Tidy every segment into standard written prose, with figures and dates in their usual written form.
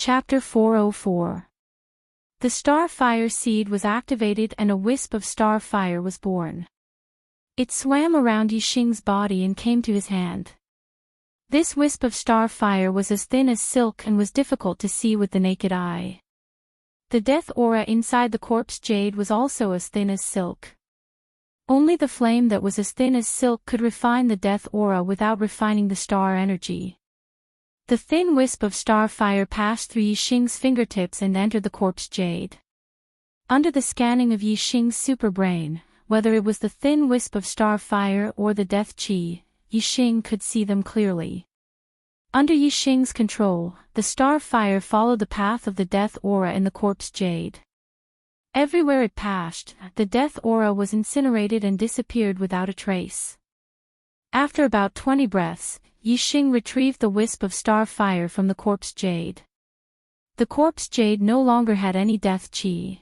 Chapter 404. The starfire seed was activated and a wisp of starfire was born. It swam around Yixing's body and came to his hand. This wisp of starfire was as thin as silk and was difficult to see with the naked eye. The death aura inside the corpse jade was also as thin as silk. Only the flame that was as thin as silk could refine the death aura without refining the star energy. The thin wisp of starfire passed through Yixing's fingertips and entered the corpse jade. Under the scanning of Yixing's superbrain, whether it was the thin wisp of starfire or the death chi, Yixing could see them clearly. Under Yixing's control, the starfire followed the path of the death aura in the corpse jade. Everywhere it passed, the death aura was incinerated and disappeared without a trace. After about 20 breaths, Yixing retrieved the wisp of starfire from the corpse jade. The corpse jade no longer had any death chi.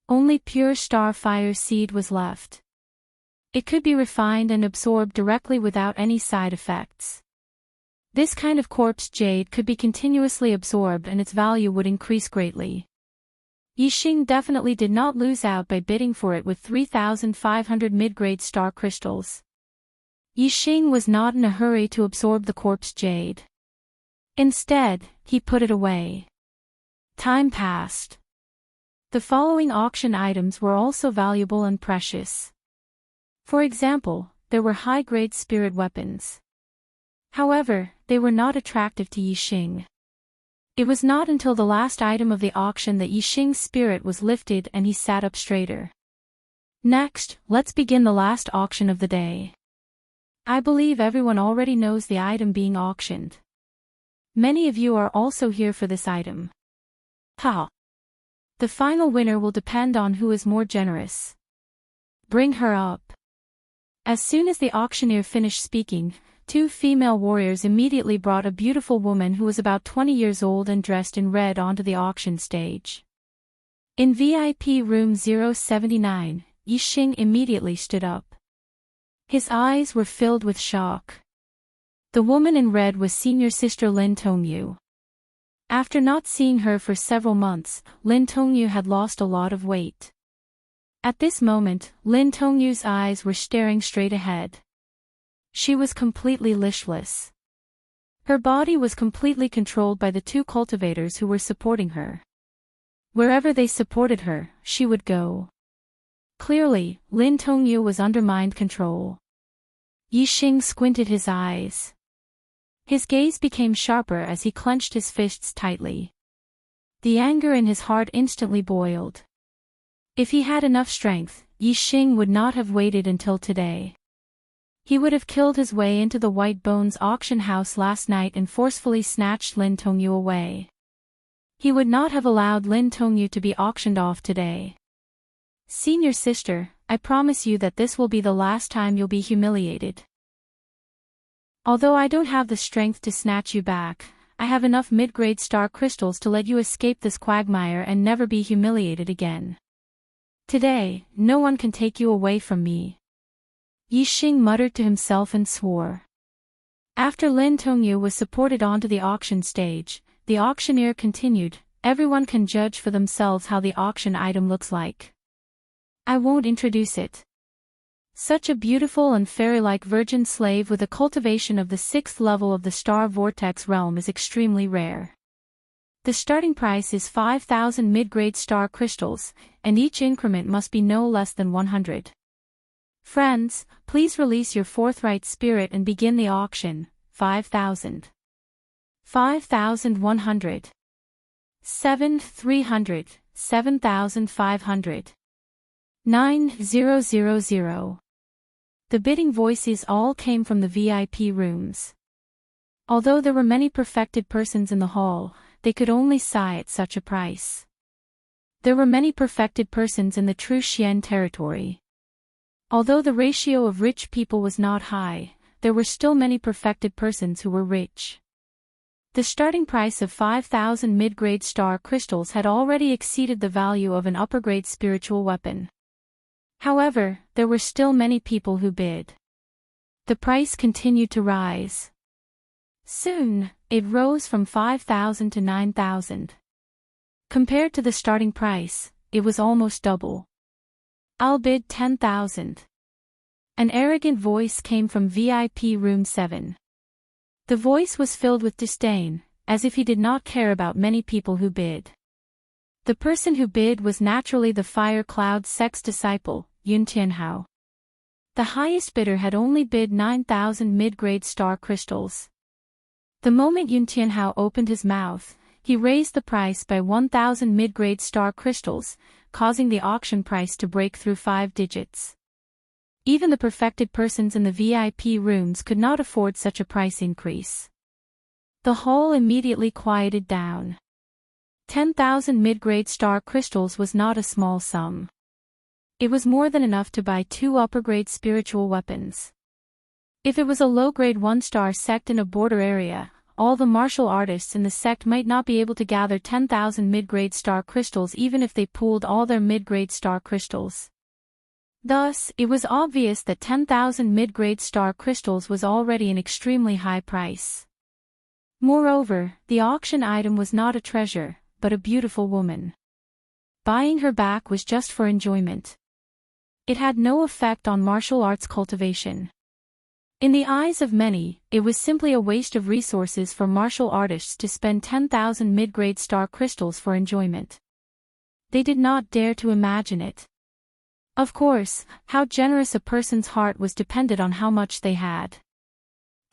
Only pure starfire seed was left. It could be refined and absorbed directly without any side effects. This kind of corpse jade could be continuously absorbed and its value would increase greatly. Yixing definitely did not lose out by bidding for it with 3,500 mid-grade star crystals. Yixing was not in a hurry to absorb the corpse jade. Instead, he put it away. Time passed. The following auction items were also valuable and precious. For example, there were high-grade spirit weapons. However, they were not attractive to Yixing. It was not until the last item of the auction that Yixing's spirit was lifted and he sat up straighter. Next, let's begin the last auction of the day. I believe everyone already knows the item being auctioned. Many of you are also here for this item. Ha! The final winner will depend on who is more generous. Bring her up. As soon as the auctioneer finished speaking, two female warriors immediately brought a beautiful woman who was about 20 years old and dressed in red onto the auction stage. In VIP room 079, Yixing immediately stood up. His eyes were filled with shock. The woman in red was senior sister Lin Tongyu. After not seeing her for several months, Lin Tongyu had lost a lot of weight. At this moment, Lin Tongyu's eyes were staring straight ahead. She was completely lishless. Her body was completely controlled by the two cultivators who were supporting her. Wherever they supported her, she would go. Clearly, Lin Tongyu was under mind control. Yixing squinted his eyes. His gaze became sharper as he clenched his fists tightly. The anger in his heart instantly boiled. If he had enough strength, Yixing would not have waited until today. He would have killed his way into the White Bones auction house last night and forcefully snatched Lin Tongyu away. He would not have allowed Lin Tongyu to be auctioned off today. Senior sister, I promise you that this will be the last time you'll be humiliated. Although I don't have the strength to snatch you back, I have enough mid-grade star crystals to let you escape this quagmire and never be humiliated again. Today, no one can take you away from me. Yixing muttered to himself and swore. After Lin Tongyu was supported onto the auction stage, the auctioneer continued, everyone can judge for themselves how the auction item looks like. I won't introduce it. Such a beautiful and fairy-like virgin slave with a cultivation of the 6th level of the Star Vortex realm is extremely rare. The starting price is 5,000 mid-grade star crystals, and each increment must be no less than 100. Friends, please release your forthright spirit and begin the auction. 5,000. 5,100. 7,300. 7,500. 9,000. The bidding voices all came from the VIP rooms. Although there were many perfected persons in the hall, they could only sigh at such a price. There were many perfected persons in the true Xian territory. Although the ratio of rich people was not high, there were still many perfected persons who were rich. The starting price of 5,000 mid-grade star crystals had already exceeded the value of an upper-grade spiritual weapon. However, there were still many people who bid. The price continued to rise. Soon, it rose from 5,000 to 9,000. Compared to the starting price, it was almost double. I'll bid 10,000. An arrogant voice came from VIP room 7. The voice was filled with disdain, as if he did not care about many people who bid. The person who bid was naturally the fire cloud sex disciple, Yun Tianhao. The highest bidder had only bid 9,000 mid-grade star crystals. The moment Yun Tianhao opened his mouth, he raised the price by 1,000 mid-grade star crystals, causing the auction price to break through 5 digits. Even the perfected persons in the VIP rooms could not afford such a price increase. The hall immediately quieted down. 10,000 mid-grade star crystals was not a small sum. It was more than enough to buy 2 upper-grade spiritual weapons. If it was a low-grade 1-star sect in a border area, all the martial artists in the sect might not be able to gather 10,000 mid-grade star crystals even if they pooled all their mid-grade star crystals. Thus, it was obvious that 10,000 mid-grade star crystals was already an extremely high price. Moreover, the auction item was not a treasure, but a beautiful woman. Buying her back was just for enjoyment. It had no effect on martial arts cultivation. In the eyes of many, it was simply a waste of resources for martial artists to spend 10,000 mid-grade star crystals for enjoyment. They did not dare to imagine it. Of course, how generous a person's heart was depended on how much they had.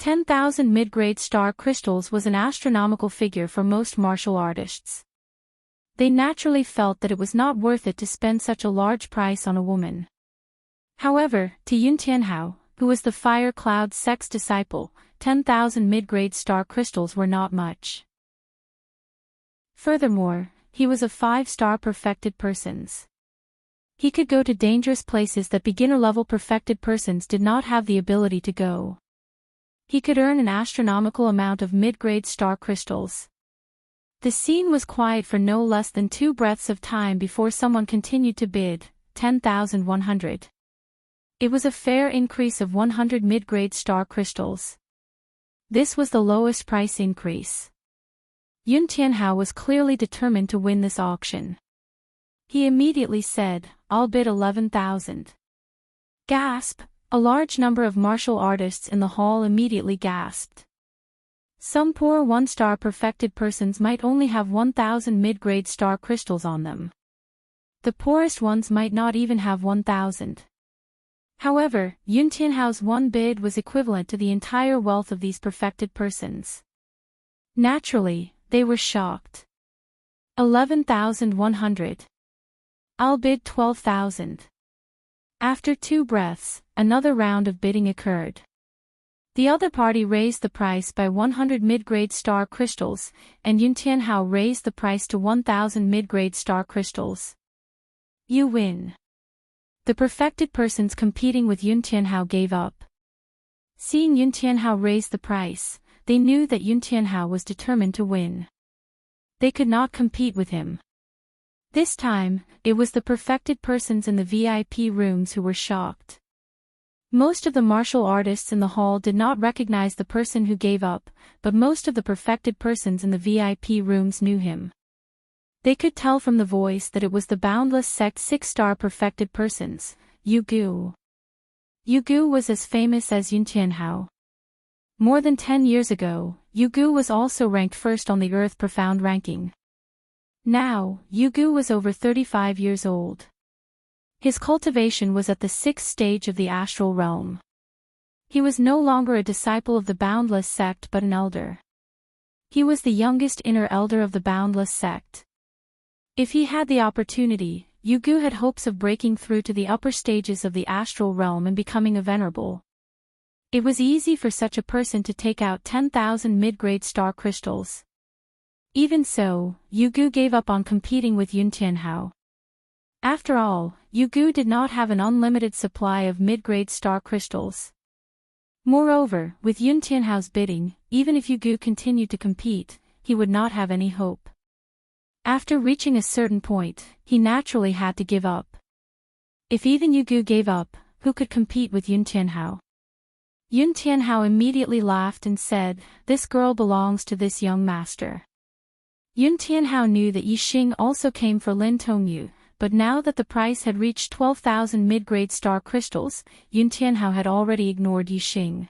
10,000 mid-grade star crystals was an astronomical figure for most martial artists. They naturally felt that it was not worth it to spend such a large price on a woman. However, to Yun Tianhao, who was the fire cloud sex disciple, 10,000 mid-grade star crystals were not much. Furthermore, he was a 5-star perfected persons. He could go to dangerous places that beginner-level perfected persons did not have the ability to go. He could earn an astronomical amount of mid-grade star crystals. The scene was quiet for no less than 2 breaths of time before someone continued to bid, 10,100. It was a fair increase of 100 mid-grade star crystals. This was the lowest price increase. Yun Tianhao was clearly determined to win this auction. He immediately said, "I'll bid 11,000. Gasp! A large number of martial artists in the hall immediately gasped. Some poor 1-star perfected persons might only have 1,000 mid-grade star crystals on them. The poorest ones might not even have 1,000. However, Yun Tianhao's one bid was equivalent to the entire wealth of these perfected persons. Naturally, they were shocked. 11,100. I'll bid 12,000. After 2 breaths, another round of bidding occurred. The other party raised the price by 100 mid-grade star crystals, and Yun Tianhao raised the price to 1,000 mid-grade star crystals. You win. The perfected persons competing with Yun Tianhao gave up. Seeing Yun Tianhao raise the price, they knew that Yun Tianhao was determined to win. They could not compete with him. This time, it was the perfected persons in the VIP rooms who were shocked. Most of the martial artists in the hall did not recognize the person who gave up, but most of the perfected persons in the VIP rooms knew him. They could tell from the voice that it was the Boundless Sect 6-star perfected persons, Yu Gu. Yu Gu was as famous as Yun Tianhao. More than 10 years ago, Yu Gu was also ranked first on the Earth Profound ranking. Now, Yu Gu was over 35 years old. His cultivation was at the 6th stage of the astral realm. He was no longer a disciple of the Boundless Sect but an elder. He was the youngest inner elder of the Boundless Sect. If he had the opportunity, Yu Gu had hopes of breaking through to the upper stages of the astral realm and becoming a venerable. It was easy for such a person to take out 10,000 mid-grade star crystals. Even so, Yu Gu gave up on competing with Yun Tianhao. After all, Yu Gu did not have an unlimited supply of mid-grade star crystals. Moreover, with Yun Tianhao's bidding, even if Yu Gu continued to compete, he would not have any hope. After reaching a certain point, he naturally had to give up. If even Yu Gu gave up, who could compete with Yun Tianhao? Yun Tianhao immediately laughed and said, "This girl belongs to this young master." Yun Tianhao knew that Yixing also came for Lin Tongyu, but now that the price had reached 12,000 mid-grade star crystals, Yun Tianhao had already ignored Yixing.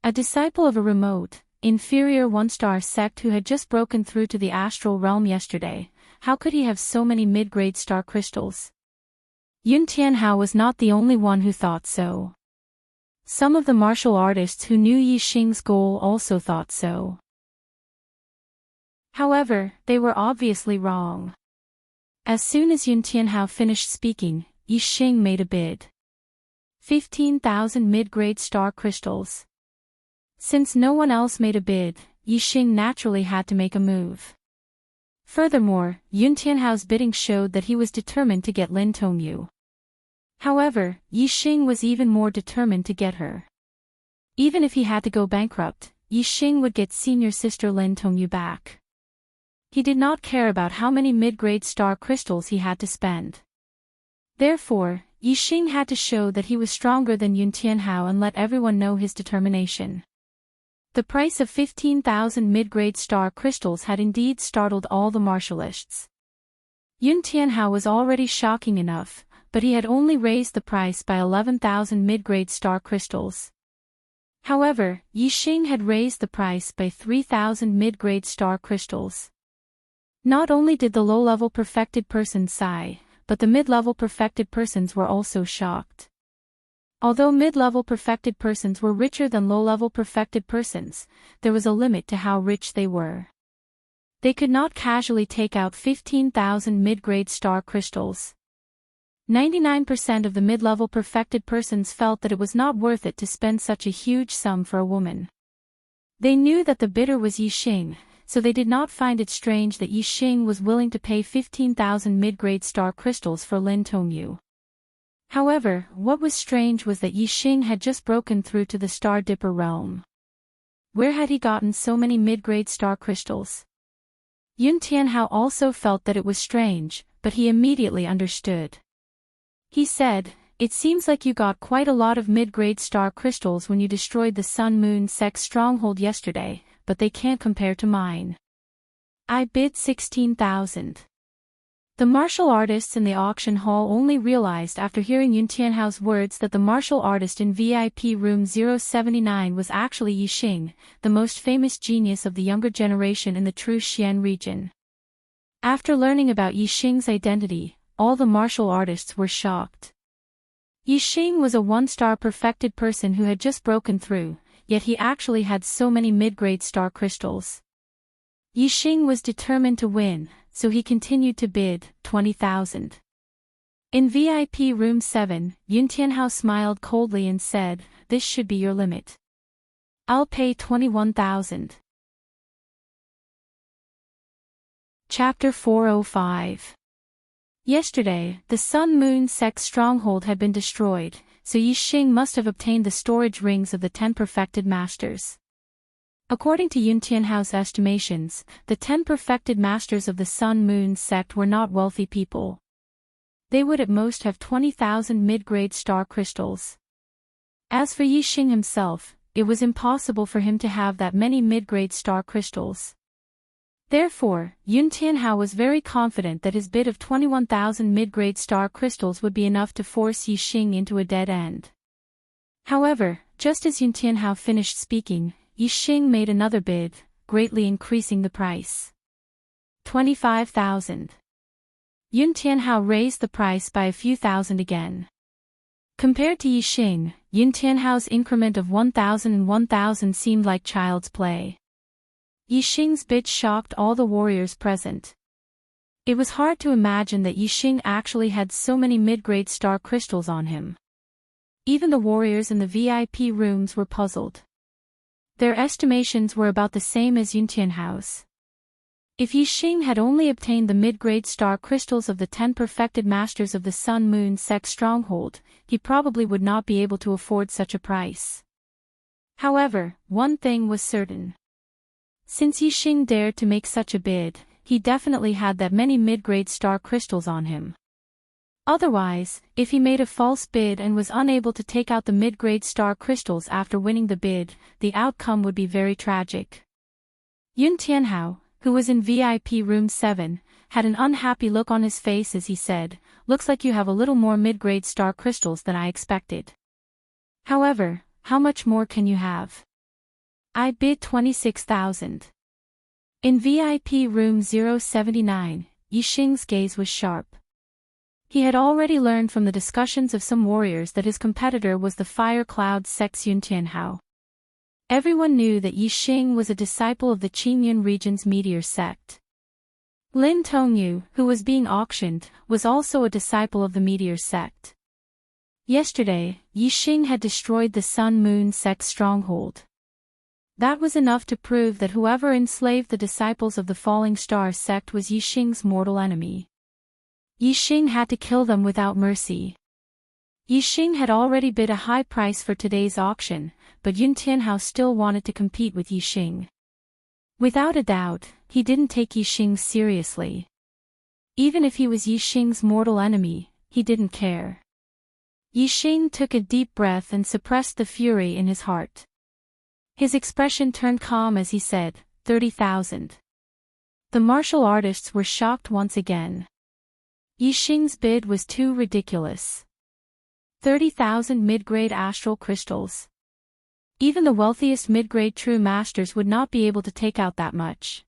A disciple of a remote, inferior one-star sect who had just broken through to the astral realm yesterday, how could he have so many mid-grade star crystals? Yun Tianhao was not the only one who thought so. Some of the martial artists who knew Yixing's goal also thought so. However, they were obviously wrong. As soon as Yun Tianhao finished speaking, Yixing made a bid. 15,000 mid-grade star crystals. Since no one else made a bid, Yixing naturally had to make a move. Furthermore, Yun Tianhao's bidding showed that he was determined to get Lin Tongyu. However, Yixing was even more determined to get her. Even if he had to go bankrupt, Yixing would get senior sister Lin Tongyu back. He did not care about how many mid-grade star crystals he had to spend. Therefore, Yixing had to show that he was stronger than Yun Tianhao and let everyone know his determination. The price of 15,000 mid-grade star crystals had indeed startled all the martialists. Yun Tianhao was already shocking enough, but he had only raised the price by 11,000 mid-grade star crystals. However, Yixing had raised the price by 3,000 mid-grade star crystals. Not only did the low-level perfected persons sigh, but the mid-level perfected persons were also shocked. Although mid-level perfected persons were richer than low-level perfected persons, there was a limit to how rich they were. They could not casually take out 15,000 mid-grade star crystals. 99% of the mid-level perfected persons felt that it was not worth it to spend such a huge sum for a woman. They knew that the bidder was Yixing, so they did not find it strange that Yixing was willing to pay 15,000 mid-grade star crystals for Lin Tongyu. However, what was strange was that Yixing had just broken through to the Star Dipper realm. Where had he gotten so many mid-grade star crystals? Yun Tianhao also felt that it was strange, but he immediately understood. He said, "It seems like you got quite a lot of mid-grade star crystals when you destroyed the Sun-Moon Sect stronghold yesterday, but they can't compare to mine. I bid 16,000. The martial artists in the auction hall only realized after hearing Yun Tianhao's words that the martial artist in VIP room 079 was actually Yixing, the most famous genius of the younger generation in the true Xian region. After learning about Yixing's identity, all the martial artists were shocked. Yixing was a one-star perfected person who had just broken through, yet he actually had so many mid-grade star crystals. Yixing was determined to win, so he continued to bid 20,000. In VIP room 7, Yun Tianhao smiled coldly and said, "This should be your limit. I'll pay 21,000. Chapter 405. Yesterday, the Sun-Moon Sect stronghold had been destroyed, so Yixing must have obtained the storage rings of the 10 perfected masters. According to Yun Tianhao's estimations, the 10 perfected masters of the Sun-Moon Sect were not wealthy people. They would at most have 20,000 mid-grade star crystals. As for Yixing himself, it was impossible for him to have that many mid-grade star crystals. Therefore, Yun Tianhao was very confident that his bid of 21,000 mid-grade star crystals would be enough to force Yixing into a dead end. However, just as Yun Tianhao finished speaking, Yixing made another bid, greatly increasing the price. 25,000. Yun Tianhao raised the price by a few thousand again. Compared to Yixing, Yun Tianhao's increment of 1,000 and 1,000 seemed like child's play. Yixing's bid shocked all the warriors present. It was hard to imagine that Yixing actually had so many mid-grade star crystals on him. Even the warriors in the VIP rooms were puzzled. Their estimations were about the same as Yun Tianhao's. If Yixing had only obtained the mid-grade star crystals of the 10 perfected masters of the Sun-Moon Sect stronghold, he probably would not be able to afford such a price. However, one thing was certain. Since Yixing dared to make such a bid, he definitely had that many mid-grade star crystals on him. Otherwise, if he made a false bid and was unable to take out the mid-grade star crystals after winning the bid, the outcome would be very tragic. Yun Tianhao, who was in VIP room 7, had an unhappy look on his face as he said, "Looks like you have a little more mid-grade star crystals than I expected. However, how much more can you have?" "I bid 26,000. In VIP room 079, Yixing's gaze was sharp. He had already learned from the discussions of some warriors that his competitor was the Fire Cloud sect's Yun Tianhao. Everyone knew that Yixing was a disciple of the Qingyun region's meteor sect. Lin Tongyu, who was being auctioned, was also a disciple of the meteor sect. Yesterday, Yixing had destroyed the Sun-Moon sect's stronghold. That was enough to prove that whoever enslaved the disciples of the Falling Star sect was Yixing's mortal enemy. Yixing had to kill them without mercy. Yixing had already bid a high price for today's auction, but Yun Tianhao still wanted to compete with Yixing. Without a doubt, he didn't take Yixing seriously. Even if he was Yixing's mortal enemy, he didn't care. Yixing took a deep breath and suppressed the fury in his heart. His expression turned calm as he said, 30,000. The martial artists were shocked once again. Yixing's bid was too ridiculous. 30,000 mid-grade astral crystals. Even the wealthiest mid-grade true masters would not be able to take out that much.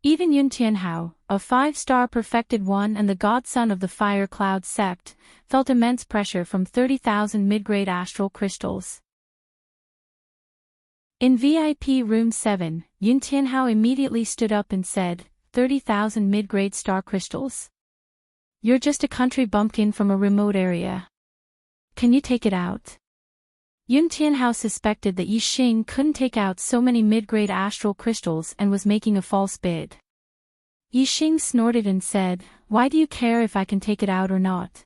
Even Yun Tianhao, a 5-star perfected one and the godson of the Fire Cloud sect, felt immense pressure from 30,000 mid-grade astral crystals. In VIP room 7, Yun Tianhao immediately stood up and said, 30,000 mid-grade star crystals? You're just a country bumpkin from a remote area. Can you take it out? Yun Tianhao suspected that Yixing couldn't take out so many mid-grade astral crystals and was making a false bid. Yixing snorted and said, "Why do you care if I can take it out or not?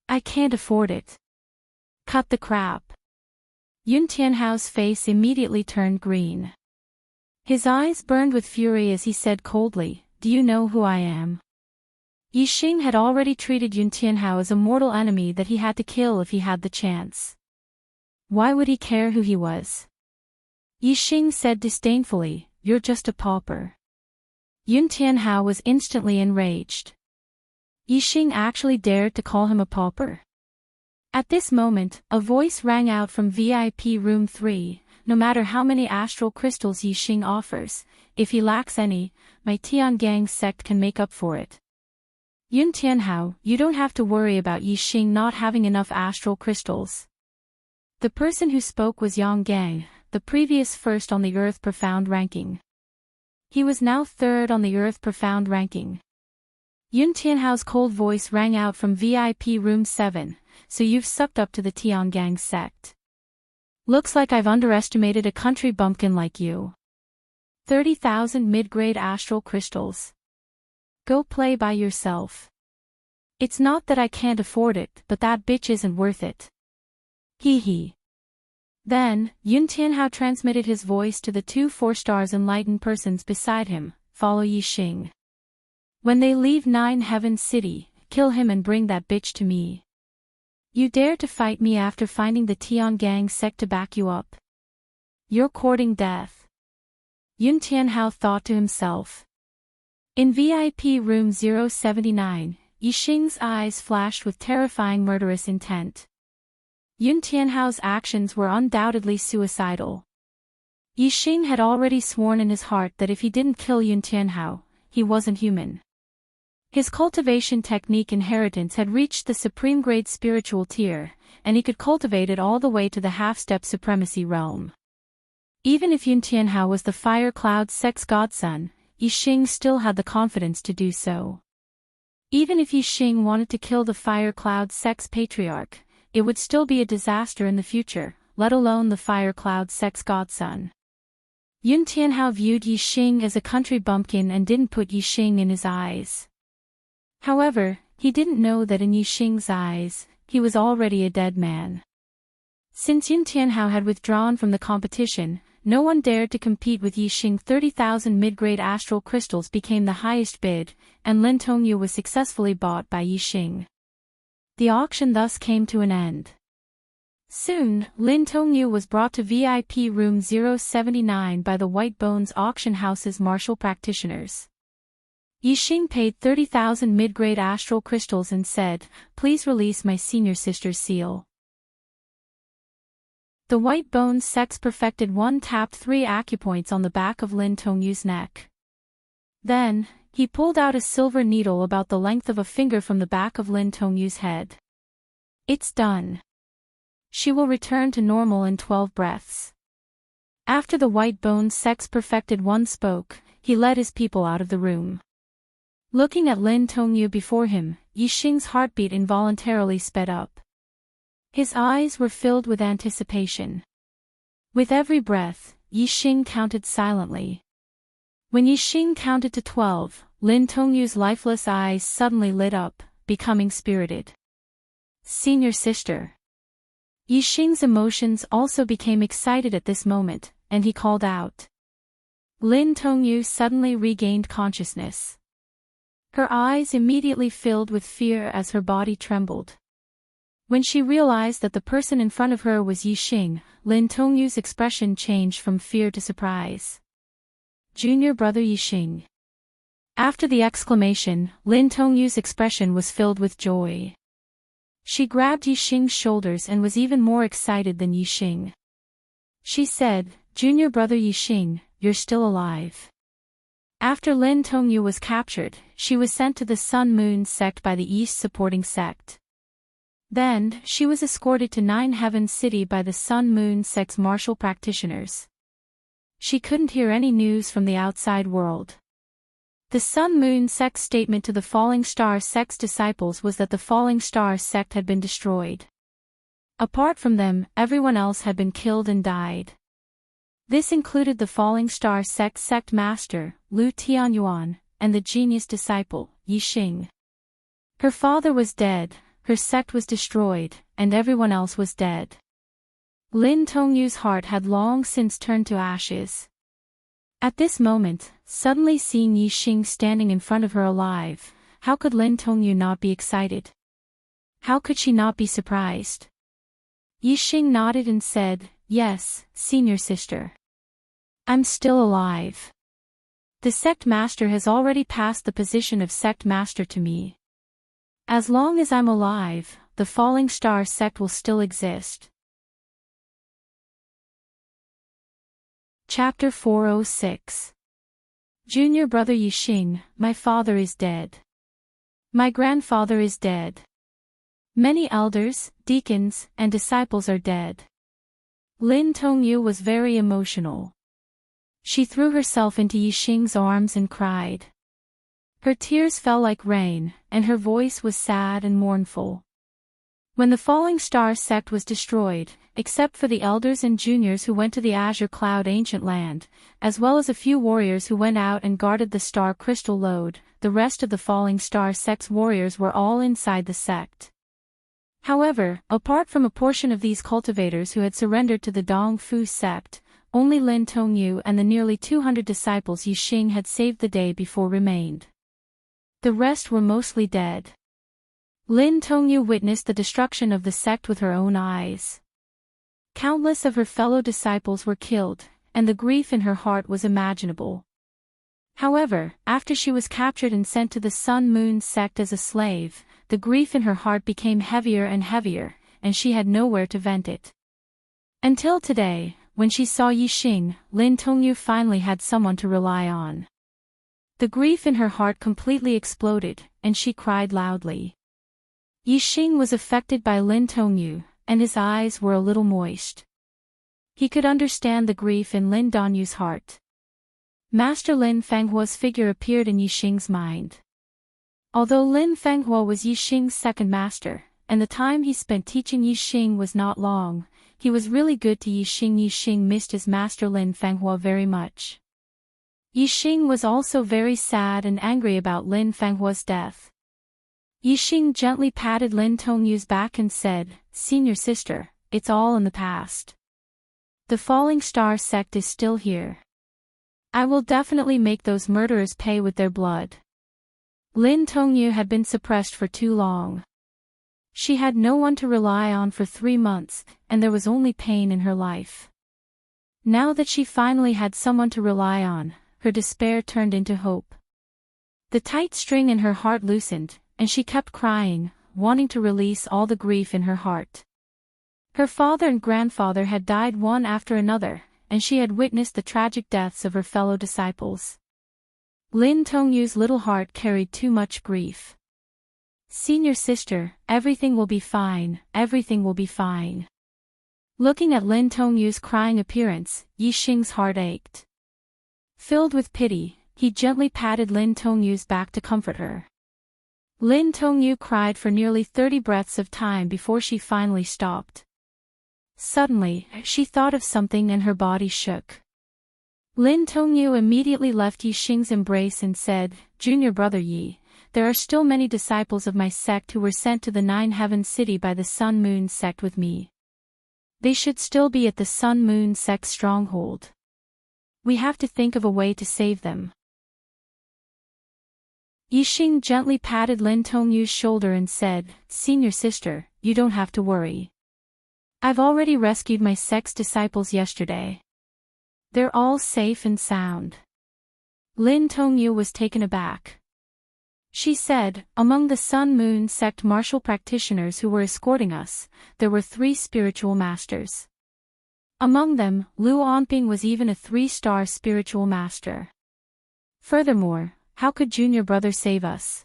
I can't afford it. Cut the crap." Yun Tianhao's face immediately turned green. His eyes burned with fury as he said coldly, "Do you know who I am?" Yixing had already treated Yun Tianhao as a mortal enemy that he had to kill if he had the chance. Why would he care who he was? Yixing said disdainfully, "You're just a pauper." Yun Tianhao was instantly enraged. Yixing actually dared to call him a pauper? At this moment, a voice rang out from VIP room 3, "No matter how many astral crystals Yixing offers, if he lacks any, my Tiangang sect can make up for it." Yun Tianhao, you don't have to worry about Yixing not having enough astral crystals. The person who spoke was Yang Gang, the previous first on the Earth Profound ranking. He was now third on the Earth Profound ranking. Yun Tianhao's cold voice rang out from VIP room 7, "So you've sucked up to the Tiangang sect. Looks like I've underestimated a country bumpkin like you. 30,000 mid-grade astral crystals. Go play by yourself. It's not that I can't afford it, but that bitch isn't worth it. Hee hee." Then, Yun Tianhao transmitted his voice to the 2 4-stars enlightened persons beside him, "Follow Yixing. When they leave 9 Heaven City, kill him and bring that bitch to me. You dare to fight me after finding the Tiangang sect to back you up? You're courting death." Yun Tianhao thought to himself. In VIP room 079, Yixing's eyes flashed with terrifying murderous intent. Yun Tianhao's actions were undoubtedly suicidal. Yixing had already sworn in his heart that if he didn't kill Yun Tianhao, he wasn't human. His cultivation technique inheritance had reached the supreme grade spiritual tier, and he could cultivate it all the way to the half-step supremacy realm. Even if Yun Tianhao was the Fire Cloud sect's godson, Yixing still had the confidence to do so. Even if Yixing wanted to kill the Fire Cloud sect's patriarch, it would still be a disaster in the future, let alone the Fire Cloud sect's godson. Yun Tianhao viewed Yixing as a country bumpkin and didn't put Yixing in his eyes. However, he didn't know that in Yixing's eyes, he was already a dead man. Since Yun Tianhao had withdrawn from the competition, no one dared to compete with Yixing. 30,000 mid-grade astral crystals became the highest bid, and Lin Tongyu was successfully bought by Yixing. The auction thus came to an end. Soon, Lin Tongyu was brought to VIP room 079 by the White Bones auction house's martial practitioners. Yixing paid 30,000 mid-grade astral crystals and said, "Please release my senior sister's seal." The White Bones sects perfected one tapped 3 acupoints on the back of Lin Tongyu's neck. Then, he pulled out a silver needle about the length of a finger from the back of Lin Tongyu's head. "It's done. She will return to normal in 12 breaths." After the White Bones sects perfected one spoke, he led his people out of the room. Looking at Lin Tongyu before him, Yixing's heartbeat involuntarily sped up. His eyes were filled with anticipation. With every breath, Yixing counted silently. When Yixing counted to 12, Lin Tongyu's lifeless eyes suddenly lit up, becoming spirited. "Senior sister." Yixing's emotions also became excited at this moment, and he called out. Lin Tongyu suddenly regained consciousness. Her eyes immediately filled with fear as her body trembled. When she realized that the person in front of her was Yixing, Lin Tongyu's expression changed from fear to surprise. "Junior brother Yixing." After the exclamation, Lin Tongyu's expression was filled with joy. She grabbed Yixing's shoulders and was even more excited than Yixing. She said, "Junior brother Yixing, you're still alive." After Lin Tongyu was captured, she was sent to the Sun Moon sect by the East supporting sect. Then, she was escorted to Nine Heavens City by the Sun Moon sect's martial practitioners. She couldn't hear any news from the outside world. The Sun Moon sect's statement to the Falling Star sect's disciples was that the Falling Star sect had been destroyed. Apart from them, everyone else had been killed and died. This included the Falling Star sect's sect master, Lu Tianyuan, and the genius disciple, Yixing. Her father was dead, her sect was destroyed, and everyone else was dead. Lin Tongyu's heart had long since turned to ashes. At this moment, suddenly seeing Yixing standing in front of her alive, how could Lin Tongyu not be excited? How could she not be surprised? Yixing nodded and said, "Yes, senior sister. I'm still alive. The sect master has already passed the position of sect master to me. As long as I'm alive, the Falling Star sect will still exist." Chapter 406. Junior brother Yixing, my father is dead. My grandfather is dead. Many elders, deacons, and disciples are dead. Lin Tongyu was very emotional. She threw herself into Yixing's arms and cried. Her tears fell like rain, and her voice was sad and mournful. When the Falling Star sect was destroyed, except for the elders and juniors who went to the Azure Cloud Ancient Land, as well as a few warriors who went out and guarded the Star Crystal Lode, the rest of the Falling Star sect's warriors were all inside the sect. However, apart from a portion of these cultivators who had surrendered to the Dong Fu sect, only Lin Tongyu and the nearly 200 disciples Yixing had saved the day before remained. The rest were mostly dead. Lin Tongyu witnessed the destruction of the sect with her own eyes. Countless of her fellow disciples were killed, and the grief in her heart was imaginable. However, after she was captured and sent to the Sun Moon sect as a slave, the grief in her heart became heavier and heavier, and she had nowhere to vent it. Until today, when she saw Yixing, Lin Tongyu finally had someone to rely on. The grief in her heart completely exploded, and she cried loudly. Yixing was affected by Lin Tongyu, and his eyes were a little moist. He could understand the grief in Lin Donyu's heart. Master Lin Fanghua's figure appeared in Yixing's mind. Although Lin Fanghua was Yixing's second master, and the time he spent teaching Yixing was not long, he was really good to Yixing. Yixing missed his master Lin Fanghua very much. Yixing was also very sad and angry about Lin Fanghua's death. Yixing gently patted Lin Tongyu's back and said, "Senior sister, it's all in the past. The Falling Star sect is still here. I will definitely make those murderers pay with their blood." Lin Tongyu had been suppressed for too long. She had no one to rely on for 3 months, and there was only pain in her life. Now that she finally had someone to rely on, her despair turned into hope. The tight string in her heart loosened, and she kept crying, wanting to release all the grief in her heart. Her father and grandfather had died one after another, and she had witnessed the tragic deaths of her fellow disciples. Lin Tongyu's little heart carried too much grief. "Senior sister, everything will be fine, everything will be fine." Looking at Lin Tongyu's crying appearance, Yixing's heart ached. Filled with pity, he gently patted Lin Tongyu's back to comfort her. Lin Tongyu cried for nearly 30 breaths of time before she finally stopped. Suddenly, she thought of something and her body shook. Lin Tongyu immediately left Yixing's embrace and said, "Junior brother Yi, there are still many disciples of my sect who were sent to the Nine Heaven City by the Sun Moon sect with me. They should still be at the Sun Moon sect stronghold. We have to think of a way to save them." Yixing gently patted Lin Tongyu's shoulder and said, "Senior sister, you don't have to worry. I've already rescued my sect's disciples yesterday. They're all safe and sound." Lin Tongyu was taken aback. She said, "Among the Sun Moon sect martial practitioners who were escorting us, there were 3 spiritual masters. Among them, Lu Onping was even a 3-star spiritual master. Furthermore, how could junior brother save us?"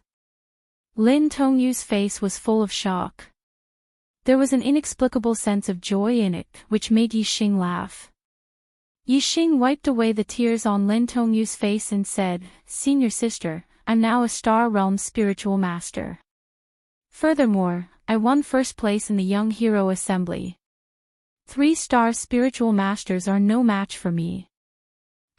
Lin Tongyu's face was full of shock. There was an inexplicable sense of joy in it, which made Yixing laugh. Yixing wiped away the tears on Lin Tongyu's face and said, "Senior sister, I'm now a Star Realm spiritual master. Furthermore, I won first place in the Young Hero Assembly. 3-star spiritual masters are no match for me.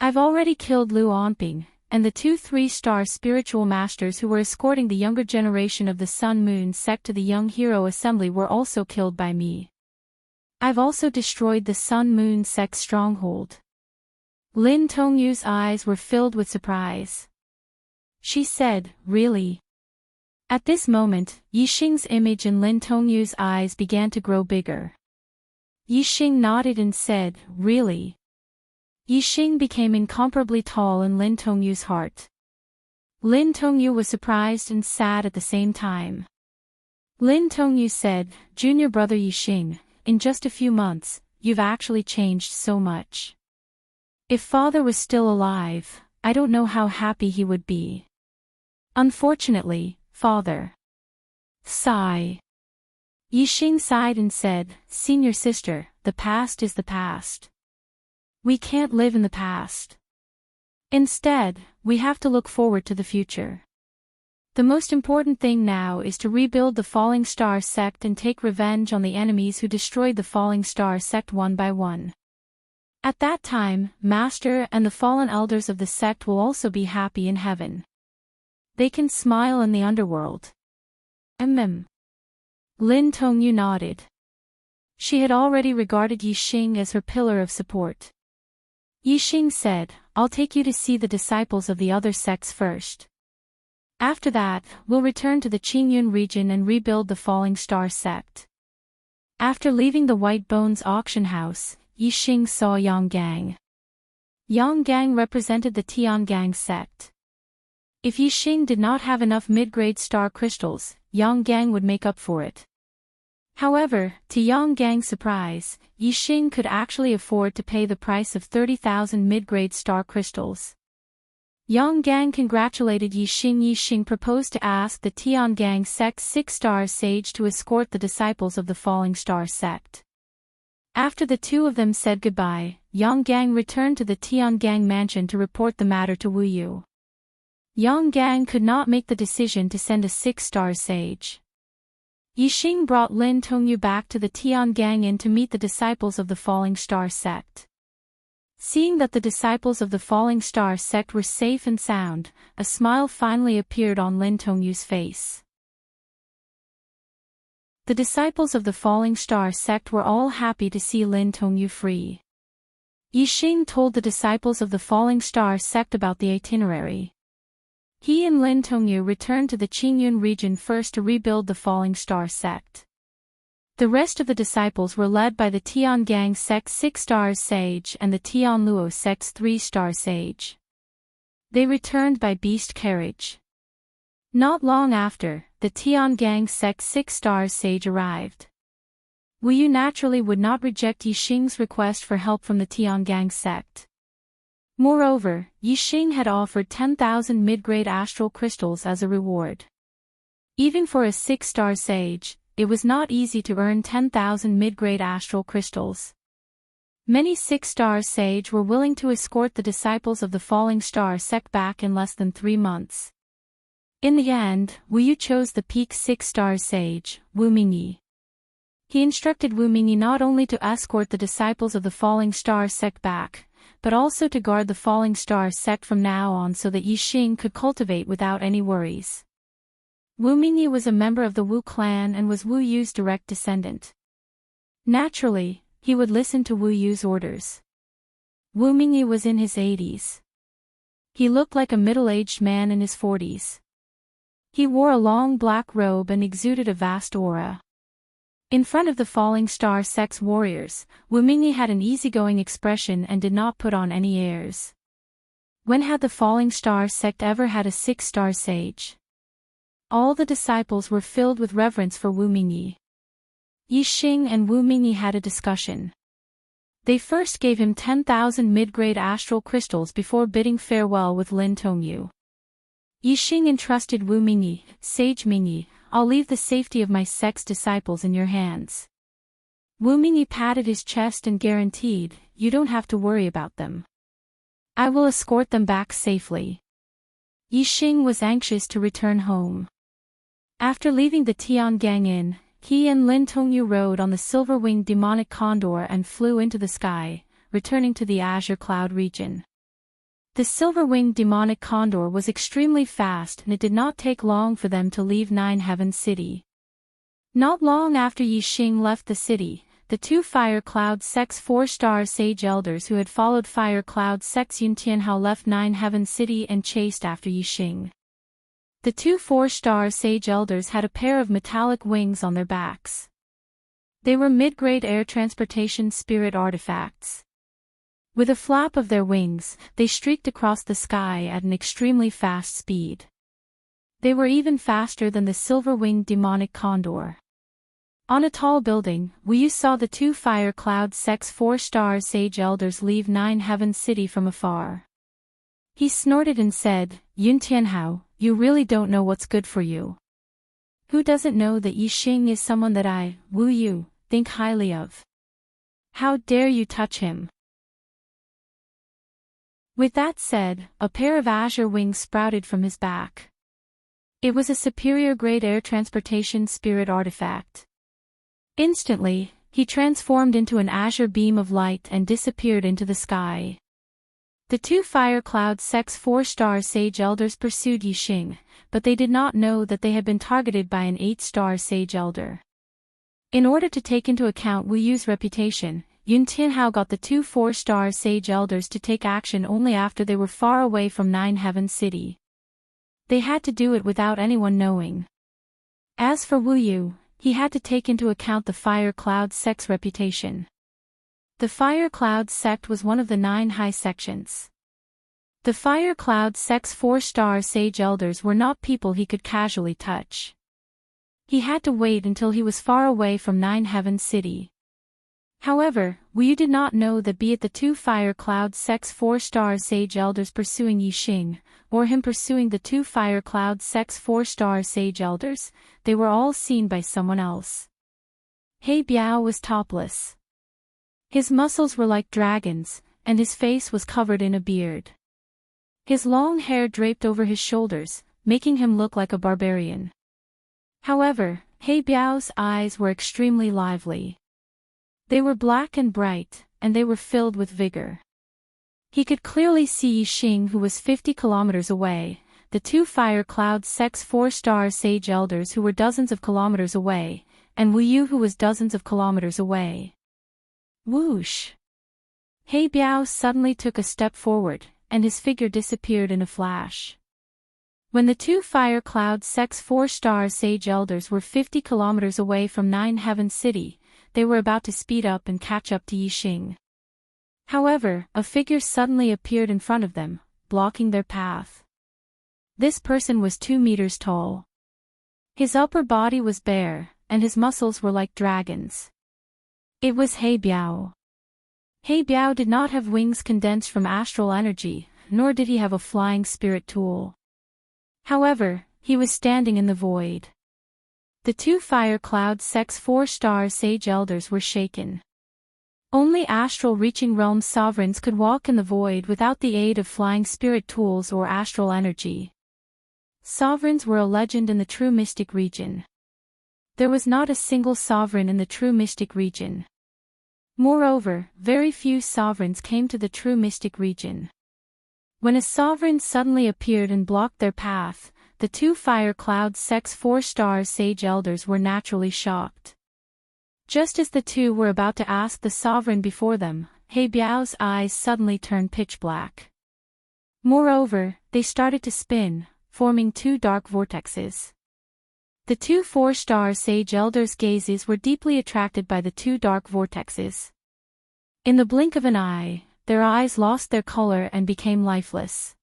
I've already killed Lu Onping, and the 2 3-star spiritual masters who were escorting the younger generation of the Sun Moon sect to the Young Hero Assembly were also killed by me. I've also destroyed the Sun Moon sect stronghold." Lin Tongyu's eyes were filled with surprise. She said, "Really?" At this moment, Yixing's image in Lin Tongyu's eyes began to grow bigger. Yixing nodded and said, "Really?" Yixing became incomparably tall in Lin Tongyu's heart. Lin Tongyu was surprised and sad at the same time. Lin Tongyu said, "Junior brother Yixing, in just a few months, you've actually changed so much. If father was still alive, I don't know how happy he would be. Unfortunately, father." Sigh. Yixing sighed and said, "Senior sister, the past is the past. We can't live in the past. Instead, we have to look forward to the future. The most important thing now is to rebuild the Falling Star sect and take revenge on the enemies who destroyed the Falling Star sect one by one. At that time, Master and the fallen elders of the sect will also be happy in heaven. They can smile in the underworld." Lin Tongyu nodded. She had already regarded Yixing as her pillar of support. Yixing said, "I'll take you to see the disciples of the other sects first. After that, we'll return to the Qingyun region and rebuild the Falling Star sect." After leaving the White Bones auction house, Yixing saw Yang Gang. Yang Gang represented the Tiangang sect. If Yixing did not have enough mid-grade star crystals, Yang Gang would make up for it. However, to Yang Gang's surprise, Yixing could actually afford to pay the price of 30,000 mid-grade star crystals. Yang Gang congratulated Yixing. Yixing proposed to ask the Tiangang sect's 6-star sage to escort the disciples of the Falling Star sect. After the two of them said goodbye, Yang Gang returned to the Tiangang mansion to report the matter to Wu Yu. Yang Gang could not make the decision to send a 6-star sage. Yixing brought Lin Tongyu back to the Tiangang Inn to meet the disciples of the Falling Star sect. Seeing that the disciples of the Falling Star sect were safe and sound, a smile finally appeared on Lin Tongyu's face. The disciples of the Falling Star sect were all happy to see Lin Tongyu free. Yixing told the disciples of the Falling Star sect about the itinerary. He and Lin Tongyu returned to the Qingyun region first to rebuild the Falling Star sect. The rest of the disciples were led by the Tiangang sect's 6-star sage and the Tianluo sect's 3-star sage. They returned by beast carriage. Not long after, the Tiangang sect's 6-star sage arrived. Wu Yu naturally would not reject Yixing's request for help from the Tiangang sect. Moreover, Yixing had offered 10,000 mid-grade astral crystals as a reward. Even for a 6-star sage, it was not easy to earn 10,000 mid-grade astral crystals. Many 6-star sage were willing to escort the disciples of the Falling Star sect back in less than 3 months. In the end, Wu Yu chose the peak 6-star sage, Wu Mingyi. He instructed Wu Mingyi not only to escort the disciples of the Falling Star sect back, but also to guard the Falling Star sect from now on so that Yixing could cultivate without any worries. Wu Mingyi was a member of the Wu clan and was Wu Yu's direct descendant. Naturally, he would listen to Wu Yu's orders. Wu Mingyi was in his 80s. He looked like a middle-aged man in his 40s. He wore a long black robe and exuded a vast aura. In front of the Falling Star sect's warriors, Wu Mingyi had an easygoing expression and did not put on any airs. When had the Falling Star sect ever had a 6-star sage? All the disciples were filled with reverence for Wu Mingyi. Yixing and Wu Mingyi had a discussion. They first gave him 10,000 mid-grade astral crystals before bidding farewell with Lin Tongyu. Yixing entrusted Wu Mingyi, "Sage Mingyi, I'll leave the safety of my sect's disciples in your hands." Wu Mingyi patted his chest and guaranteed, "You don't have to worry about them. I will escort them back safely." Yixing was anxious to return home. After leaving the Tiangang Inn, he and Lin Tongyu rode on the silver-winged demonic condor and flew into the sky, returning to the azure cloud region. The silver-winged demonic condor was extremely fast and it did not take long for them to leave Nine Heaven City. Not long after Yixing left the city, the 2 Fire Cloud sect's 4-star sage elders who had followed Fire Cloud sect's Yun Tianhao left Nine Heaven City and chased after Yixing. The 2 4-star sage elders had a pair of metallic wings on their backs. They were mid-grade air transportation spirit artifacts. With a flap of their wings, they streaked across the sky at an extremely fast speed. They were even faster than the silver-winged demonic condor. On a tall building, Wu Yu saw the 2 Fire Cloud sect's 4-star sage elders leave Nine Heaven City from afar. He snorted and said, "Yun Tianhao, you really don't know what's good for you. Who doesn't know that Yixing is someone that I, Wu Yu, think highly of? How dare you touch him?" With that said, a pair of azure wings sprouted from his back. It was a superior-grade air transportation spirit artifact. Instantly, he transformed into an azure beam of light and disappeared into the sky. The 2 Fire Cloud sect's 4-star sage elders pursued Yixing, but they did not know that they had been targeted by an 8-star sage elder. In order to take into account Wu Yu's reputation, Yun Tianhao got the 2 4-star sage elders to take action only after they were far away from Nine Heaven City. They had to do it without anyone knowing. As for Wu Yu, he had to take into account the Fire Cloud sect's reputation. The Fire Cloud sect was one of the 9 high sections. The Fire Cloud sect's 4-star sage elders were not people he could casually touch. He had to wait until he was far away from Nine Heaven City. However, Wu Yu did not know that be it the 2 Fire Cloud sect's 4-star sage elders pursuing Yixing, or him pursuing the 2 Fire Cloud sect's 4-star sage elders, they were all seen by someone else. He Biao was topless. His muscles were like dragons, and his face was covered in a beard. His long hair draped over his shoulders, making him look like a barbarian. However, He Biao's eyes were extremely lively. They were black and bright, and they were filled with vigor. He could clearly see Yixing, who was 50 kilometers away, the 2 Fire Cloud sect's 4-star sage elders who were dozens of kilometers away, and Wu Yu who was dozens of kilometers away. Whoosh! He Biao suddenly took a step forward, and his figure disappeared in a flash. When the two fire cloud sect's 4-star sage elders were 50 kilometers away from Nine Heaven City, they were about to speed up and catch up to Yixing. However, a figure suddenly appeared in front of them, blocking their path. This person was 2 meters tall. His upper body was bare, and his muscles were like dragons. It was He Biao. He Biao did not have wings condensed from astral energy, nor did he have a flying spirit tool. However, he was standing in the void. The two fire cloud sect's 4-star sage elders were shaken. Only astral reaching realm sovereigns could walk in the void without the aid of flying spirit tools or astral energy. Sovereigns were a legend in the true mystic region. There was not a single sovereign in the true mystic region. Moreover, very few sovereigns came to the true mystic region. When a sovereign suddenly appeared and blocked their path, the two fire cloud sect's 4-star sage elders were naturally shocked. Just as the two were about to ask the sovereign before them, He Biao's eyes suddenly turned pitch black. Moreover, they started to spin, forming two dark vortexes. The two 4-star sage elders' gazes were deeply attracted by the two dark vortexes. In the blink of an eye, their eyes lost their color and became lifeless.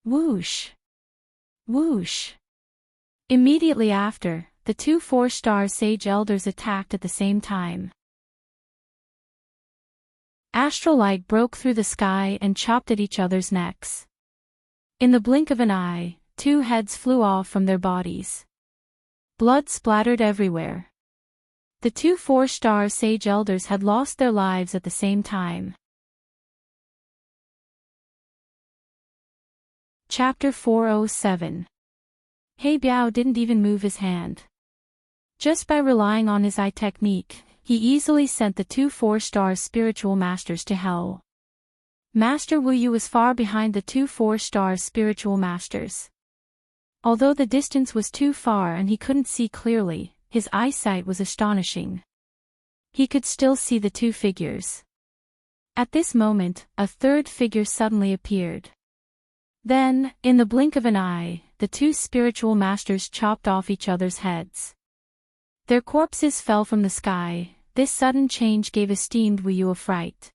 Whoosh! Whoosh! Immediately after, the two 4-star sage elders attacked at the same time. Astral light broke through the sky and chopped at each other's necks. In the blink of an eye, two heads flew off from their bodies. Blood splattered everywhere. The two 4-star sage elders had lost their lives at the same time. Chapter 407. He Biao didn't even move his hand. Just by relying on his eye technique, he easily sent the two 4-star spiritual masters to hell. Master Wu Yu was far behind the two 4-star spiritual masters. Although the distance was too far and he couldn't see clearly, his eyesight was astonishing. He could still see the two figures. At this moment, a third figure suddenly appeared. Then, in the blink of an eye, the two spiritual masters chopped off each other's heads. Their corpses fell from the sky. This sudden change gave esteemed Wu Yu a fright.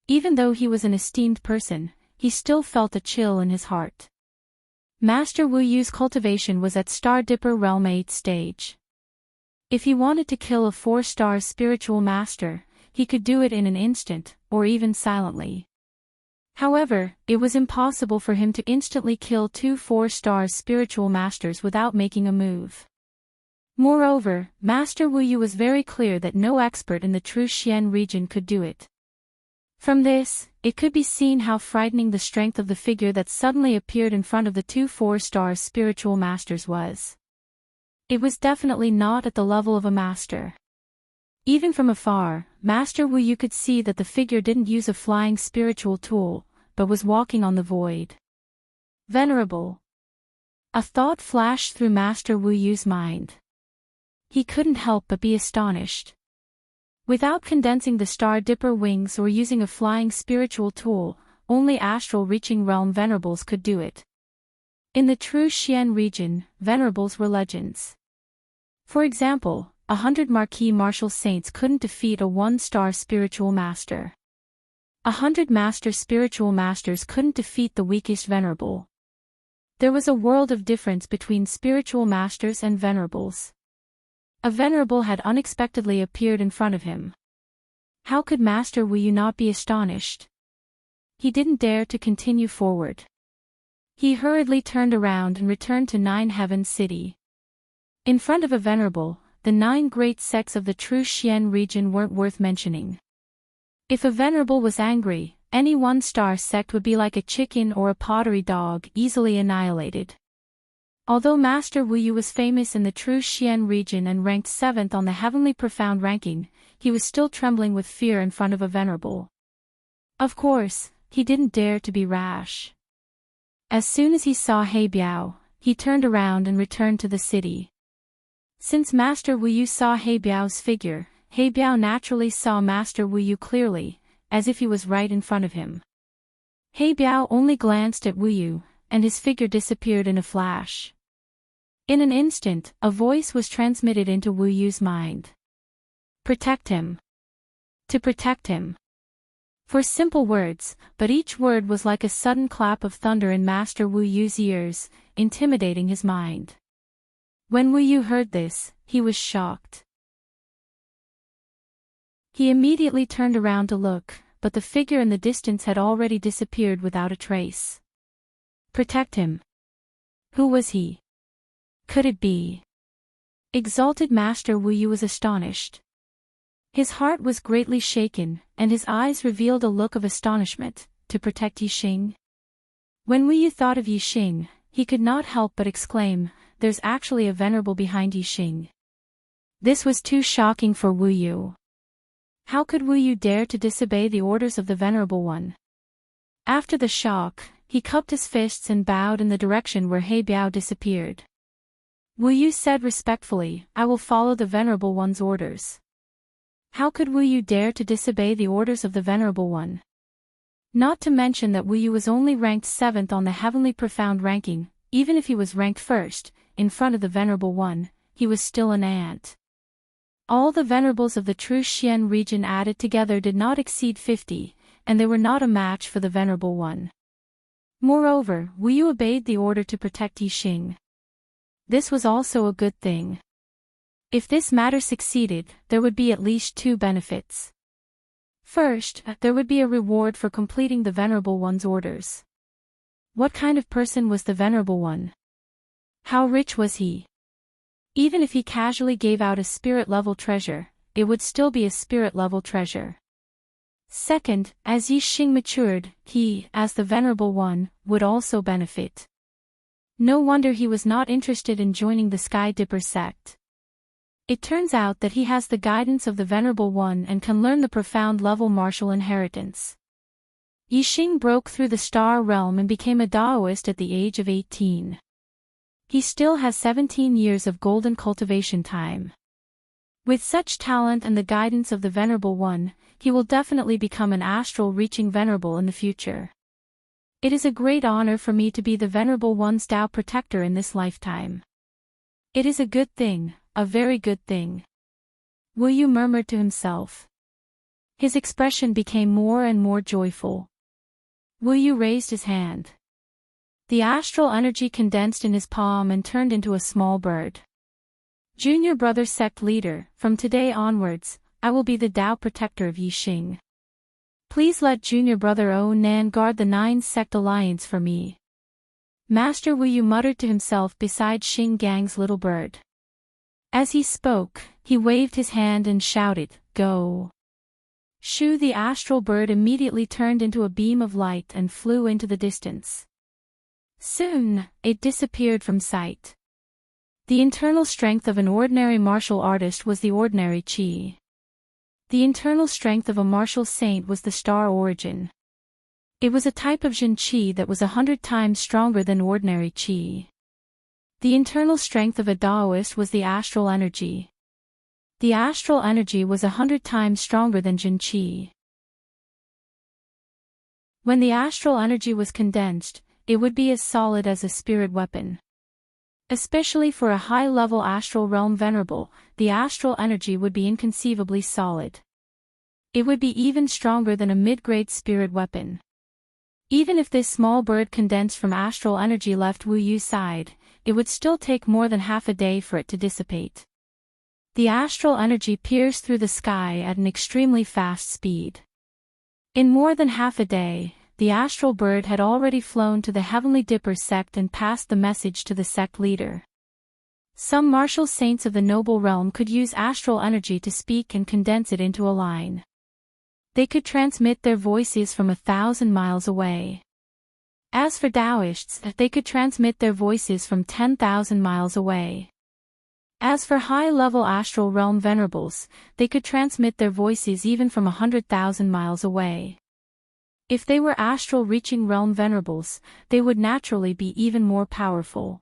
Even though he was an esteemed person, he still felt a chill in his heart. Master Wu Yu's cultivation was at Star Dipper Realm 8 stage. If he wanted to kill a 4-star spiritual master, he could do it in an instant, or even silently. However, it was impossible for him to instantly kill two 4-star spiritual masters without making a move. Moreover, Master Wu Yu was very clear that no expert in the true Xian region could do it. From this, it could be seen how frightening the strength of the figure that suddenly appeared in front of the two 4-star spiritual masters was. It was definitely not at the level of a master. Even from afar, Master Wu Yu could see that the figure didn't use a flying spiritual tool, but was walking on the void. Venerable. A thought flashed through Master Wu Yu's mind. He couldn't help but be astonished. Without condensing the Star Dipper wings or using a flying spiritual tool, only astral reaching realm venerables could do it. In the true Xian region, venerables were legends. For example, 100 Marquis Martial Saints couldn't defeat a 1-star spiritual master. 100 Master Spiritual Masters couldn't defeat the weakest venerable. There was a world of difference between spiritual masters and venerables. A venerable had unexpectedly appeared in front of him. How could Master Wu Yu not be astonished? He didn't dare to continue forward. He hurriedly turned around and returned to Nine Heaven City. In front of a venerable, the 9 great sects of the true Xian region weren't worth mentioning. If a venerable was angry, any 1-star sect would be like a chicken or a pottery dog, easily annihilated. Although Master Wu Yu was famous in the true Xian region and ranked 7th on the Heavenly Profound ranking, he was still trembling with fear in front of a venerable. Of course, he didn't dare to be rash. As soon as he saw He Biao, he turned around and returned to the city. Since Master Wu Yu saw He Biao's figure, He Biao naturally saw Master Wu Yu clearly, as if he was right in front of him. He Biao only glanced at Wu Yu, and his figure disappeared in a flash. In an instant, a voice was transmitted into Wu Yu's mind. Protect him. To protect him. 4 simple words, but each word was like a sudden clap of thunder in Master Wu Yu's ears, intimidating his mind. When Wu Yu heard this, he was shocked. He immediately turned around to look, but the figure in the distance had already disappeared without a trace. Protect him. Who was he? Could it be? Exalted Master Wu Yu was astonished. His heart was greatly shaken, and his eyes revealed a look of astonishment. To protect Yixing? When Wu Yu thought of Yixing, he could not help but exclaim, "There's actually a venerable behind Yixing." This was too shocking for Wu Yu. How could Wu Yu dare to disobey the orders of the Venerable One? After the shock, he cupped his fists and bowed in the direction where He Biao disappeared. Wu Yu said respectfully, "I will follow the Venerable One's orders." How could Wu Yu dare to disobey the orders of the Venerable One? Not to mention that Wu Yu was only ranked 7th on the Heavenly Profound ranking. Even if he was ranked 1st, in front of the Venerable One, he was still an ant. All the venerables of the true Xian region added together did not exceed 50, and they were not a match for the Venerable One. Moreover, Wu Yu obeyed the order to protect Yixing. This was also a good thing. If this matter succeeded, there would be at least 2 benefits. First, there would be a reward for completing the Venerable One's orders. What kind of person was the Venerable One? How rich was he? Even if he casually gave out a spirit-level treasure, it would still be a spirit-level treasure. Second, as Yixing matured, he, as the Venerable One, would also benefit. No wonder he was not interested in joining the Sky Dipper sect. It turns out that he has the guidance of the Venerable One and can learn the profound level martial inheritance. Yixing broke through the star realm and became a Daoist at the age of 18. He still has 17 years of golden cultivation time. With such talent and the guidance of the Venerable One, he will definitely become an astral-reaching venerable in the future. It is a great honor for me to be the Venerable One's Dao protector in this lifetime. It is a good thing, a very good thing. Wu Yu murmured to himself. His expression became more and more joyful. Wu Yu raised his hand. The astral energy condensed in his palm and turned into a small bird. Junior brother sect leader, from today onwards, I will be the Dao protector of Yixing. Please let junior brother O Nan guard the 9 sect alliance for me. Master Wu Yu muttered to himself beside Xing Gang's little bird. As he spoke, he waved his hand and shouted, "Go!" Shu the astral bird immediately turned into a beam of light and flew into the distance. Soon, it disappeared from sight. The internal strength of an ordinary martial artist was the ordinary qi. The internal strength of a martial saint was the star origin. It was a type of Jin qi that was 100 times stronger than ordinary qi. The internal strength of a Daoist was the astral energy. The astral energy was 100 times stronger than Jin qi. When the astral energy was condensed, it would be as solid as a spirit weapon. Especially for a high-level astral realm venerable, the astral energy would be inconceivably solid. It would be even stronger than a mid-grade spirit weapon. Even if this small bird condensed from astral energy left Wu Yu's side, it would still take more than half a day for it to dissipate. The astral energy pierced through the sky at an extremely fast speed. In more than half a day, the astral bird had already flown to the Heavenly Dipper sect and passed the message to the sect leader. Some martial saints of the noble realm could use astral energy to speak and condense it into a line. They could transmit their voices from 1,000 miles away. As for Taoists, they could transmit their voices from 10,000 miles away. As for high-level astral realm venerables, they could transmit their voices even from 100,000 miles away. If they were astral-reaching realm venerables, they would naturally be even more powerful.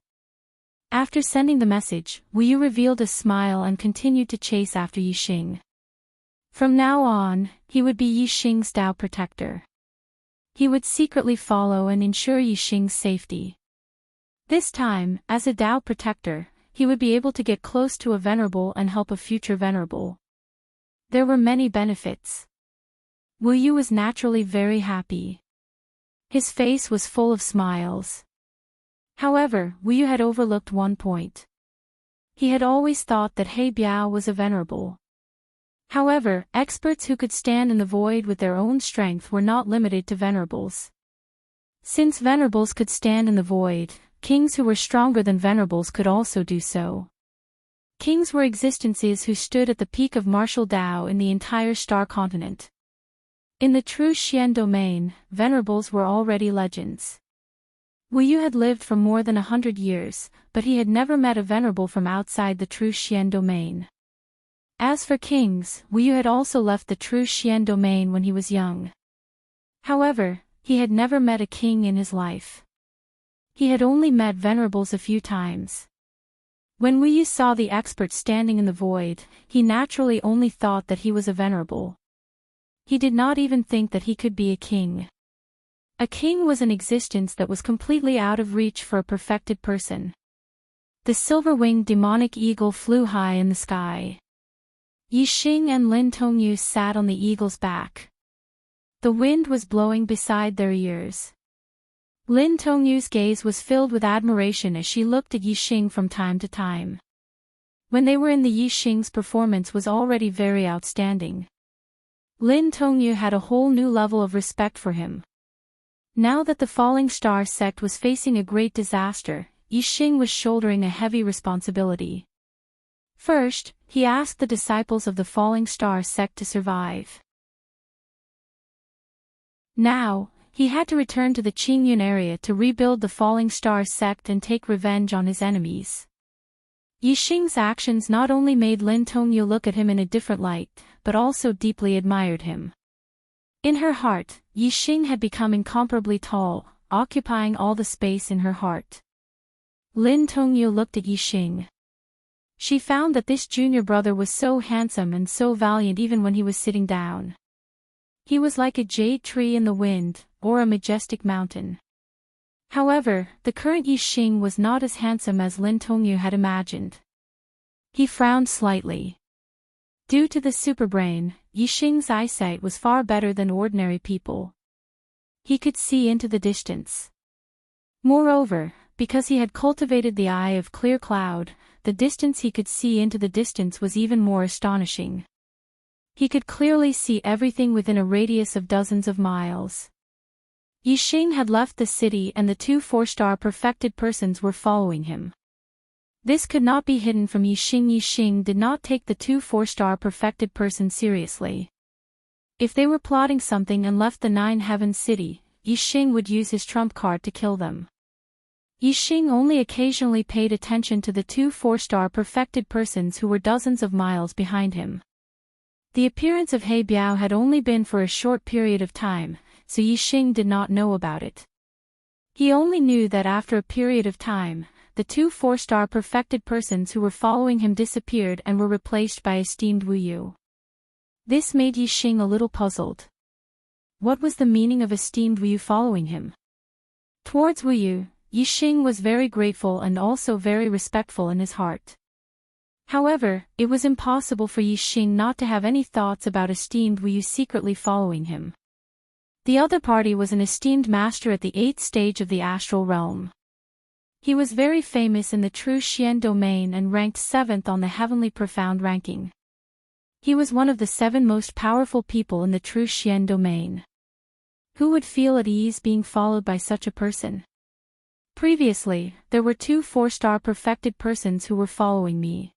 After sending the message, Wu Yu revealed a smile and continued to chase after Yixing. From now on, he would be Yixing's Dao protector. He would secretly follow and ensure Yixing's safety. This time, as a Tao protector, he would be able to get close to a venerable and help a future venerable. There were many benefits. Wu Yu was naturally very happy. His face was full of smiles. However, Wu Yu had overlooked one point. He had always thought that He Biao was a venerable. However, experts who could stand in the void with their own strength were not limited to venerables. Since venerables could stand in the void, kings who were stronger than venerables could also do so. Kings were existences who stood at the peak of martial Tao in the entire star continent. In the true Xian domain, venerables were already legends. Wu Yu had lived for more than 100 years, but he had never met a venerable from outside the true Xian domain. As for kings, Wu Yu had also left the true Xian domain when he was young. However, he had never met a king in his life. He had only met venerables a few times. When Wu Yu saw the expert standing in the void, he naturally only thought that he was a venerable. He did not even think that he could be a king. A king was an existence that was completely out of reach for a perfected person. The silver-winged demonic eagle flew high in the sky. Yixing and Lin Tongyu sat on the eagle's back. The wind was blowing beside their ears. Lin Tongyu's gaze was filled with admiration as she looked at Yixing from time to time. When they were in the Yixing's performance was already very outstanding. Lin Tongyu had a whole new level of respect for him. Now that the Falling Star sect was facing a great disaster, Yixing was shouldering a heavy responsibility. First, he asked the disciples of the Falling Star sect to survive. Now, he had to return to the Qingyun area to rebuild the Falling Star sect and take revenge on his enemies. Yixing's actions not only made Lin Tongyu look at him in a different light, but also deeply admired him. In her heart, Yixing had become incomparably tall, occupying all the space in her heart. Lin Tongyu looked at Yixing. She found that this junior brother was so handsome and so valiant even when he was sitting down. He was like a jade tree in the wind, or a majestic mountain. However, the current Yixing was not as handsome as Lin Tongyu had imagined. He frowned slightly. Due to the superbrain, Yixing's eyesight was far better than ordinary people. He could see into the distance. Moreover, because he had cultivated the eye of clear cloud, the distance he could see into the distance was even more astonishing. He could clearly see everything within a radius of dozens of miles. Yixing had left the city and the two 4-star perfected persons were following him. This could not be hidden from Yixing. Yixing did not take the two 4-star perfected persons seriously. If they were plotting something and left the 9 Heavens city, Yixing would use his trump card to kill them. Yixing only occasionally paid attention to the two 4-star perfected persons who were dozens of miles behind him. The appearance of He Biao had only been for a short period of time, so Yixing did not know about it. He only knew that after a period of time, the two 4-star perfected persons who were following him disappeared and were replaced by esteemed Wu Yu. This made Yixing a little puzzled. What was the meaning of esteemed Wu Yu following him? Towards Wu Yu, Yixing was very grateful and also very respectful in his heart. However, it was impossible for Yixing not to have any thoughts about esteemed Wu Yu secretly following him. The other party was an esteemed master at the 8th stage of the astral realm. He was very famous in the true Xian domain and ranked 7th on the heavenly profound ranking. He was one of the 7 most powerful people in the true Xian domain. Who would feel at ease being followed by such a person? Previously, there were 2 4-star perfected persons who were following me.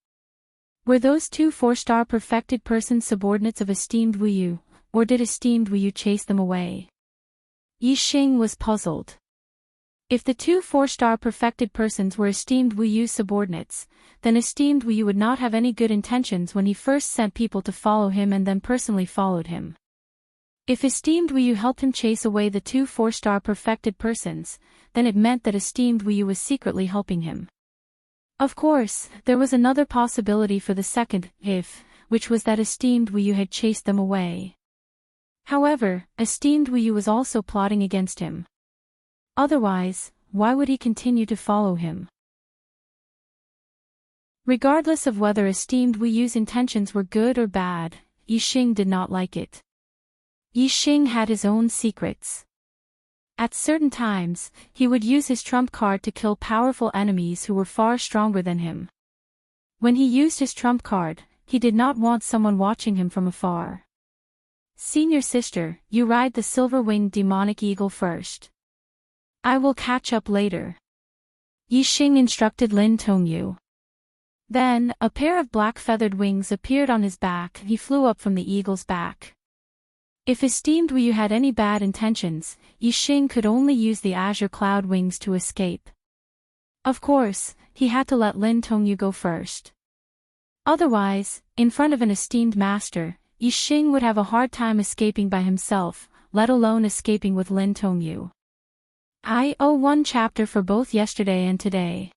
Were those 2 4-star perfected persons subordinates of esteemed Wu Yu, or did esteemed Wu Yu chase them away? Yixing was puzzled. If the 2 4-star perfected persons were esteemed Wu Yu subordinates, then esteemed Wu Yu would not have any good intentions when he first sent people to follow him and then personally followed him. If esteemed Wu Yu helped him chase away the 2 4-star perfected persons, then it meant that esteemed Wu Yu was secretly helping him. Of course, there was another possibility for the second if, which was that esteemed Wu Yu had chased them away. However, esteemed Wu Yu was also plotting against him. Otherwise, why would he continue to follow him? Regardless of whether esteemed Wu Yu's intentions were good or bad, Yixing did not like it. Yixing had his own secrets. At certain times, he would use his trump card to kill powerful enemies who were far stronger than him. When he used his trump card, he did not want someone watching him from afar. Senior sister, you ride the silver-winged demonic eagle first. I will catch up later. Yixing instructed Lin Tongyu. Then, a pair of black feathered wings appeared on his back and he flew up from the eagle's back. If esteemed Wu Yu had any bad intentions, Yixing could only use the azure cloud wings to escape. Of course, he had to let Lin Tongyu go first. Otherwise, in front of an esteemed master, Yixing would have a hard time escaping by himself, let alone escaping with Lin Tongyu. I owe one chapter for both yesterday and today.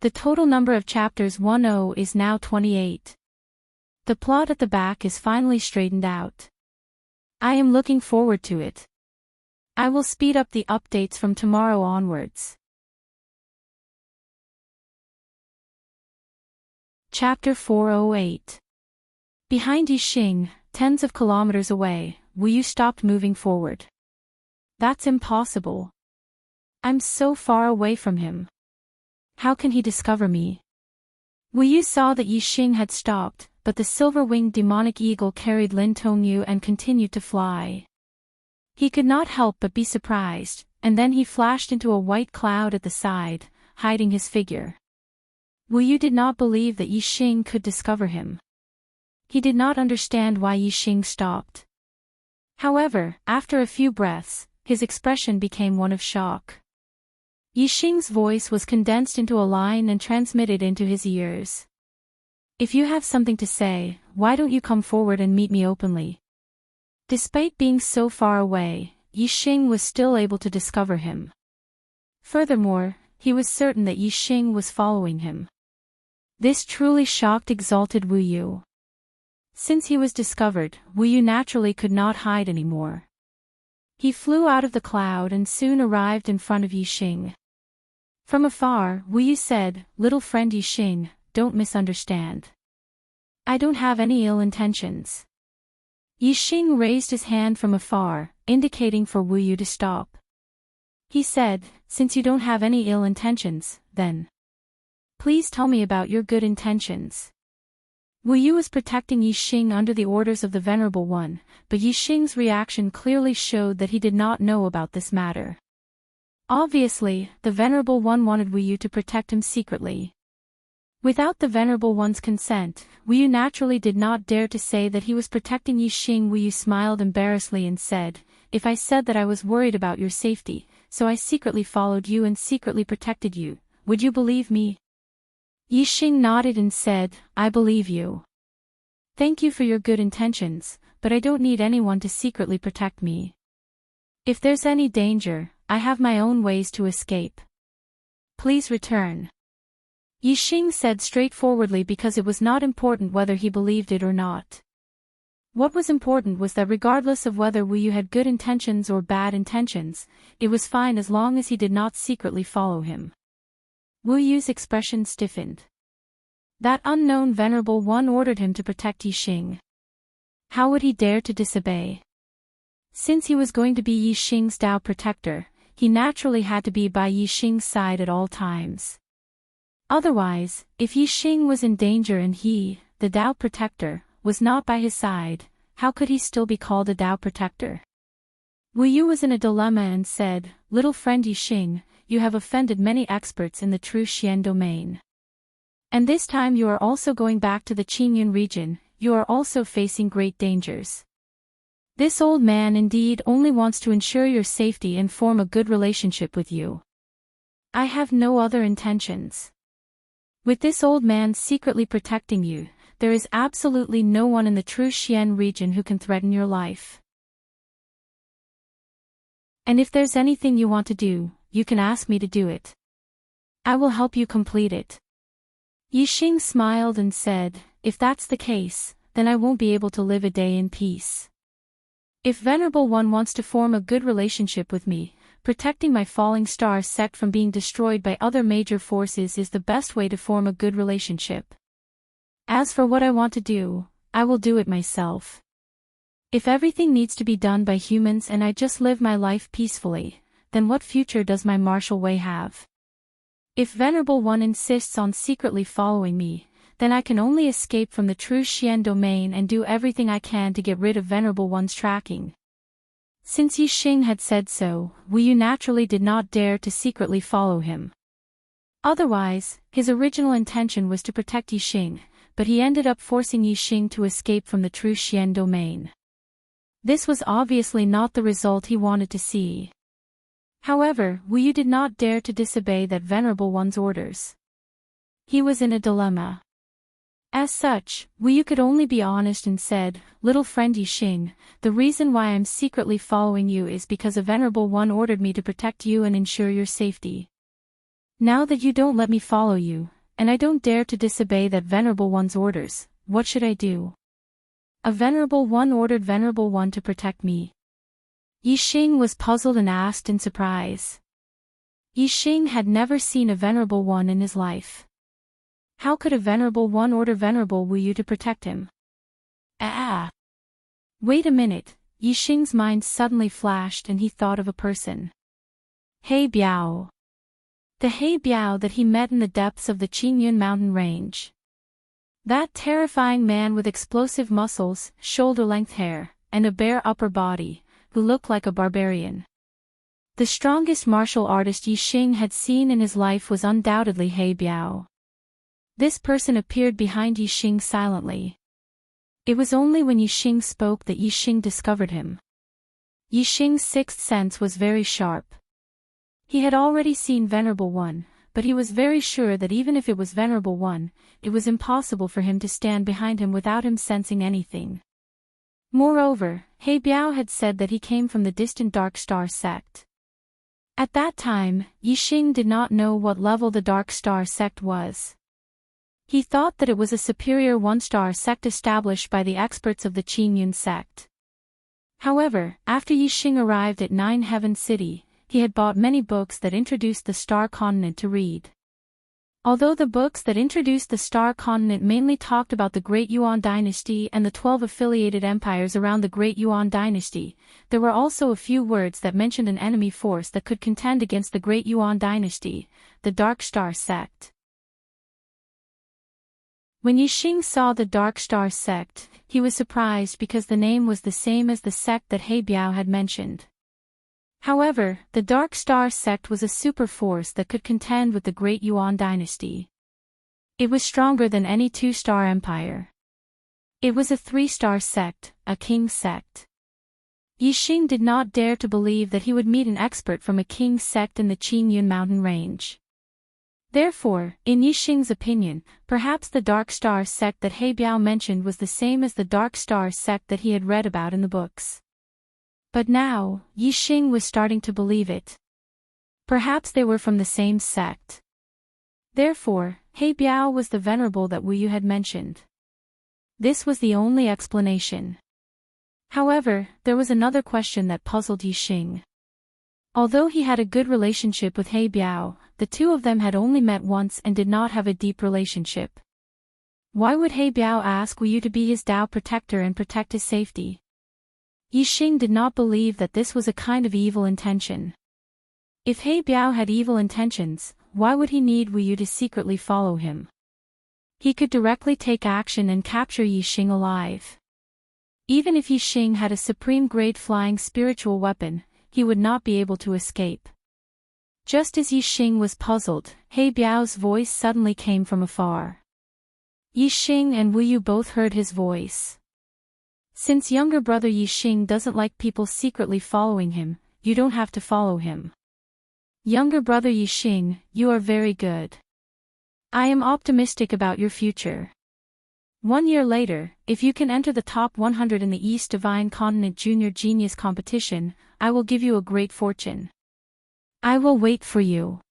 The total number of chapters 10 is now 28. The plot at the back is finally straightened out. I am looking forward to it. I will speed up the updates from tomorrow onwards. Chapter 408. Behind Yixing, tens of kilometers away, Wu Yu stopped moving forward. That's impossible. I'm so far away from him. How can he discover me? Wu Yu saw that Yixing had stopped, but the silver-winged demonic eagle carried Lin Tongyu and continued to fly. He could not help but be surprised, and then he flashed into a white cloud at the side, hiding his figure. Wu Yu did not believe that Yixing could discover him. He did not understand why Yixing stopped. However, after a few breaths, his expression became one of shock. Yixing's voice was condensed into a line and transmitted into his ears. If you have something to say, why don't you come forward and meet me openly? Despite being so far away, Yixing was still able to discover him. Furthermore, he was certain that Yixing was following him. This truly shocked exalted Wu Yu. Since he was discovered, Wu Yu naturally could not hide anymore. He flew out of the cloud and soon arrived in front of Yixing. From afar, Wu Yu said, "Little friend Yixing, don't misunderstand. I don't have any ill intentions." Yixing raised his hand from afar, indicating for Wu Yu to stop. He said, "Since you don't have any ill intentions, then please tell me about your good intentions." Wu Yu was protecting Yixing under the orders of the Venerable One, but Yixing's reaction clearly showed that he did not know about this matter. Obviously, the Venerable One wanted Wu Yu to protect him secretly. Without the Venerable One's consent, Wu Yu naturally did not dare to say that he was protecting Yixing. Wu Yu smiled embarrassedly and said, "If I said that I was worried about your safety, so I secretly followed you and secretly protected you, would you believe me?" Yixing nodded and said, "I believe you. Thank you for your good intentions, but I don't need anyone to secretly protect me. If there's any danger, I have my own ways to escape. Please return." Yixing said straightforwardly because it was not important whether he believed it or not. What was important was that regardless of whether Wu Yu had good intentions or bad intentions, it was fine as long as he did not secretly follow him. Wu Yu's expression stiffened. That unknown Venerable One ordered him to protect Yixing. How would he dare to disobey? Since he was going to be Yixing's Tao protector, he naturally had to be by Yixing's side at all times. Otherwise, if Yixing was in danger and he, the Tao protector, was not by his side, how could he still be called a Tao protector? Wu Yu was in a dilemma and said, "Little friend Yixing, you have offended many experts in the true Xian domain. And this time you are also going back to the Qingyun region, you are also facing great dangers. This old man indeed only wants to ensure your safety and form a good relationship with you. I have no other intentions. With this old man secretly protecting you, there is absolutely no one in the true Xian region who can threaten your life. And if there's anything you want to do, you can ask me to do it. I will help you complete it." Yixing smiled and said, "If that's the case, then I won't be able to live a day in peace. If Venerable One wants to form a good relationship with me, protecting my falling star sect from being destroyed by other major forces is the best way to form a good relationship. As for what I want to do, I will do it myself. If everything needs to be done by humans and I just live my life peacefully, then what future does my martial way have? If Venerable One insists on secretly following me, then I can only escape from the true Xian domain and do everything I can to get rid of Venerable One's tracking. Since Yixing had said so, Wu Yu naturally did not dare to secretly follow him. Otherwise, his original intention was to protect Yixing, but he ended up forcing Yixing to escape from the true Xian domain. This was obviously not the result he wanted to see. However, Wu Yu did not dare to disobey that Venerable One's orders. He was in a dilemma. As such, Wu Yu could only be honest and said, "Little friend Yixing, the reason why I'm secretly following you is because a Venerable One ordered me to protect you and ensure your safety. Now that you don't let me follow you, and I don't dare to disobey that Venerable One's orders, what should I do? A Venerable One ordered Venerable One to protect me." Yixing was puzzled and asked in surprise. Yixing had never seen a Venerable One in his life. How could a Venerable One order Venerable Wu Yu to protect him? Wait a minute, Yixing's mind suddenly flashed and he thought of a person. He Biao. The He Biao that he met in the depths of the Qingyun mountain range. That terrifying man with explosive muscles, shoulder-length hair, and a bare upper body, who looked like a barbarian. The strongest martial artist Yixing had seen in his life was undoubtedly He Biao. This person appeared behind Yixing silently. It was only when Yixing spoke that Yixing discovered him. Yixing's sixth sense was very sharp. He had already seen Venerable One, but he was very sure that even if it was Venerable One, it was impossible for him to stand behind him without him sensing anything. Moreover, He Biao had said that he came from the distant Dark Star sect. At that time, Yixing did not know what level the Dark Star sect was. He thought that it was a superior one-star sect established by the experts of the Qingyun sect. However, after Yixing arrived at Nine Heaven City, he had bought many books that introduced the Star Continent to read. Although the books that introduced the Star Continent mainly talked about the Great Yuan Dynasty and the 12 affiliated empires around the Great Yuan Dynasty, there were also a few words that mentioned an enemy force that could contend against the Great Yuan Dynasty, the Dark Star sect. When Yixing saw the Dark Star sect, he was surprised because the name was the same as the sect that He Biao had mentioned. However, the Dark Star sect was a super force that could contend with the Great Yuan Dynasty. It was stronger than any two-star empire. It was a three-star sect, a king sect. Yixing did not dare to believe that he would meet an expert from a king sect in the Qingyun mountain range. Therefore, in Yixing's opinion, perhaps the Dark Star sect that He Biao mentioned was the same as the Dark Star sect that he had read about in the books. But now, Yixing was starting to believe it. Perhaps they were from the same sect. Therefore, He Biao was the venerable that Wu Yu had mentioned. This was the only explanation. However, there was another question that puzzled Yixing. Although he had a good relationship with He Biao, the two of them had only met once and did not have a deep relationship. Why would He Biao ask Wu Yu to be his Dao protector and protect his safety? Yixing did not believe that this was a kind of evil intention. If He Biao had evil intentions, why would he need Wu Yu to secretly follow him? He could directly take action and capture Yixing alive. Even if Yixing had a supreme-grade flying spiritual weapon, he would not be able to escape. Just as Yixing was puzzled, He Biao's voice suddenly came from afar. Yixing and Wu Yu both heard his voice. Since younger brother Yixing doesn't like people secretly following him, you don't have to follow him. Younger brother Yixing, you are very good. I am optimistic about your future. 1 year later, if you can enter the top 100 in the East Divine Continent Junior Genius Competition, I will give you a great fortune. I will wait for you.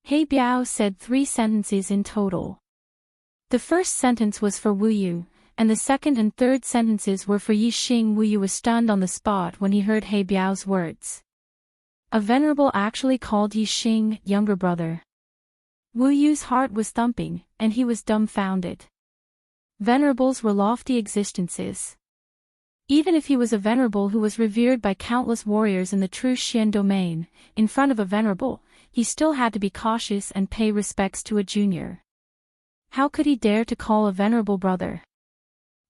He Biao said 3 sentences in total. The first sentence was for Wu Yu, and the second and third sentences were for Yixing. Wu Yu was stunned on the spot when he heard He Biao's words. A venerable actually called Yixing younger brother. Wu Yu's heart was thumping, and he was dumbfounded. Venerables were lofty existences. Even if he was a venerable who was revered by countless warriors in the true Xian domain, in front of a venerable, he still had to be cautious and pay respects to a junior. How could he dare to call a venerable brother?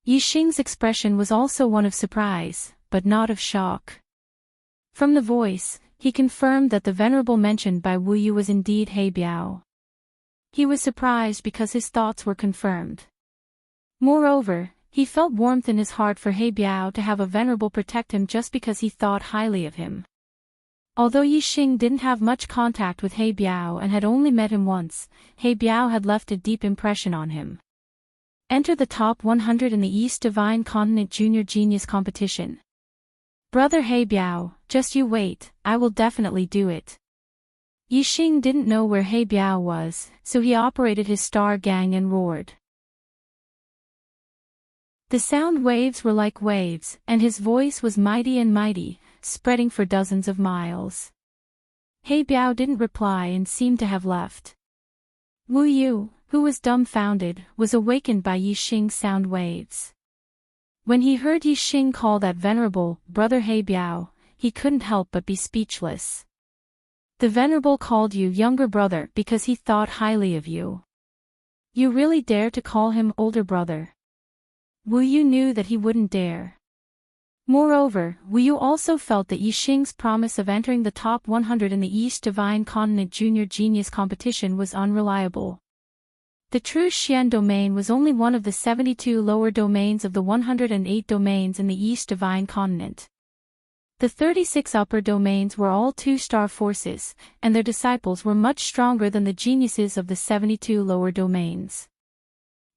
Yixing's expression was also one of surprise, but not of shock. From the voice, he confirmed that the venerable mentioned by Wu Yu was indeed He Biao. He was surprised because his thoughts were confirmed. Moreover, he felt warmth in his heart for He Biao to have a venerable protect him just because he thought highly of him. Although Yixing didn't have much contact with He Biao and had only met him once, He Biao had left a deep impression on him. Enter the top 100 in the East Divine Continent Junior Genius Competition. Brother He Biao, just you wait, I will definitely do it. Yixing didn't know where He Biao was, so he operated his star gang and roared. The sound waves were like waves, and his voice was mighty and mighty, spreading for dozens of miles. He Biao didn't reply and seemed to have left. Wu Yu, who was dumbfounded, was awakened by Yixing's sound waves. When he heard Yixing call that venerable brother He Biao, he couldn't help but be speechless. The venerable called you younger brother because he thought highly of you. You really dare to call him older brother? Wu Yu knew that he wouldn't dare. Moreover, Wu Yu also felt that Yixing's promise of entering the top 100 in the East Divine Continent Junior Genius Competition was unreliable. The true Xian domain was only one of the 72 lower domains of the 108 domains in the East Divine Continent. The 36 upper domains were all two-star forces, and their disciples were much stronger than the geniuses of the 72 lower domains.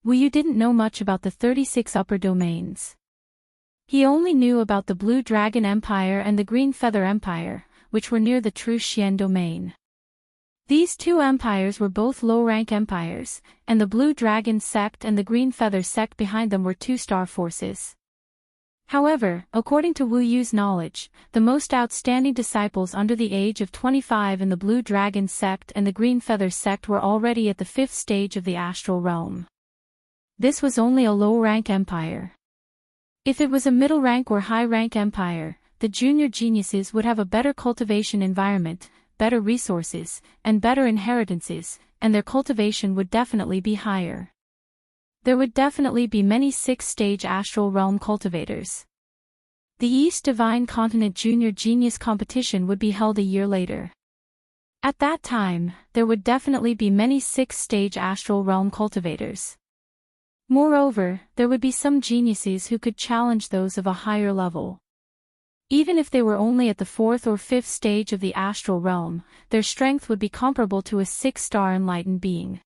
Wu Yu didn't know much about the 36 upper domains. He only knew about the Blue Dragon Empire and the Green Feather Empire, which were near the true Xian domain. These two empires were both low-rank empires, and the Blue Dragon sect and the Green Feather sect behind them were two-star forces. However, according to Wu Yu's knowledge, the most outstanding disciples under the age of 25 in the Blue Dragon sect and the Green Feather sect were already at the 5th stage of the astral realm. This was only a low-rank empire. If it was a middle-rank or high-rank empire, the junior geniuses would have a better cultivation environment, better resources, and better inheritances, and their cultivation would definitely be higher. There would definitely be many 6th-stage astral realm cultivators. The East Divine Continent Junior Genius Competition would be held a year later. At that time, there would definitely be many 6th-stage astral realm cultivators. Moreover, there would be some geniuses who could challenge those of a higher level. Even if they were only at the 4th or 5th stage of the astral realm, their strength would be comparable to a 6-star enlightened being.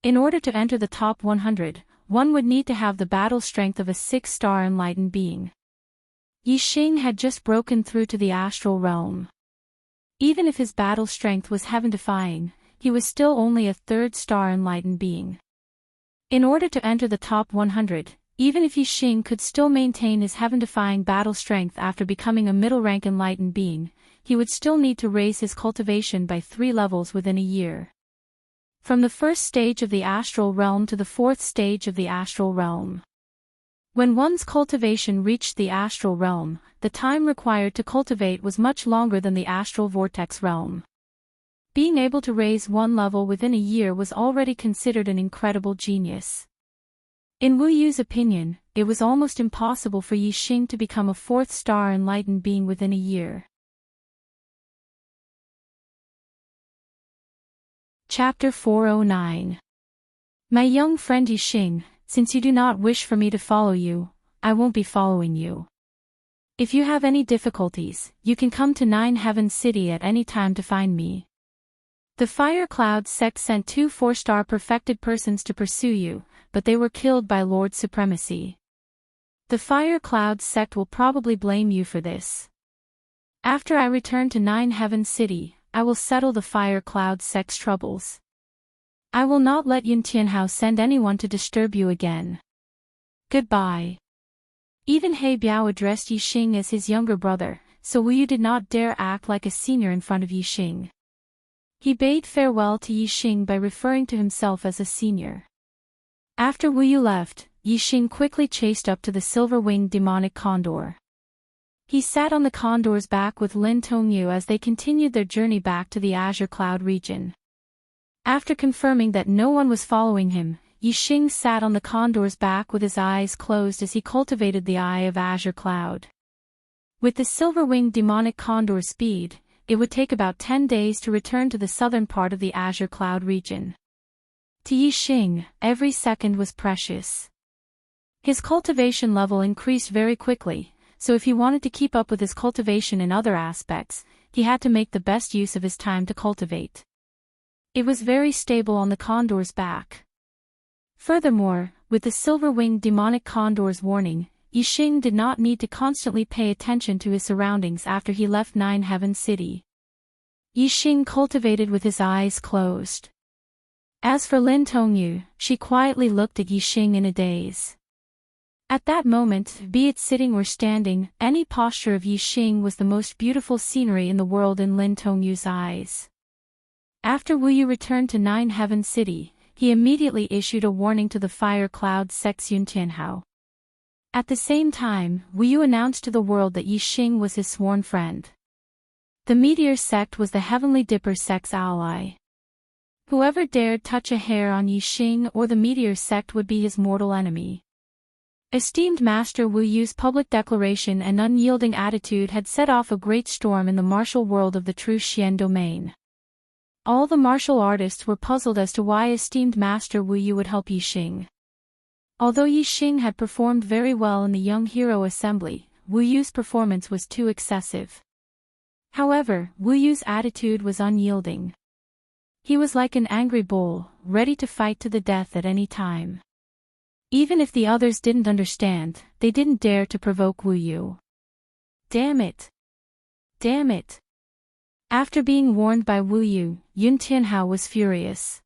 In order to enter the top 100, one would need to have the battle strength of a 6-star enlightened being. Yixing had just broken through to the astral realm. Even if his battle strength was heaven-defying, he was still only a 3rd-star enlightened being. In order to enter the top 100, even if Yixing could still maintain his heaven-defying battle strength after becoming a middle-rank enlightened being, he would still need to raise his cultivation by 3 levels within a year. From the 1st stage of the astral realm to the 4th stage of the astral realm. When one's cultivation reached the astral realm, the time required to cultivate was much longer than the astral vortex realm. Being able to raise 1 level within a year was already considered an incredible genius. In Wu Yu's opinion, it was almost impossible for Yixing to become a 4th-star enlightened being within a year. Chapter 409. My young friend Yixing, since you do not wish for me to follow you, I won't be following you. If you have any difficulties, you can come to 9 Heaven City at any time to find me. The Fire Cloud sect sent 2 4-star perfected persons to pursue you, but they were killed by Lord Supremacy. The Fire Cloud sect will probably blame you for this. After I return to 9 Heaven City, I will settle the Fire Cloud sect's troubles. I will not let Yun Tianhao send anyone to disturb you again. Goodbye. Even He Biao addressed Yixing as his younger brother, so Wu Yu did not dare act like a senior in front of Yixing. He bade farewell to Yixing by referring to himself as a senior. After Wu Yu left, Yixing quickly chased up to the silver-winged demonic condor. He sat on the condor's back with Lin Tongyu as they continued their journey back to the Azure Cloud region. After confirming that no one was following him, Yixing sat on the condor's back with his eyes closed as he cultivated the Eye of Azure Cloud. With the silver-winged demonic condor's speed, it would take about 10 days to return to the southern part of the Azure Cloud region. To Yixing, every second was precious. His cultivation level increased very quickly, so if he wanted to keep up with his cultivation in other aspects, he had to make the best use of his time to cultivate. It was very stable on the condor's back. Furthermore, with the silver-winged demonic condor's warning, Yixing did not need to constantly pay attention to his surroundings after he left Nine Heaven City. Yixing cultivated with his eyes closed. As for Lin Tongyu, she quietly looked at Yixing in a daze. At that moment, be it sitting or standing, any posture of Yixing was the most beautiful scenery in the world in Lin Tongyu's eyes. After Wu Yu returned to Nine Heaven City, he immediately issued a warning to the Fire Cloud sect's Yun Tianhao. At the same time, Wu Yu announced to the world that Yixing was his sworn friend. The Meteor sect was the Heavenly Dipper sect's ally. Whoever dared touch a hair on Yixing or the Meteor sect would be his mortal enemy. Esteemed Master Wu Yu's public declaration and unyielding attitude had set off a great storm in the martial world of the true Xian domain. All the martial artists were puzzled as to why esteemed Master Wu Yu would help Yixing. Although Yixing had performed very well in the Young Hero Assembly, Wu Yu's performance was too excessive. However, Wu Yu's attitude was unyielding. He was like an angry bull, ready to fight to the death at any time. Even if the others didn't understand, they didn't dare to provoke Wu Yu. Damn it! Damn it! After being warned by Wu Yu, Yun Tianhao was furious.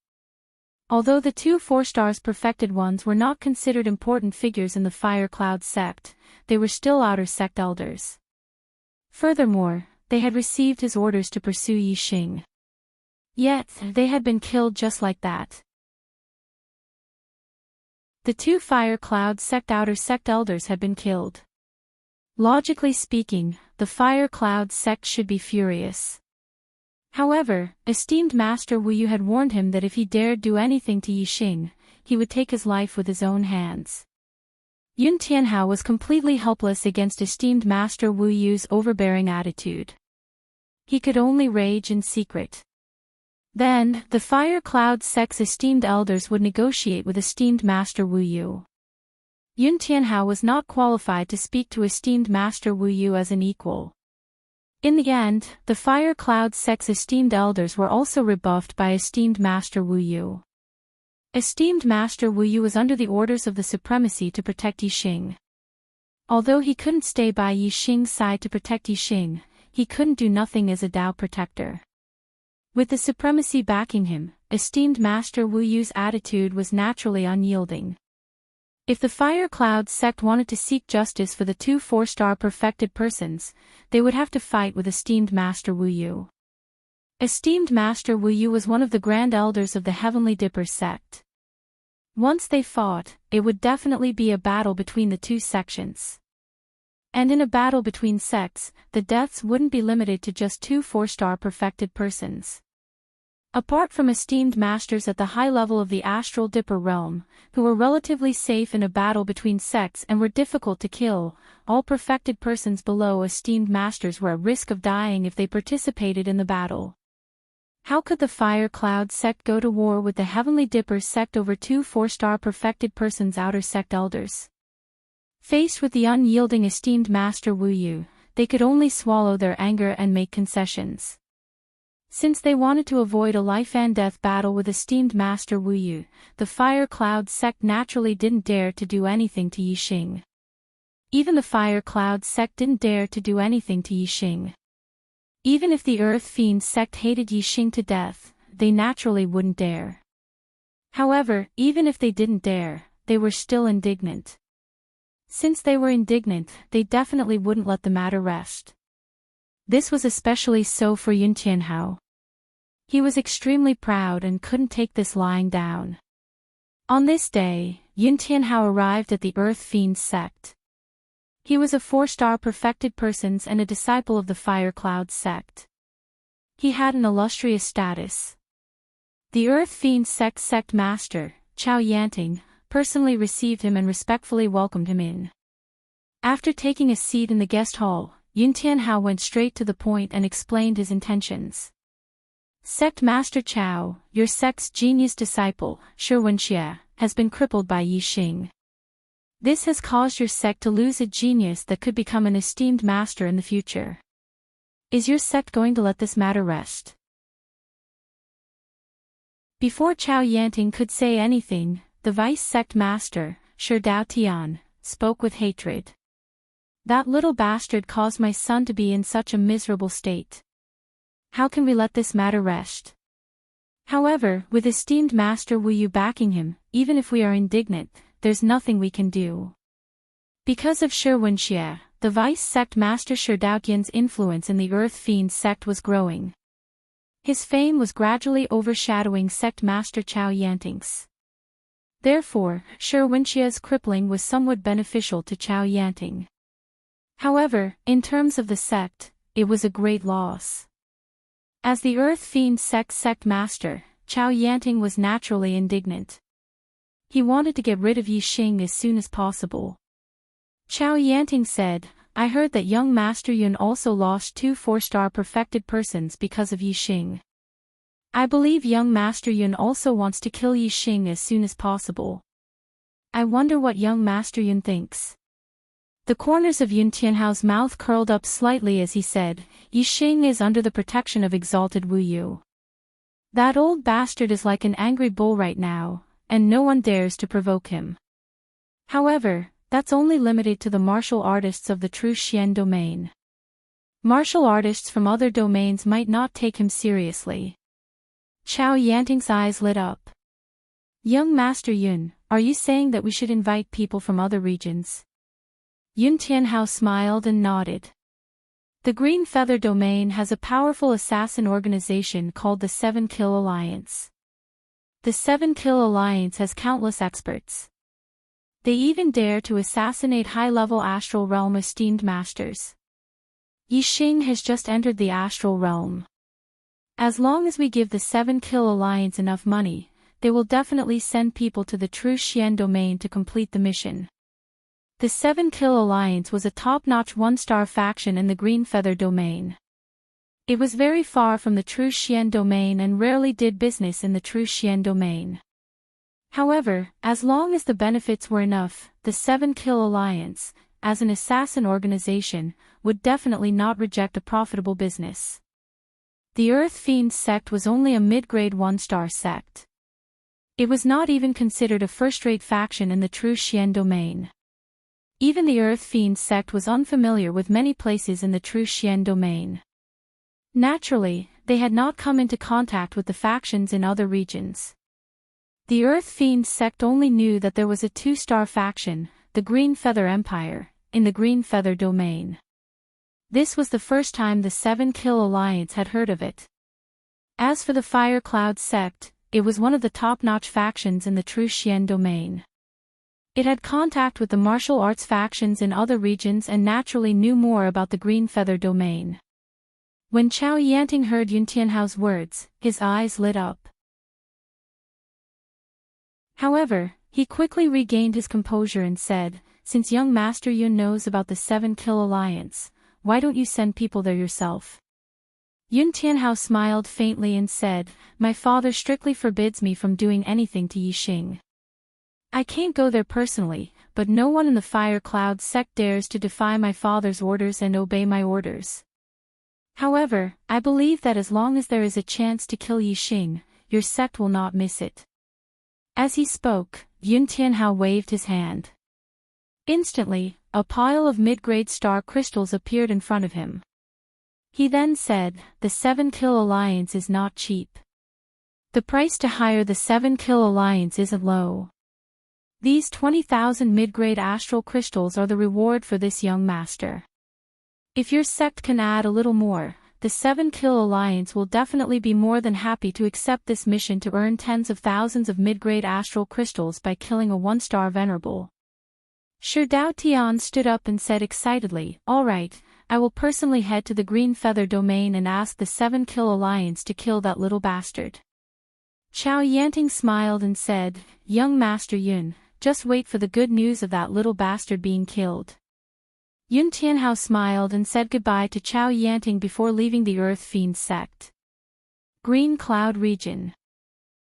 Although the two 4-stars perfected ones were not considered important figures in the Fire Cloud sect, they were still outer sect elders. Furthermore, they had received his orders to pursue Yixing. Yet, they had been killed just like that. The two Fire Cloud sect outer sect elders had been killed. Logically speaking, the Fire Cloud sect should be furious. However, esteemed Master Wu Yu had warned him that if he dared do anything to Yixing, he would take his life with his own hands. Yun Tianhao was completely helpless against esteemed Master Wu Yu's overbearing attitude. He could only rage in secret. Then, the Fire Cloud sect's esteemed elders would negotiate with esteemed Master Wu Yu. Yun Tianhao was not qualified to speak to esteemed Master Wu Yu as an equal. In the end, the Fire Cloud sect's esteemed elders were also rebuffed by esteemed Master Wu Yu. Esteemed Master Wu Yu was under the orders of the Supremacy to protect Yixing. Although he couldn't stay by Yixing's side to protect Yixing, he couldn't do nothing as a Dao protector. With the Supremacy backing him, esteemed Master Wu Yu's attitude was naturally unyielding. If the Fire Cloud sect wanted to seek justice for the two 4-star perfected persons, they would have to fight with esteemed Master Wu Yu. Esteemed Master Wu Yu was one of the Grand Elders of the Heavenly Dipper sect. Once they fought, it would definitely be a battle between the two sections. And in a battle between sects, the deaths wouldn't be limited to just two 4-star perfected persons. Apart from esteemed masters at the high level of the Astral Dipper realm, who were relatively safe in a battle between sects and were difficult to kill, all perfected persons below esteemed masters were at risk of dying if they participated in the battle. How could the Fire Cloud sect go to war with the Heavenly Dipper sect over two 4-star perfected persons outer sect elders? Faced with the unyielding esteemed Master Wu Yu, they could only swallow their anger and make concessions. Since they wanted to avoid a life-and-death battle with esteemed Master Wu Yu, the Fire Cloud sect naturally didn't dare to do anything to Yixing. Even the Fire Cloud sect didn't dare to do anything to Yixing. Even if the Earth Fiend sect hated Yixing to death, they naturally wouldn't dare. However, even if they didn't dare, they were still indignant. Since they were indignant, they definitely wouldn't let the matter rest. This was especially so for Yun Tianhao. He was extremely proud and couldn't take this lying down. On this day, Yun Tianhao arrived at the Earth Fiends sect. He was a 4-star perfected person and a disciple of the Fire Cloud sect. He had an illustrious status. The Earth Fiends sect master, Chao Yanting, personally received him and respectfully welcomed him in. After taking a seat in the guest hall, Yun Tianhao went straight to the point and explained his intentions. Sect Master Chao, your sect's genius disciple, Shi Wenxie, has been crippled by Yi Xing. This has caused your sect to lose a genius that could become an esteemed master in the future. Is your sect going to let this matter rest? Before Chao Yanting could say anything, the vice sect master, Shi Dao Tian, spoke with hatred. That little bastard caused my son to be in such a miserable state. How can we let this matter rest? However, with esteemed Master Wu Yu backing him, even if we are indignant, there's nothing we can do. Because of Shi Wenxie, the vice sect master Shi Daotian's influence in the Earth Fiend sect was growing. His fame was gradually overshadowing sect master Chao Yanting's. Therefore, Shi Wenxie's crippling was somewhat beneficial to Chao Yanting. However, in terms of the sect, it was a great loss. As the Earth Fiend sect master, Chao Yanting was naturally indignant. He wanted to get rid of Yi Xing as soon as possible. Chao Yanting said, I heard that young Master Yun also lost 2 4-star perfected persons because of Yi Xing. I believe young Master Yun also wants to kill Yi Xing as soon as possible. I wonder what young Master Yun thinks. The corners of Yun Tianhao's mouth curled up slightly as he said, Yi Xing is under the protection of exalted Wu Yu. That old bastard is like an angry bull right now, and no one dares to provoke him. However, that's only limited to the martial artists of the true Xian domain. Martial artists from other domains might not take him seriously. Chao Yanting's eyes lit up. Young Master Yun, are you saying that we should invite people from other regions? Yun Tianhao smiled and nodded. The Green Feather Domain has a powerful assassin organization called the 7 Kill Alliance. The 7 Kill Alliance has countless experts. They even dare to assassinate high-level astral realm esteemed masters. Yi Xing has just entered the astral realm. As long as we give the 7 Kill Alliance enough money, they will definitely send people to the true Xian domain to complete the mission. The 7 Kill Alliance was a top-notch 1-star faction in the Green Feather Domain. It was very far from the true Xian domain and rarely did business in the true Xian domain. However, as long as the benefits were enough, the 7 Kill Alliance, as an assassin organization, would definitely not reject a profitable business. The Earth Fiend sect was only a mid-grade 1-star sect. It was not even considered a first-rate faction in the true Xian domain. Even the Earth Fiend sect was unfamiliar with many places in the true Xian domain. Naturally, they had not come into contact with the factions in other regions. The Earth Fiend sect only knew that there was a 2-star faction, the Green Feather Empire, in the Green Feather Domain. This was the first time the 7 Kill Alliance had heard of it. As for the Fire Cloud sect, it was one of the top-notch factions in the true Xian domain. It had contact with the martial arts factions in other regions and naturally knew more about the Green Feather Domain. When Chao Yanting heard Yun Tianhao's words, his eyes lit up. However, he quickly regained his composure and said, since young Master Yun knows about the 7 Kill Alliance, why don't you send people there yourself? Yun Tianhao smiled faintly and said, my father strictly forbids me from doing anything to Yi Xing. I can't go there personally, but no one in the Fire Cloud sect dares to defy my father's orders and obey my orders. However, I believe that as long as there is a chance to kill Yi Xing, your sect will not miss it. As he spoke, Yun Tianhao waved his hand. Instantly, a pile of mid-grade star crystals appeared in front of him. He then said, the 7 Kill Alliance is not cheap. The price to hire the 7 Kill Alliance isn't low. These 20,000 mid-grade astral crystals are the reward for this young master. If your sect can add a little more, the 7-Kill Alliance will definitely be more than happy to accept this mission to earn tens of thousands of mid-grade astral crystals by killing a 1-star venerable. Shi Dao Tian stood up and said excitedly, "All right, I will personally head to the Green Feather Domain and ask the 7-Kill Alliance to kill that little bastard." Chao Yanting smiled and said, "Young Master Yun, just wait for the good news of that little bastard being killed." Yun Tianhao smiled and said goodbye to Chao Yanting before leaving the Earth Fiend sect. Green Cloud Region.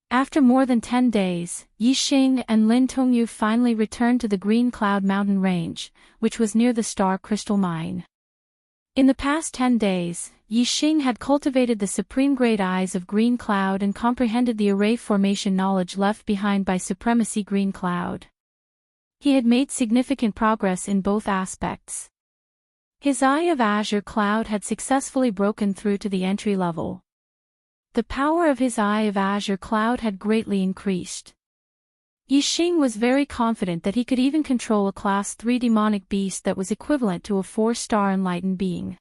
After more than 10 days, Yixing and Lin Tongyu finally returned to the Green Cloud Mountain Range, which was near the Star Crystal Mine. In the past 10 days, Yixing had cultivated the supreme great eyes of Green Cloud and comprehended the array formation knowledge left behind by Supremacy Green Cloud. He had made significant progress in both aspects. His Eye of Azure Cloud had successfully broken through to the entry level. The power of his Eye of Azure Cloud had greatly increased. Yixing was very confident that he could even control a Class 3 demonic beast that was equivalent to a 4-star enlightened being.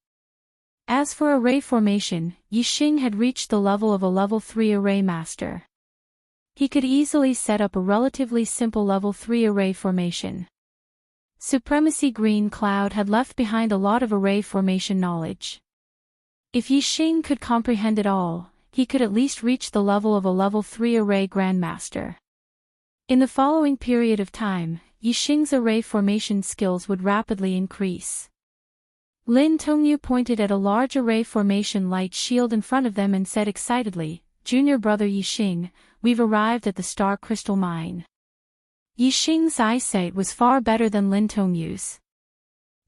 As for array formation, Yixing had reached the level of a level 3 array master. He could easily set up a relatively simple level 3 array formation. Supremacy Green Cloud had left behind a lot of array formation knowledge. If Yixing could comprehend it all, he could at least reach the level of a level 3 array grandmaster. In the following period of time, Yixing's array formation skills would rapidly increase. Lin Tongyu pointed at a large array formation light shield in front of them and said excitedly, "Junior brother Yixing, we've arrived at the Star Crystal Mine." Yixing's eyesight was far better than Lin Tongyu's.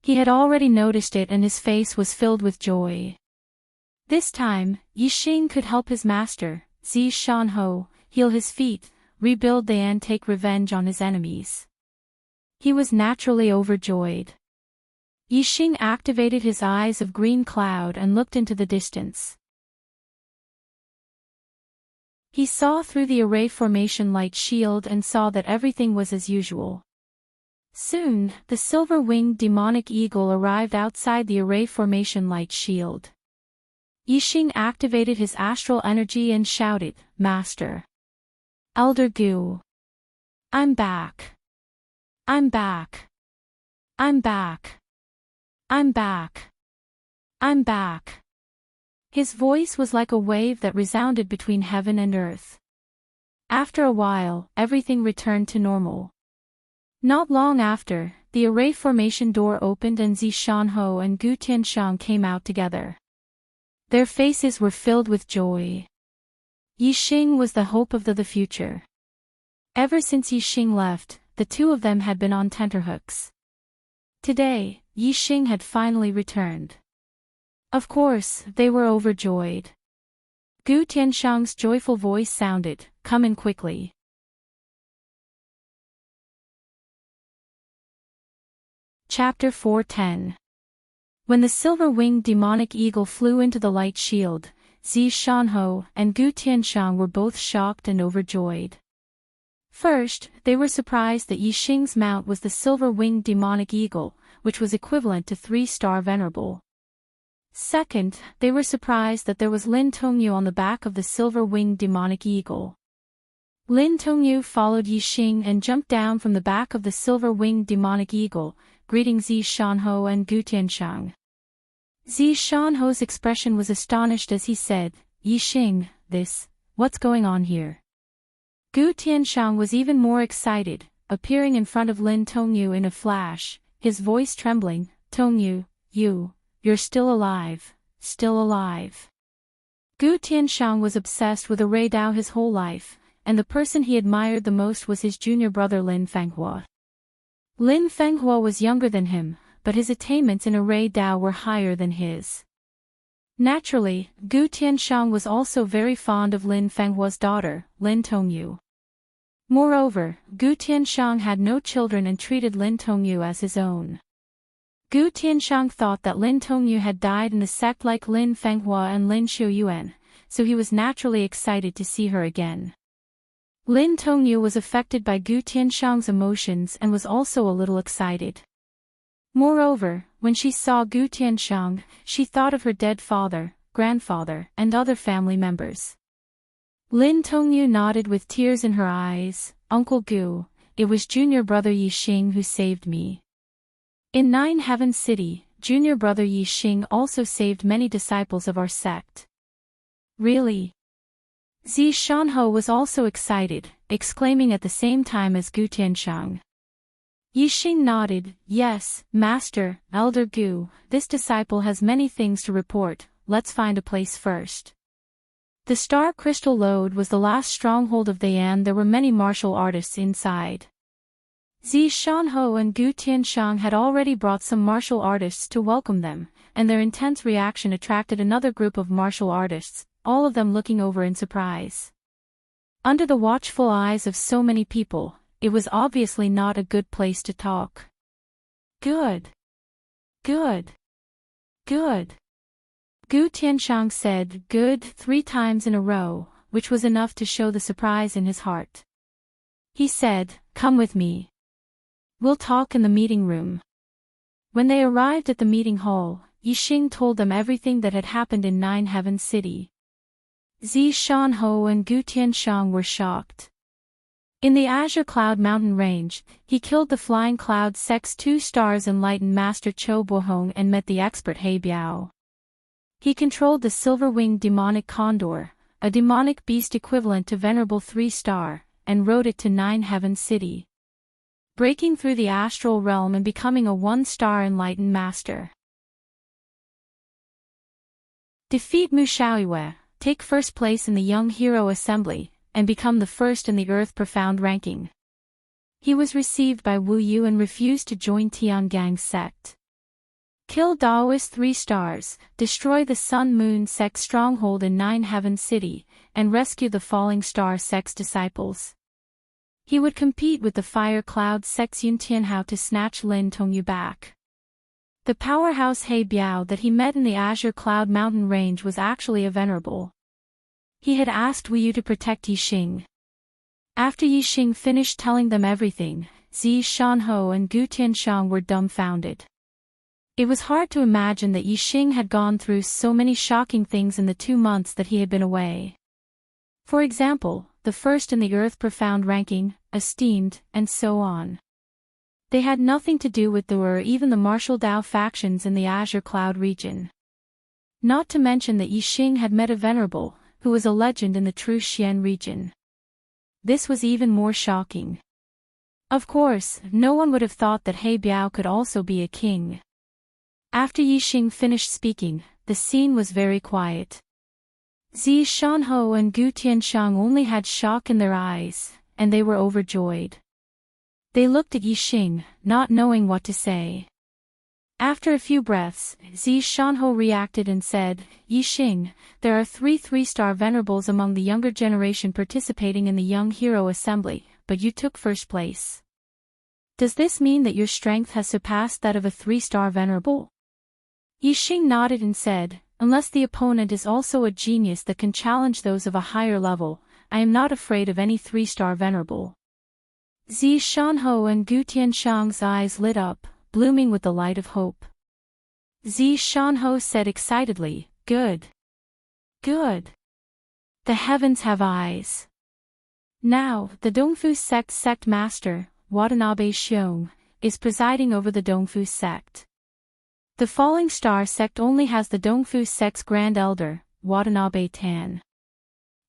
He had already noticed it and his face was filled with joy. This time, Yixing could help his master, Zi Shanho, heal his feet, rebuild and take revenge on his enemies. He was naturally overjoyed. Yixing activated his eyes of green cloud and looked into the distance. He saw through the array formation light shield and saw that everything was as usual. Soon, the silver-winged demonic eagle arrived outside the array formation light shield. Yixing activated his astral energy and shouted, "Master! Elder Gu! I'm back! I'm back! I'm back! I'm back! I'm back!" His voice was like a wave that resounded between heaven and earth. After a while, everything returned to normal. Not long after, the array formation door opened and Zi Shanho and Gu Tianshang came out together. Their faces were filled with joy. Yixing was the hope of the future. Ever since Yixing left, the two of them had been on tenterhooks. Today, Yixing had finally returned. Of course, they were overjoyed. Gu Tianshang's joyful voice sounded, "Come in quickly." Chapter 410. When the silver-winged demonic eagle flew into the light shield, Zi Shanho and Gu Tianshang were both shocked and overjoyed. First, they were surprised that Yixing's mount was the silver-winged demonic eagle, which was equivalent to 3-star venerable. Second, they were surprised that there was Lin Tongyu on the back of the silver-winged demonic eagle. Lin Tongyu followed Yixing and jumped down from the back of the silver-winged demonic eagle, greeting Zi Shanho and Gu Tianshang. Zi Shanho's expression was astonished as he said, "Yixing, what's going on here?" Gu Tianshang was even more excited, appearing in front of Lin Tongyu in a flash, his voice trembling, "Tongyu, you're still alive, still alive." Gu Tianshang was obsessed with array Dao his whole life, and the person he admired the most was his junior brother Lin Fenghua. Lin Fenghua was younger than him, but his attainments in array Dao were higher than his. Naturally, Gu Tianshang was also very fond of Lin Fenghua's daughter, Lin Tongyu. Moreover, Gu Tianshang had no children and treated Lin Tongyu as his own. Gu Tianshang thought that Lin Tongyu had died in the sect like Lin Fenghua and Lin Xiuyuan, so he was naturally excited to see her again. Lin Tongyu was affected by Gu Tianshang's emotions and was also a little excited. Moreover, when she saw Gu Tianshang, she thought of her dead father, grandfather, and other family members. Lin Tongyu nodded with tears in her eyes. Uncle Gu, it was junior brother Yixing who saved me. In Nine Heaven City, junior brother Yixing also saved many disciples of our sect. Really? Zi Shanho was also excited, exclaiming at the same time as Gu Tianshang. Yixing nodded. Yes, Master, Elder Gu, this disciple has many things to report, let's find a place first. The Star Crystal Lode was the last stronghold of Dayan. There were many martial artists inside. Zi Shanho and Gu Tianshang had already brought some martial artists to welcome them, and their intense reaction attracted another group of martial artists, all of them looking over in surprise. Under the watchful eyes of so many people, it was obviously not a good place to talk. Good. Good. Good. Gu Tianshang said good 3 times in a row, which was enough to show the surprise in his heart. He said, come with me. We'll talk in the meeting room. When they arrived at the meeting hall, Yixing told them everything that had happened in Nine Heaven City. Zi Shanho and Gu Tianshang were shocked. In the Azure Cloud Mountain Range, he killed the Flying Cloud Sect's 2 stars enlightened Master Cho Bohong and met the expert He Biao. He controlled the silver-winged demonic condor, a demonic beast equivalent to Venerable 3-star, and rode it to Nine Heaven City, breaking through the astral realm and becoming a 1-star enlightened master. Defeat Mu Shaoyue, take first place in the Young Hero Assembly, and become the first in the Earth Profound ranking. He was received by Wu Yu and refused to join Tiangang's sect. Kill Daoist 3 stars, destroy the Sun-Moon sect's stronghold in Nine Heaven City, and rescue the Falling Star sect's disciples. He would compete with the Fire Cloud sect's Yun Tianhao to snatch Lin Tongyu back. The powerhouse He Biao that he met in the Azure Cloud Mountain Range was actually a venerable. He had asked Wu Yu to protect Yixing. After Yixing finished telling them everything, Zi Shanho and Gu Tianshang were dumbfounded. It was hard to imagine that Yixing had gone through so many shocking things in the 2 months that he had been away. For example, the first in the Earth Profound ranking, esteemed, and so on. They had nothing to do with the or even the martial Dao factions in the Azure Cloud region. Not to mention that Yixing had met a venerable, who was a legend in the true Xian region. This was even more shocking. Of course, no one would have thought that He Biao could also be a king. After Yixing finished speaking, the scene was very quiet. Zi Shanho and Gu Tianshang only had shock in their eyes, and they were overjoyed. They looked at Yixing, not knowing what to say. After a few breaths, Zi Shanho reacted and said, Yixing, there are 3 3-star venerables among the younger generation participating in the Young Hero Assembly, but you took first place. Does this mean that your strength has surpassed that of a 3-star venerable? Yixing nodded and said, unless the opponent is also a genius that can challenge those of a higher level, I am not afraid of any 3-star venerable. Zi Shanho and Gu Tianshang's eyes lit up, blooming with the light of hope. Zi Shanho said excitedly, good. Good. The heavens have eyes. Now, the Dongfu sect master, Watanabe Xiong, is presiding over the Dongfu sect. The Falling Star sect only has the Dongfu sect's grand elder, Watanabe Tan.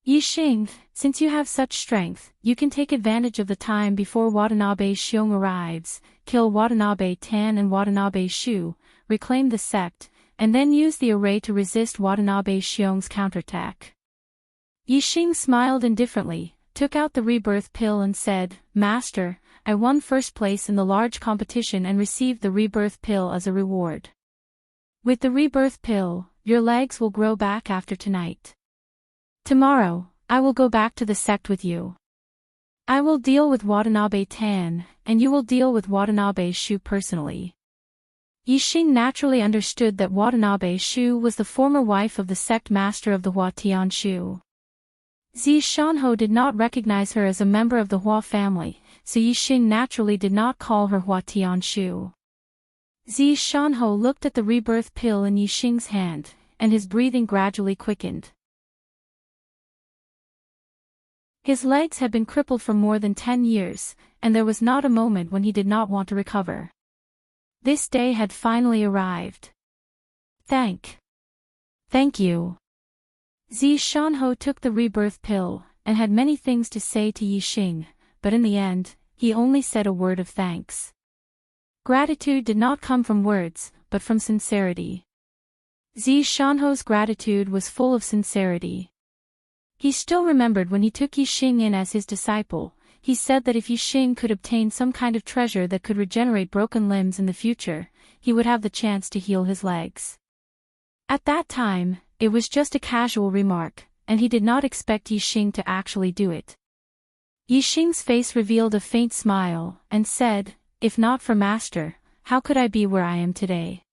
Yixing, since you have such strength, you can take advantage of the time before Watanabe Xiong arrives, kill Watanabe Tan and Watanabe Shu, reclaim the sect, and then use the array to resist Watanabe Xiong's counterattack. Yixing smiled indifferently, took out the rebirth pill and said, Master, I won first place in the large competition and received the rebirth pill as a reward. With the rebirth pill, your legs will grow back after tonight. Tomorrow, I will go back to the sect with you. I will deal with Watanabe Tan, and you will deal with Watanabe Shu personally. Yixing naturally understood that Watanabe Shu was the former wife of the sect master of the Hua Tian Shu. Zi Shanho did not recognize her as a member of the Hua family, so Yixing naturally did not call her Hua Tian Shu. Zi Shanho looked at the rebirth pill in Yixing's hand, and his breathing gradually quickened. His legs had been crippled for more than 10 years, and there was not a moment when he did not want to recover. This day had finally arrived. Thank you. Zi Shanho took the rebirth pill, and had many things to say to Yixing, but in the end, he only said a word of thanks. Gratitude did not come from words, but from sincerity. Zi Shanho's gratitude was full of sincerity. He still remembered when he took Yixing in as his disciple. He said that if Yixing could obtain some kind of treasure that could regenerate broken limbs in the future, he would have the chance to heal his legs. At that time, it was just a casual remark, and he did not expect Yixing to actually do it. Yixing's face revealed a faint smile, and said, "If not for Master, how could I be where I am today?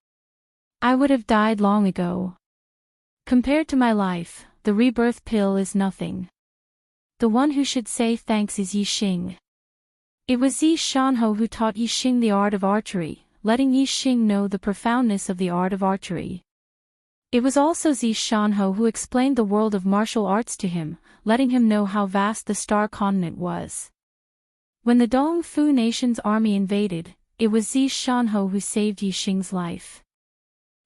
I would have died long ago. Compared to my life, the rebirth pill is nothing. The one who should say thanks is Yixing." It was Zi Shanho who taught Yixing the art of archery, letting Yixing know the profoundness of the art of archery. It was also Zi Shanho who explained the world of martial arts to him, letting him know how vast the Star Continent was. When the Dong Fu nation's army invaded, it was Zi Shanho who saved Yixing's life.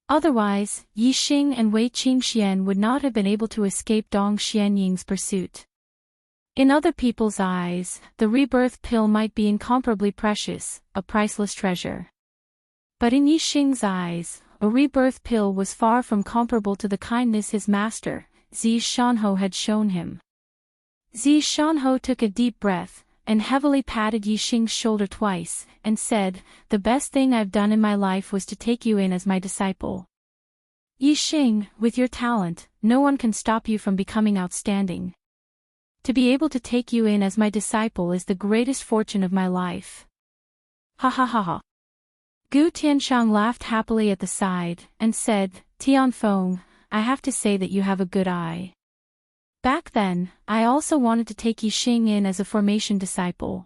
Otherwise, Yixing and Wei Qingxian would not have been able to escape Dong Xianying's pursuit. In other people's eyes, the rebirth pill might be incomparably precious, a priceless treasure. But in Yixing's eyes, a rebirth pill was far from comparable to the kindness his master, Zi Shanho, had shown him. Zi Shanho took a deep breath, and heavily patted Yixing's shoulder twice, and said, "The best thing I've done in my life was to take you in as my disciple. Yixing, with your talent, no one can stop you from becoming outstanding. To be able to take you in as my disciple is the greatest fortune of my life." Ha ha ha ha. Gu Tianshang laughed happily at the side, and said, "Tianfeng, I have to say that you have a good eye. Back then, I also wanted to take Yixing in as a formation disciple.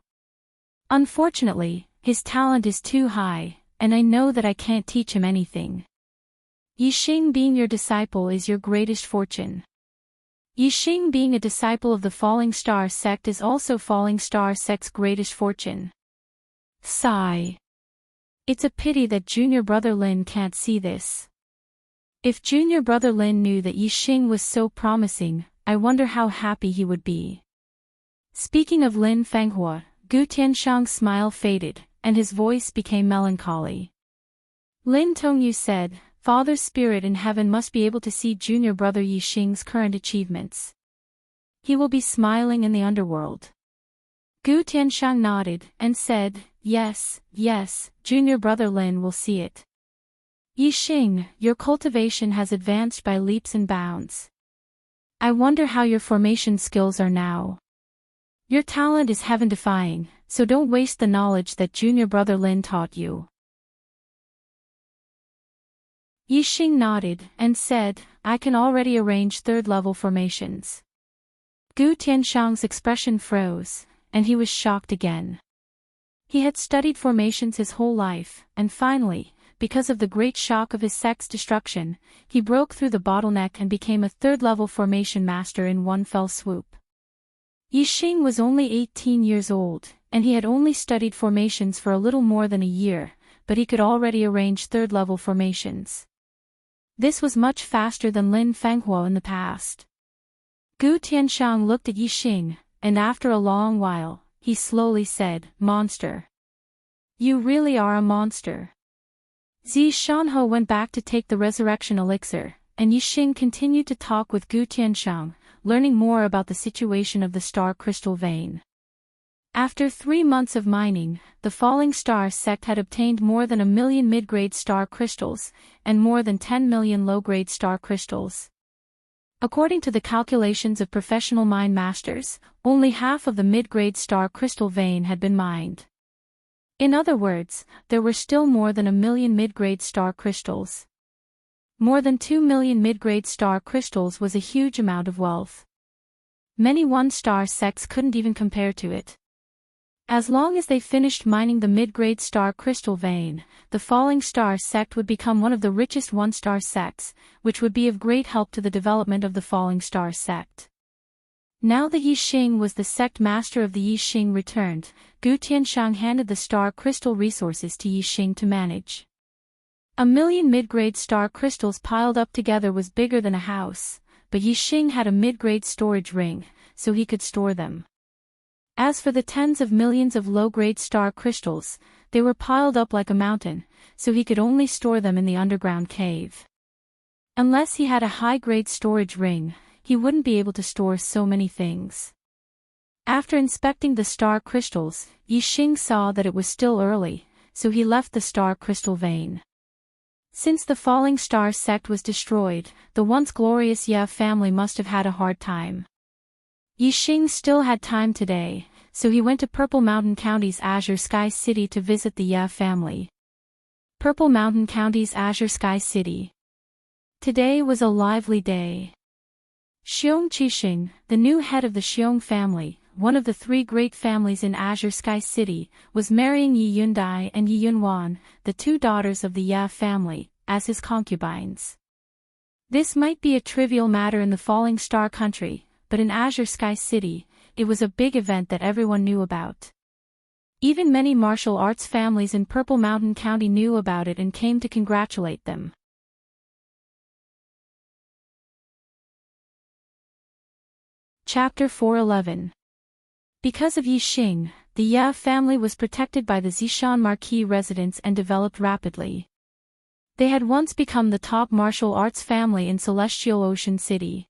Unfortunately, his talent is too high, and I know that I can't teach him anything. Yixing being your disciple is your greatest fortune. Yixing being a disciple of the Falling Star sect is also Falling Star sect's greatest fortune." Sigh. It's a pity that Junior Brother Lin can't see this. If Junior Brother Lin knew that Yixing was so promising, I wonder how happy he would be. Speaking of Lin Fanghua, Gu Tianshang's smile faded, and his voice became melancholy. Lin Tongyu said, "Father's spirit in heaven must be able to see Junior Brother Yixing's current achievements. He will be smiling in the underworld." Gu Tianshang nodded, and said, yes, Junior Brother Lin will see it. Yixing, your cultivation has advanced by leaps and bounds. I wonder how your formation skills are now. Your talent is heaven-defying, so don't waste the knowledge that Junior Brother Lin taught you. Yixing nodded, and said, I can already arrange third-level formations. Gu Tianshang's expression froze, and he was shocked again. He had studied formations his whole life, and finally, because of the great shock of his sect's destruction, he broke through the bottleneck and became a third-level formation master in one fell swoop. Yixing was only 18 years old, and he had only studied formations for a little more than a year, but he could already arrange third-level formations. This was much faster than Lin Fanghua in the past. Gu Tianshang looked at Yixing, and after a long while, he slowly said, Monster. You really are a monster. Zi Shanho went back to take the resurrection elixir, and Yixing continued to talk with Gu Tianshang, learning more about the situation of the star crystal vein. After 3 months of mining, the Falling Star sect had obtained more than 1 million mid-grade star crystals, and more than 10 million low-grade star crystals. According to the calculations of professional mine masters, only half of the mid-grade star crystal vein had been mined. In other words, there were still more than 1 million mid-grade star crystals. More than 2 million mid-grade star crystals was a huge amount of wealth. Many one-star sects couldn't even compare to it. As long as they finished mining the mid-grade star crystal vein, the Falling Star sect would become one of the richest one-star sects, which would be of great help to the development of the Falling Star sect. Now that Yi Xing was the sect master of the Yi Xing returned, Gu Tianshang handed the star crystal resources to Yi Xing to manage. 1,000,000 mid-grade star crystals piled up together was bigger than a house, but Yi Xing had a mid-grade storage ring, so he could store them. As for the tens of millions of low-grade star crystals, they were piled up like a mountain, so he could only store them in the underground cave. Unless he had a high-grade storage ring, he wouldn't be able to store so many things. After inspecting the star crystals, Yi Xing saw that it was still early, so he left the star crystal vein. Since the Falling Star sect was destroyed, the once glorious Ye family must have had a hard time. Yi Xing still had time today, so he went to Purple Mountain County's Azure Sky City to visit the Ye family. Purple Mountain County's Azure Sky City. Today was a lively day. Xiong Qixing, the new head of the Xiong family, one of the three great families in Azure Sky City, was marrying Yi Yundai and Yi Yunwan, the two daughters of the Ye family, as his concubines. This might be a trivial matter in the Falling Star country, but in Azure Sky City, it was a big event that everyone knew about. Even many martial arts families in Purple Mountain County knew about it and came to congratulate them. Chapter 411. Because of Yi Xing, the Ye family was protected by the Zishan Marquis residents and developed rapidly. They had once become the top martial arts family in Celestial Ocean City.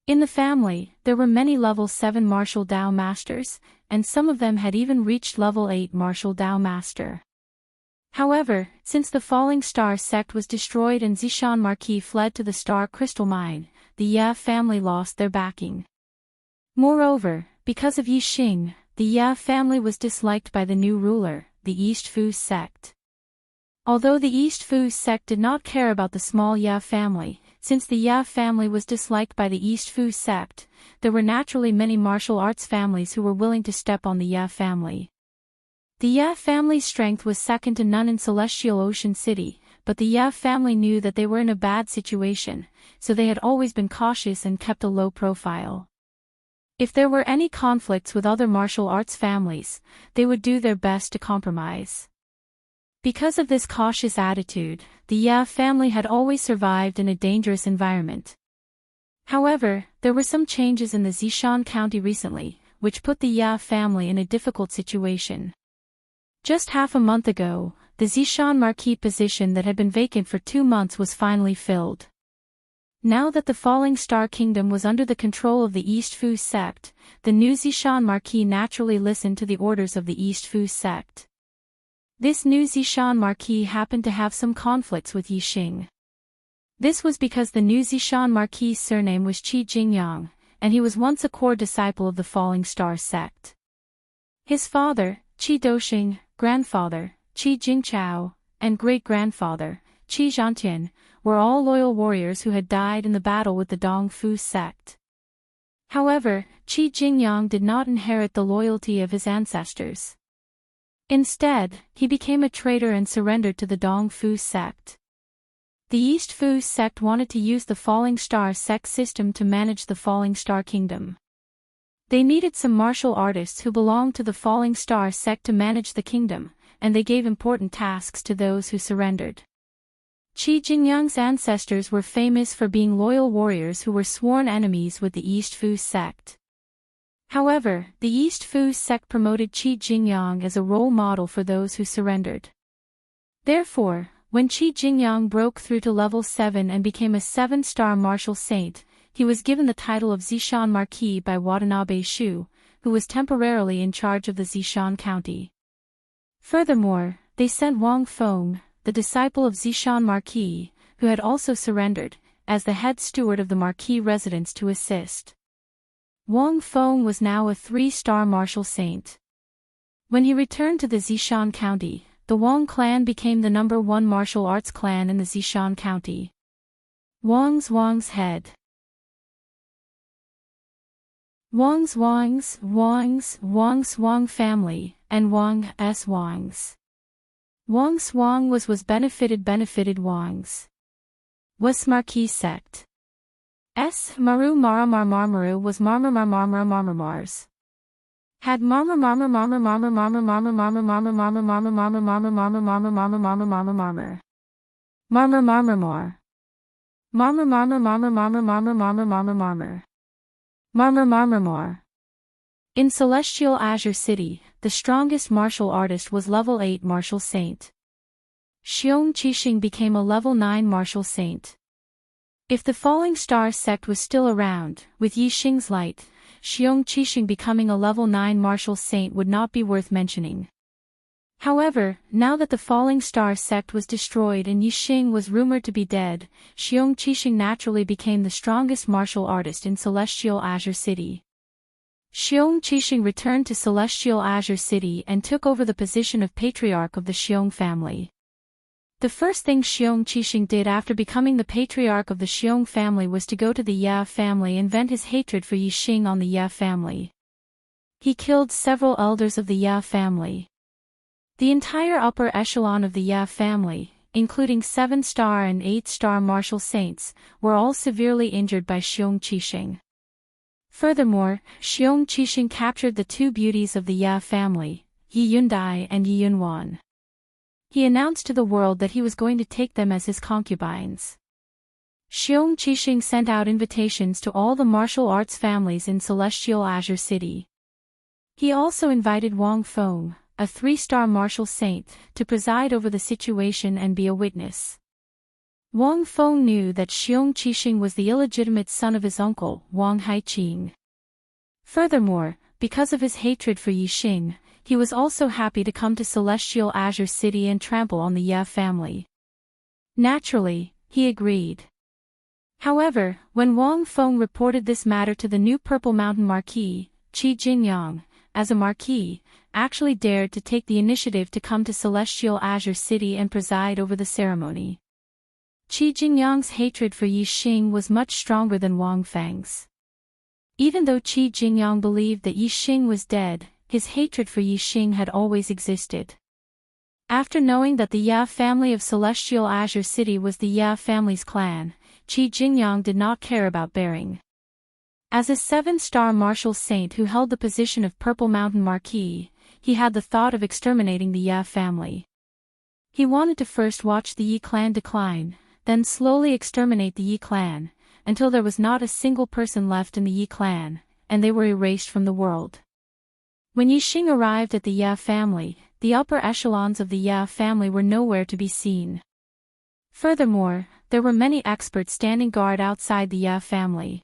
In the family, there were many level 7 martial Dao masters, and some of them had even reached level 8 martial Dao master. However, since the Falling Star sect was destroyed and Zishan Marquis fled to the Star Crystal Mine, the Ye family lost their backing. Moreover, because of Yi Xing, the Ye family was disliked by the new ruler, the East Fu sect. Although the East Fu sect did not care about the small Ye family, since the Ye family was disliked by the East Fu sect, there were naturally many martial arts families who were willing to step on the Ye family. The Ye family's strength was second to none in Celestial Ocean City, but the Ye family knew that they were in a bad situation, so they had always been cautious and kept a low profile. If there were any conflicts with other martial arts families, they would do their best to compromise. Because of this cautious attitude, the Ye family had always survived in a dangerous environment. However, there were some changes in the Zishan County recently, which put the Ye family in a difficult situation. Just half a month ago, the Zishan Marquis position that had been vacant for 2 months was finally filled. Now that the Falling Star Kingdom was under the control of the East Fu sect, the new Zishan Marquis naturally listened to the orders of the East Fu sect. This new Zishan Marquis happened to have some conflicts with Yi Xing. This was because the new Zishan Marquis' surname was Qi Jingyang, and he was once a core disciple of the Falling Star sect. His father, Qi Doxing, grandfather, Qi Jingchao, and great-grandfather, Qi Zhantian, were all loyal warriors who had died in the battle with the Dong Fu sect. However, Qi Jingyang did not inherit the loyalty of his ancestors. Instead, he became a traitor and surrendered to the Dong Fu sect. The East Fu sect wanted to use the Falling Star sect system to manage the Falling Star Kingdom. They needed some martial artists who belonged to the Falling Star sect to manage the kingdom, and they gave important tasks to those who surrendered. Qi Jingyang's ancestors were famous for being loyal warriors who were sworn enemies with the East Fu sect. However, the East Fu sect promoted Qi Jingyang as a role model for those who surrendered. Therefore, when Qi Jingyang broke through to level 7 and became a 7-star martial saint, he was given the title of Zishan Marquis by Watanabe Shu, who was temporarily in charge of the Zishan County. Furthermore, they sent Wang Feng, the disciple of Zishan Marquis, who had also surrendered, as the head steward of the Marquis residence to assist. Wang Feng was now a 3-star martial saint. When he returned to the Zishan County, the Wang clan became the #1 martial arts clan in the Zishan County. Wang's head. Wang family, and Wangs. Wang was benefited Wangs. Was Marquis sect. Maru Marmaru was Marmars. Had Marmar. In Celestial Azure City, the strongest martial artist was level 8 martial saint. Xiong Qixing became a level 9 martial saint. If the Falling Star sect was still around, with Yi Xing's light, Xiong Qixing becoming a level 9 martial saint would not be worth mentioning. However, now that the Falling Star sect was destroyed and Yi Xing was rumored to be dead, Xiong Qixing naturally became the strongest martial artist in Celestial Azure City. Xiong Qixing returned to Celestial Azure City and took over the position of patriarch of the Xiong family. The first thing Xiong Qixing did after becoming the patriarch of the Xiong family was to go to the Ye family and vent his hatred for Yi Xing on the Ye family. He killed several elders of the Ye family. The entire upper echelon of the Ye family, including 7-star and 8-star martial saints, were all severely injured by Xiong Qixing. Furthermore, Xiong Qixing captured the two beauties of the Ye family, Yi Yundai and Yi Yunwan. He announced to the world that he was going to take them as his concubines. Xiong Qixing sent out invitations to all the martial arts families in Celestial Azure City. He also invited Wang Feng, a 3-star martial saint, to preside over the situation and be a witness. Wang Feng knew that Xiong Qixing was the illegitimate son of his uncle, Wang Haiqing. Furthermore, because of his hatred for Yi Xing, he was also happy to come to Celestial Azure City and trample on the Ye family. Naturally, he agreed. However, when Wang Feng reported this matter to the new Purple Mountain Marquis, Qi Jingyang, as a marquis, actually dared to take the initiative to come to Celestial Azure City and preside over the ceremony. Qi Jingyang's hatred for Yi Xing was much stronger than Wang Feng's. Even though Qi Jingyang believed that Yi Xing was dead, his hatred for Yi Xing had always existed. After knowing that the Ye family of Celestial Azure City was the Ye family's clan, Qi Jingyang did not care about bearing. As a 7-star martial saint who held the position of Purple Mountain Marquis, he had the thought of exterminating the Ye family. He wanted to first watch the Yi clan decline, then slowly exterminate the Yi clan, until there was not a single person left in the Yi clan, and they were erased from the world. When Yi Xing arrived at the Ye family, the upper echelons of the Ye family were nowhere to be seen. Furthermore, there were many experts standing guard outside the Ye family.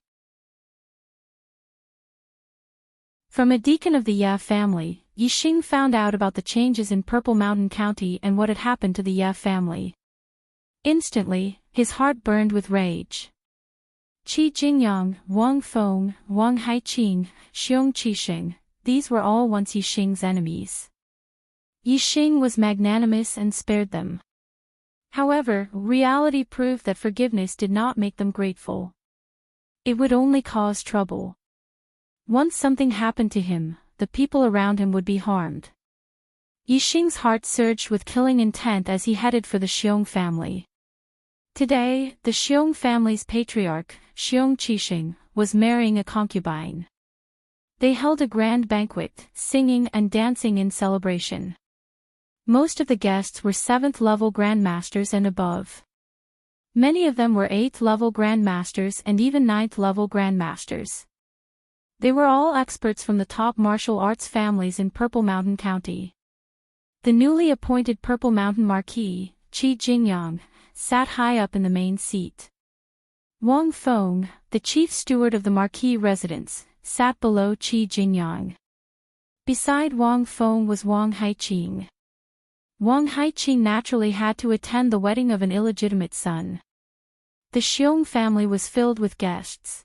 From a deacon of the Ye family, Yi Xing found out about the changes in Purple Mountain County and what had happened to the Ye family. Instantly, his heart burned with rage. Qi Jingyang, Wang Feng, Wang Haiqing, Xiong Qixing, these were all once Yi Xing's enemies. Yi Xing was magnanimous and spared them. However, reality proved that forgiveness did not make them grateful. It would only cause trouble. Once something happened to him, the people around him would be harmed. Yi Xing's heart surged with killing intent as he headed for the Xiong family. Today, the Xiong family's patriarch, Xiong Qixing, was marrying a concubine. They held a grand banquet, singing and dancing in celebration. Most of the guests were 7th-level grandmasters and above. Many of them were 8th-level grandmasters and even 9th-level grandmasters. They were all experts from the top martial arts families in Purple Mountain County. The newly appointed Purple Mountain Marquis, Qi Jingyang, sat high up in the main seat. Wang Feng, the chief steward of the Marquis residence, sat below Qi Jingyang. Beside Wang Feng was Wang Haiqing. Wang Haiqing naturally had to attend the wedding of an illegitimate son. The Xiong family was filled with guests.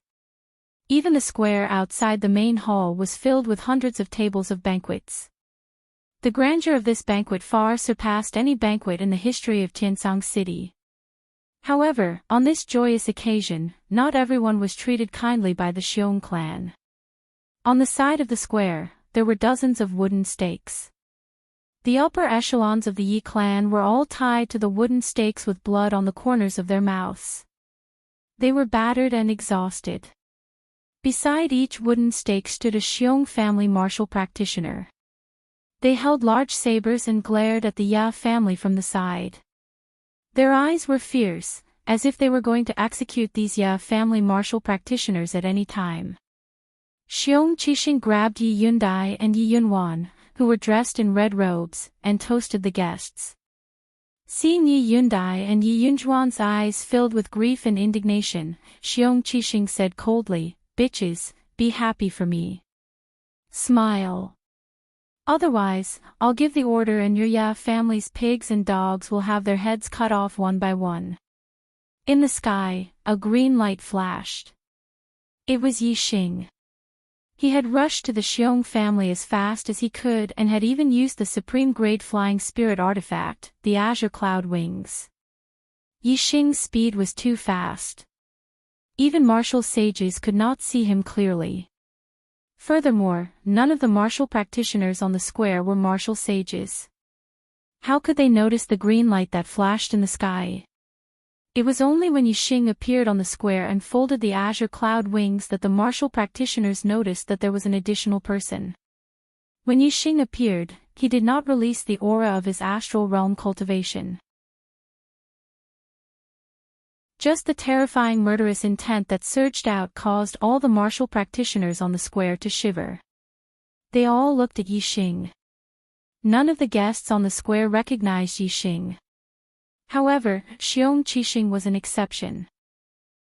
Even the square outside the main hall was filled with hundreds of tables of banquets. The grandeur of this banquet far surpassed any banquet in the history of Tiansang City. However, on this joyous occasion, not everyone was treated kindly by the Xiong clan. On the side of the square, there were dozens of wooden stakes. The upper echelons of the Yi clan were all tied to the wooden stakes with blood on the corners of their mouths. They were battered and exhausted. Beside each wooden stake stood a Xiong family martial practitioner. They held large sabers and glared at the Ya family from the side. Their eyes were fierce, as if they were going to execute these Ya family martial practitioners at any time. Xiong Qixing grabbed Yi Yundai and Yi Yunwan, who were dressed in red robes, and toasted the guests. Seeing Yi Yundai and Yi Yunjuan's eyes filled with grief and indignation, Xiong Qixing said coldly, "Bitches, be happy for me. Smile. Otherwise, I'll give the order and your Ya family's pigs and dogs will have their heads cut off one by one." In the sky, a green light flashed. It was Yi Xing. He had rushed to the Xiong family as fast as he could and had even used the supreme-grade flying spirit artifact, the Azure Cloud Wings. Yi Xing's speed was too fast. Even martial sages could not see him clearly. Furthermore, none of the martial practitioners on the square were martial sages. How could they notice the green light that flashed in the sky? It was only when Yi Xing appeared on the square and folded the Azure Cloud Wings that the martial practitioners noticed that there was an additional person. When Yi Xing appeared, he did not release the aura of his astral realm cultivation. Just the terrifying murderous intent that surged out caused all the martial practitioners on the square to shiver. They all looked at Yi Xing. None of the guests on the square recognized Yi Xing. However, Xiong Qixing was an exception.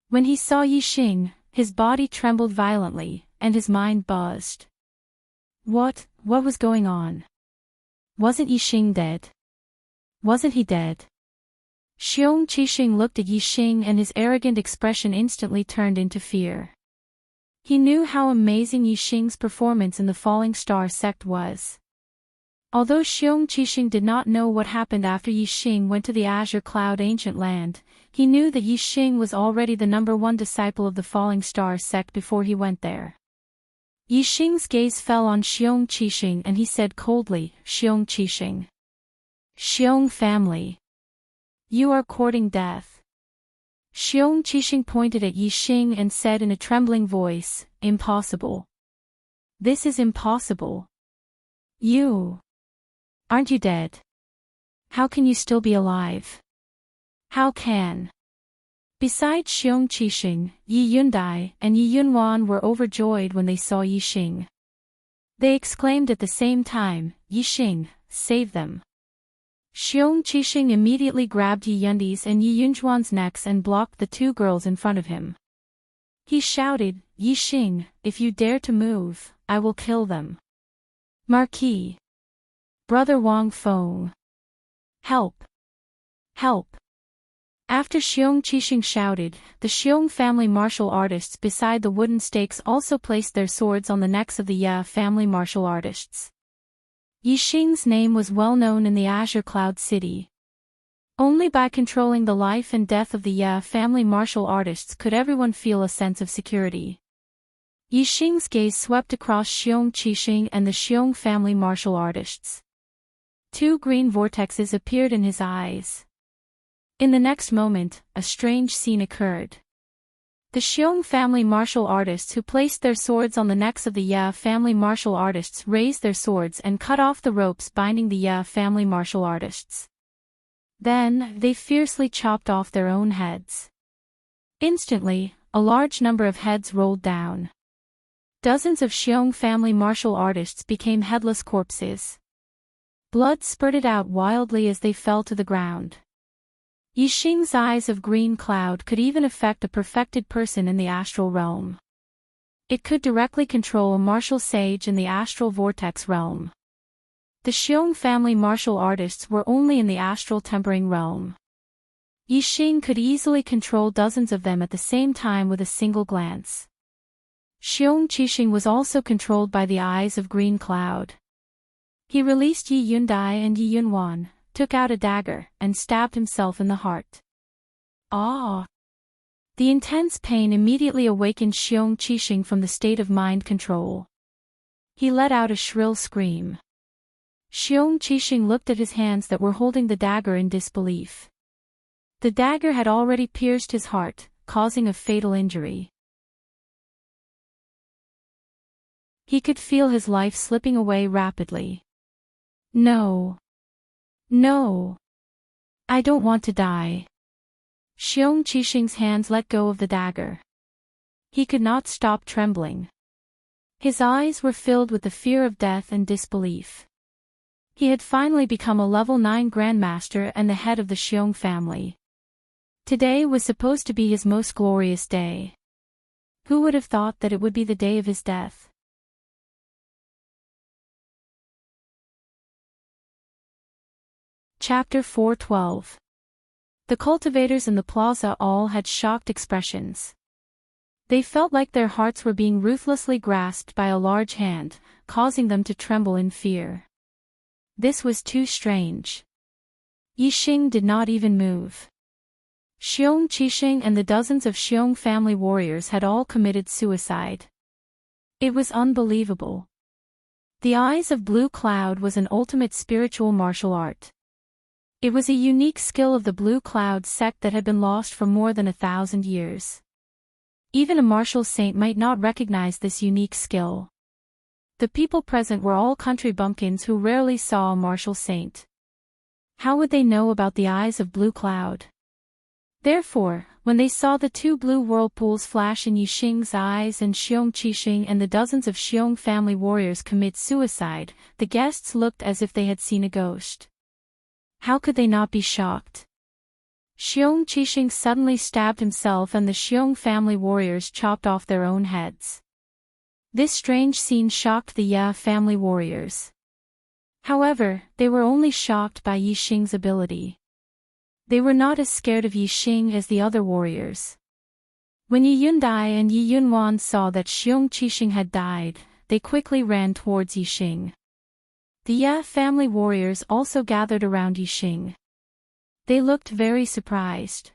When he saw Yi Xing, his body trembled violently, and his mind buzzed. What was going on? Wasn't Yi Xing dead? Wasn't he dead? Xiong Qixing looked at Yi Xing and his arrogant expression instantly turned into fear. He knew how amazing Yi Xing's performance in the Falling Star sect was. Although Xiong Qixing did not know what happened after Yi Xing went to the Azure Cloud Ancient Land, he knew that Yi Xing was already the #1 disciple of the Falling Star sect before he went there. Yi Xing's gaze fell on Xiong Qixing and he said coldly, "Xiong Qixing. Xiong family. You are courting death." Xiong Qixing pointed at Yi Xing and said in a trembling voice, "Impossible. This is impossible. You. Aren't you dead? How can you still be alive? How can?" Besides Xiong Qixing, Yi Yundai and Yi Yunwan were overjoyed when they saw Yi Xing. They exclaimed at the same time, "Yi Xing, save them." Xiong Qixing immediately grabbed Yi Yundi's and Yi Yunjuan's necks and blocked the two girls in front of him. He shouted, "Yi Xing, if you dare to move, I will kill them. Marquis. Brother Wang Feng. Help. Help." After Xiong Qixing shouted, the Xiong family martial artists beside the wooden stakes also placed their swords on the necks of the Ya family martial artists. Yi Xing's name was well known in the Azure Cloud City. Only by controlling the life and death of the Ya family martial artists could everyone feel a sense of security. Yi Xing's gaze swept across Xiong Qixing and the Xiong family martial artists. Two green vortexes appeared in his eyes. In the next moment, a strange scene occurred. The Xiong family martial artists who placed their swords on the necks of the Ya family martial artists raised their swords and cut off the ropes binding the Ya family martial artists. Then, they fiercely chopped off their own heads. Instantly, a large number of heads rolled down. Dozens of Xiong family martial artists became headless corpses. Blood spurted out wildly as they fell to the ground. Yi Xing's eyes of green cloud could even affect a perfected person in the astral realm. It could directly control a martial sage in the astral vortex realm. The Xiong family martial artists were only in the astral tempering realm. Yi Xing could easily control dozens of them at the same time with a single glance. Xiong Qixing was also controlled by the eyes of green cloud. He released Yi Yundai and Yi Yunwan, took out a dagger, and stabbed himself in the heart. Ah! The intense pain immediately awakened Xiong Qixing from the state of mind control. He let out a shrill scream. Xiong Qixing looked at his hands that were holding the dagger in disbelief. The dagger had already pierced his heart, causing a fatal injury. He could feel his life slipping away rapidly. No. No. I don't want to die. Xiong Qixing's hands let go of the dagger. He could not stop trembling. His eyes were filled with the fear of death and disbelief. He had finally become a level 9 Grandmaster and the head of the Xiong family. Today was supposed to be his most glorious day. Who would have thought that it would be the day of his death? Chapter 4:12. The cultivators in the plaza all had shocked expressions. They felt like their hearts were being ruthlessly grasped by a large hand, causing them to tremble in fear. This was too strange. Yixing did not even move. Xiong Qixing and the dozens of Xiong family warriors had all committed suicide. It was unbelievable. The Eyes of Blue Cloud was an ultimate spiritual martial art. It was a unique skill of the Blue Cloud sect that had been lost for more than 1,000 years. Even a martial saint might not recognize this unique skill. The people present were all country bumpkins who rarely saw a martial saint. How would they know about the Eyes of Blue Cloud? Therefore, when they saw the two blue whirlpools flash in Yixing's eyes and Xiong Qixing and the dozens of Xiong family warriors commit suicide, the guests looked as if they had seen a ghost. How could they not be shocked? Xiong Qixing suddenly stabbed himself and the Xiong family warriors chopped off their own heads. This strange scene shocked the Ya family warriors. However, they were only shocked by Yixing's ability. They were not as scared of Yixing as the other warriors. When Yi Yundai and Yi Yunwan saw that Xiong Qixing had died, they quickly ran towards Yixing. The Ya family warriors also gathered around Yixing. They looked very surprised.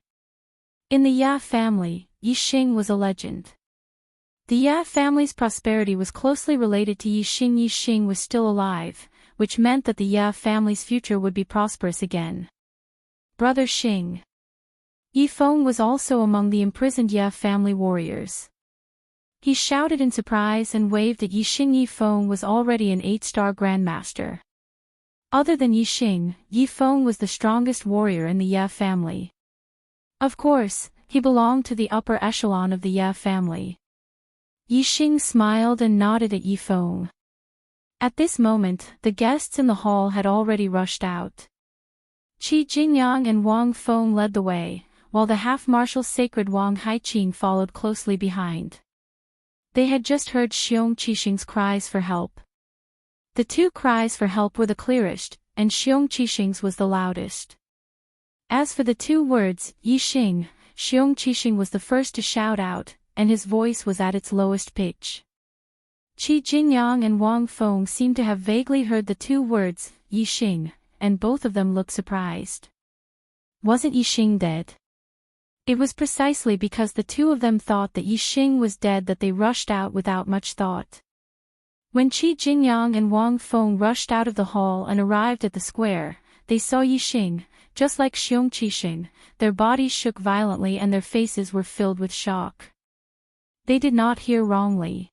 In the Ya family, Yixing was a legend. The Ya family's prosperity was closely related to Yixing. Yixing was still alive, which meant that the Ya family's future would be prosperous again. Brother Xing. Yifeng was also among the imprisoned Ya family warriors. He shouted in surprise and waved at Yixing. Yifeng was already an 8-star Grandmaster. Other than Yixing, Yifeng was the strongest warrior in the Ya family. Of course, he belonged to the upper echelon of the Ya family. Yixing smiled and nodded at Yifeng. At this moment, the guests in the hall had already rushed out. Qi Jingyang and Wang Feng led the way, while the half-martial sacred Wang Haiqing followed closely behind. They had just heard Xiong Qixing's cries for help. The two cries for help were the clearest, and Xiong Qixing's was the loudest. As for the two words, Yixing, Xiong Qixing was the first to shout out, and his voice was at its lowest pitch. Qi Jingyang and Wang Feng seemed to have vaguely heard the two words, Yixing, and both of them looked surprised. Wasn't Yixing dead? It was precisely because the two of them thought that Yixing was dead that they rushed out without much thought. When Qi Jingyang and Wang Feng rushed out of the hall and arrived at the square, they saw Yixing, just like Xiong Qixing. Their bodies shook violently and their faces were filled with shock. They did not hear wrongly.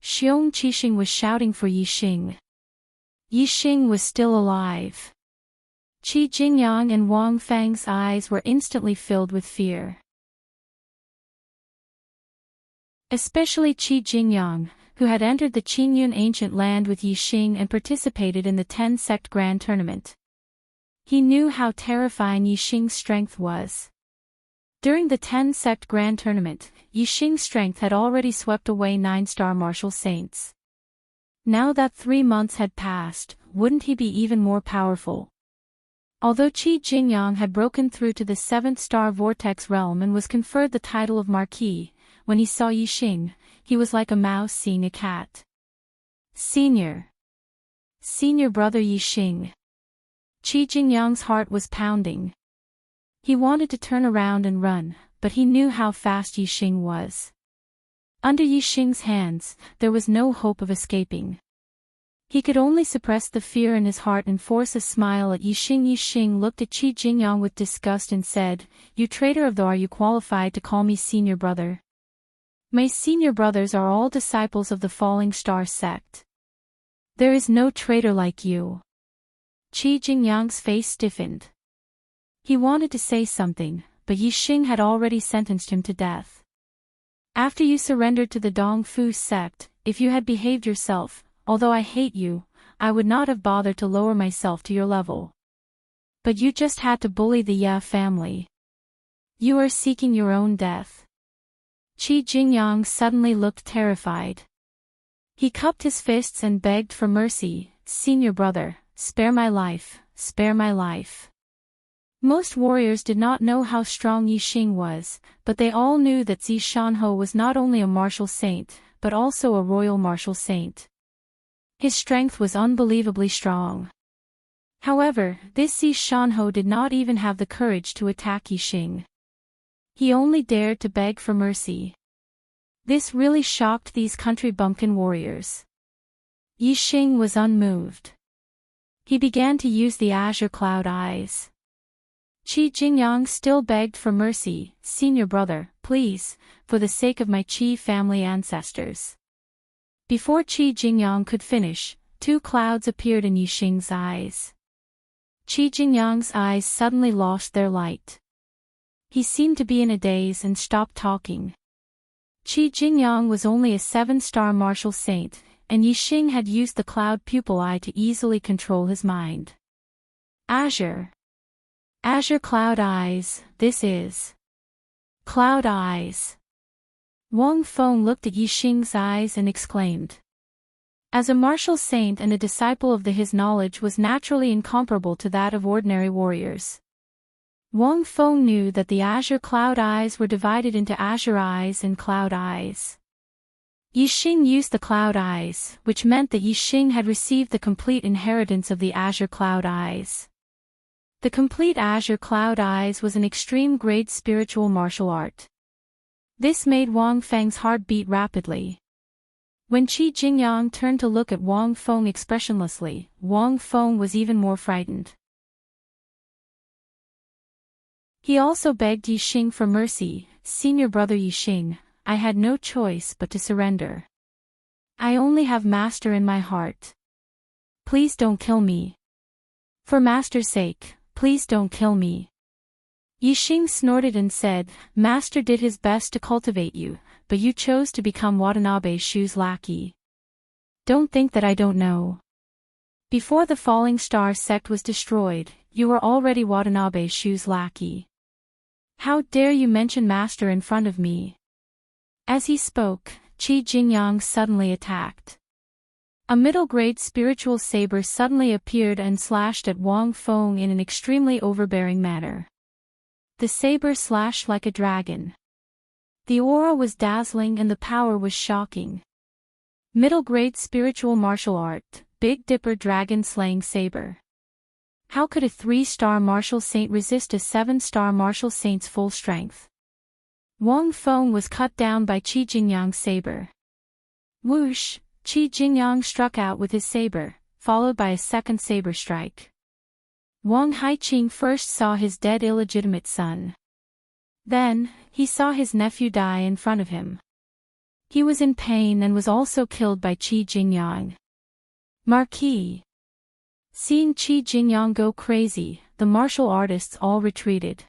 Xiong Qixing was shouting for Yixing. Yixing was still alive. Qi Jingyang and Wang Feng's eyes were instantly filled with fear. Especially Qi Jingyang, who had entered the Qingyun ancient land with Yixing and participated in the 10-sect grand tournament. He knew how terrifying Yixing's strength was. During the 10-sect grand tournament, Yixing's strength had already swept away 9-star martial saints. Now that 3 months had passed, wouldn't he be even more powerful? Although Qi Jingyang had broken through to the 7th-star vortex realm and was conferred the title of Marquis, when he saw Yixing, he was like a mouse seeing a cat. Senior brother Yixing. Qi Jingyang's heart was pounding. He wanted to turn around and run, but he knew how fast Yixing was. Under Yixing's hands, there was no hope of escaping. He could only suppress the fear in his heart and force a smile at Yixing. Yixing looked at Qi Jingyang with disgust and said, "You traitor of the are you qualified to call me senior brother? My senior brothers are all disciples of the Falling Star sect. There is no traitor like you." Qi Jingyang's face stiffened. He wanted to say something, but Yixing had already sentenced him to death. "After you surrendered to the Dongfu sect, if you had behaved yourself, although I hate you, I would not have bothered to lower myself to your level. But you just had to bully the Ya family. You are seeking your own death." Qi Jingyang suddenly looked terrified. He cupped his fists and begged for mercy, "Senior brother, spare my life, spare my life." Most warriors did not know how strong Yixing was, but they all knew that Zi Shanho was not only a martial saint, but also a royal martial saint. His strength was unbelievably strong. However, this Zi Shanho did not even have the courage to attack Yixing. He only dared to beg for mercy. This really shocked these country bumpkin warriors. Yixing was unmoved. He began to use the azure cloud eyes. Qi Jingyang still begged for mercy, "Senior brother, please, for the sake of my Qi family ancestors." Before Qi Jingyang could finish, two clouds appeared in Yixing's eyes. Qi Jingyang's eyes suddenly lost their light. He seemed to be in a daze and stopped talking. Qi Jingyang was only a 7-star martial saint, and Yixing had used the cloud pupil eye to easily control his mind. Azure cloud eyes, this is cloud eyes. Wang Feng looked at Yixing's eyes and exclaimed. As a martial saint and a disciple of his knowledge was naturally incomparable to that of ordinary warriors. Wang Feng knew that the azure cloud eyes were divided into azure eyes and cloud eyes. Yixing used the cloud eyes, which meant that Yixing had received the complete inheritance of the azure cloud eyes. The complete azure cloud eyes was an extreme-grade spiritual martial art. This made Wang Feng's heart beat rapidly. When Qi Jingyang turned to look at Wang Feng expressionlessly, Wang Feng was even more frightened. He also begged Yixing for mercy, "Senior brother Yixing, I had no choice but to surrender. I only have Master in my heart. Please don't kill me. For Master's sake, please don't kill me." Yixing snorted and said, "Master did his best to cultivate you, but you chose to become Watanabe Shu's lackey. Don't think that I don't know. Before the Falling Star sect was destroyed, you were already Watanabe Shu's lackey. How dare you mention Master in front of me?" As he spoke, Qi Jingyang suddenly attacked. A middle-grade spiritual saber suddenly appeared and slashed at Wang Feng in an extremely overbearing manner. The saber slashed like a dragon. The aura was dazzling and the power was shocking. Middle-grade spiritual martial art, Big Dipper dragon-slaying saber. How could a 3-star martial saint resist a 7-star martial saint's full strength? Wang Feng was cut down by Qi Jingyang's saber. Whoosh! Qi Jingyang struck out with his saber, followed by a second saber strike. Wang Haiqing first saw his dead illegitimate son. Then, he saw his nephew die in front of him. He was in pain and was also killed by Qi Jingyang. Marquis. Seeing Qi Jingyang go crazy, the martial artists all retreated.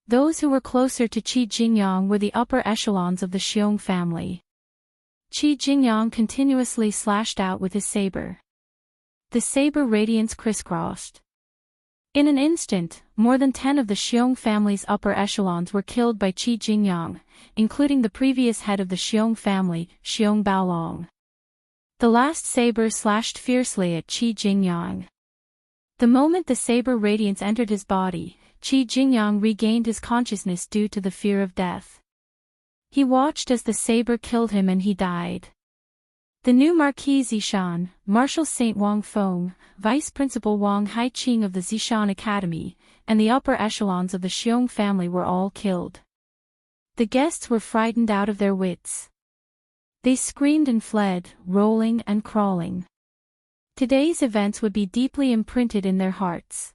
Those who were closer to Qi Jingyang were the upper echelons of the Xiong family. Qi Jingyang continuously slashed out with his saber. The saber radiance crisscrossed. In an instant, more than 10 of the Xiong family's upper echelons were killed by Qi Jingyang, including the previous head of the Xiong family, Xiong Baolong. The last saber slashed fiercely at Qi Jingyang. The moment the saber radiance entered his body, Qi Jingyang regained his consciousness due to the fear of death. He watched as the saber killed him and he died. The new Marquis Zishan, Martial Saint Wang Feng, Vice Principal Wang Haiqing of the Zishan Academy, and the upper echelons of the Xiong family were all killed. The guests were frightened out of their wits. They screamed and fled, rolling and crawling. Today's events would be deeply imprinted in their hearts.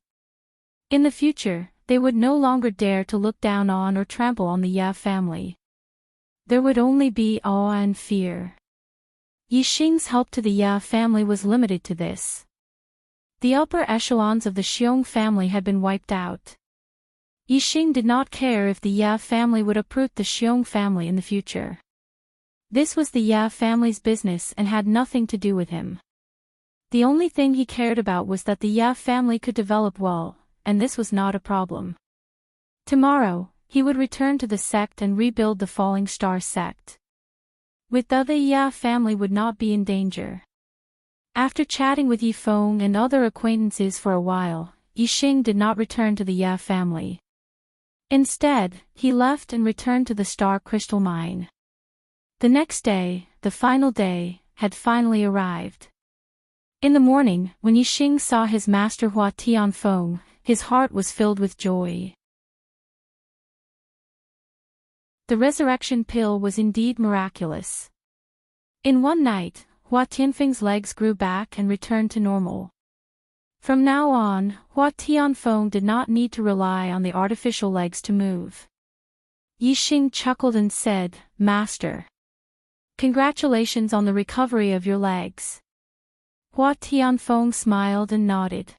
In the future, they would no longer dare to look down on or trample on the Ya family. There would only be awe and fear. Yixing's help to the Ya family was limited to this. The upper echelons of the Xiong family had been wiped out. Yixing did not care if the Ya family would uproot the Xiong family in the future. This was the Ya family's business and had nothing to do with him. The only thing he cared about was that the Ya family could develop well, and this was not a problem. Tomorrow, he would return to the sect and rebuild the Falling Star sect. With the Ya family would not be in danger. After chatting with Yifeng and other acquaintances for a while, Yixing did not return to the Ya family. Instead, he left and returned to the Star Crystal Mine. The next day, the final day, had finally arrived. In the morning, when Yixing saw his master Hua Tianfeng, his heart was filled with joy. The resurrection pill was indeed miraculous. In one night, Hua Tianfeng's legs grew back and returned to normal. From now on, Hua Tianfeng did not need to rely on the artificial legs to move. Yixing chuckled and said, "Master, congratulations on the recovery of your legs." Hua Tianfeng smiled and nodded.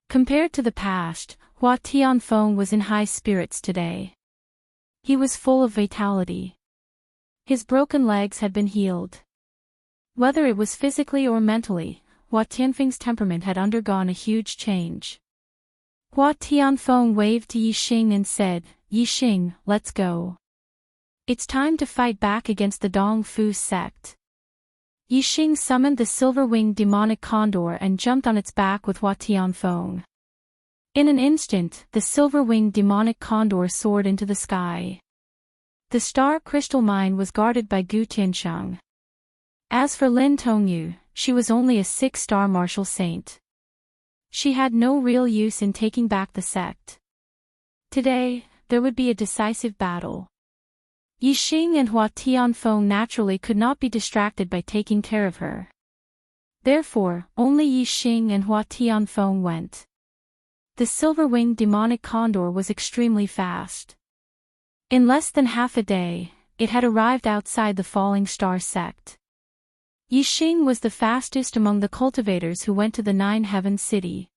Compared to the past, Hua Tianfeng was in high spirits today. He was full of vitality. His broken legs had been healed. Whether it was physically or mentally, Hua Tianfeng's temperament had undergone a huge change. Hua Tianfeng waved to Yixing and said, "Yixing, let's go. It's time to fight back against the Dongfu sect." Yixing summoned the silver-winged demonic condor and jumped on its back with Hua Tianfeng. In an instant, the silver-winged demonic condor soared into the sky. The Star Crystal Mine was guarded by Gu Tiansheng. As for Lin Tongyu, she was only a 6-star martial saint. She had no real use in taking back the sect. Today, there would be a decisive battle. Yixing and Hua Tianfeng naturally could not be distracted by taking care of her. Therefore, only Yixing and Hua Tianfeng went. The silver-winged demonic condor was extremely fast. In less than half a day, it had arrived outside the Falling Star sect. Yixing was the fastest among the cultivators who went to the Nine Heavens City.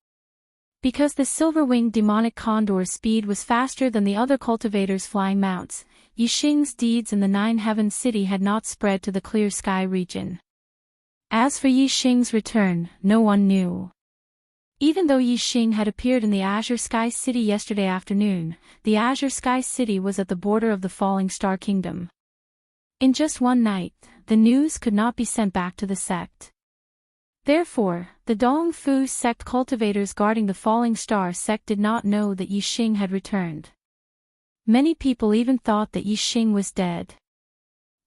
Because the silver-winged demonic condor's speed was faster than the other cultivators' flying mounts, Yixing's deeds in the Nine Heavens City had not spread to the Clear Sky region. As for Yixing's return, no one knew. Even though Yixing had appeared in the Azure Sky City yesterday afternoon, the Azure Sky City was at the border of the Falling Star Kingdom. In just one night, the news could not be sent back to the sect. Therefore, the Dongfu sect cultivators guarding the Falling Star sect did not know that Yixing had returned. Many people even thought that Yixing was dead.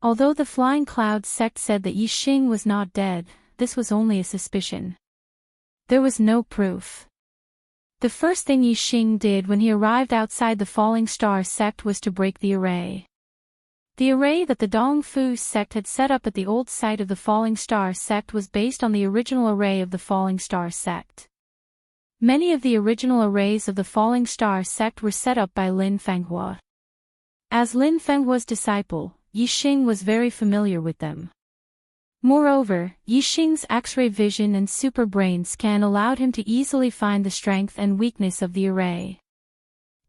Although the Flying Cloud sect said that Yixing was not dead, this was only a suspicion. There was no proof. The first thing Yixing did when he arrived outside the Falling Star sect was to break the array. The array that the Dongfu sect had set up at the old site of the Falling Star sect was based on the original array of the Falling Star sect. Many of the original arrays of the Falling Star sect were set up by Lin Fenghua. As Lin Fenghua's disciple, Yixing was very familiar with them. Moreover, Yixing's X-ray vision and super brain scan allowed him to easily find the strength and weakness of the array.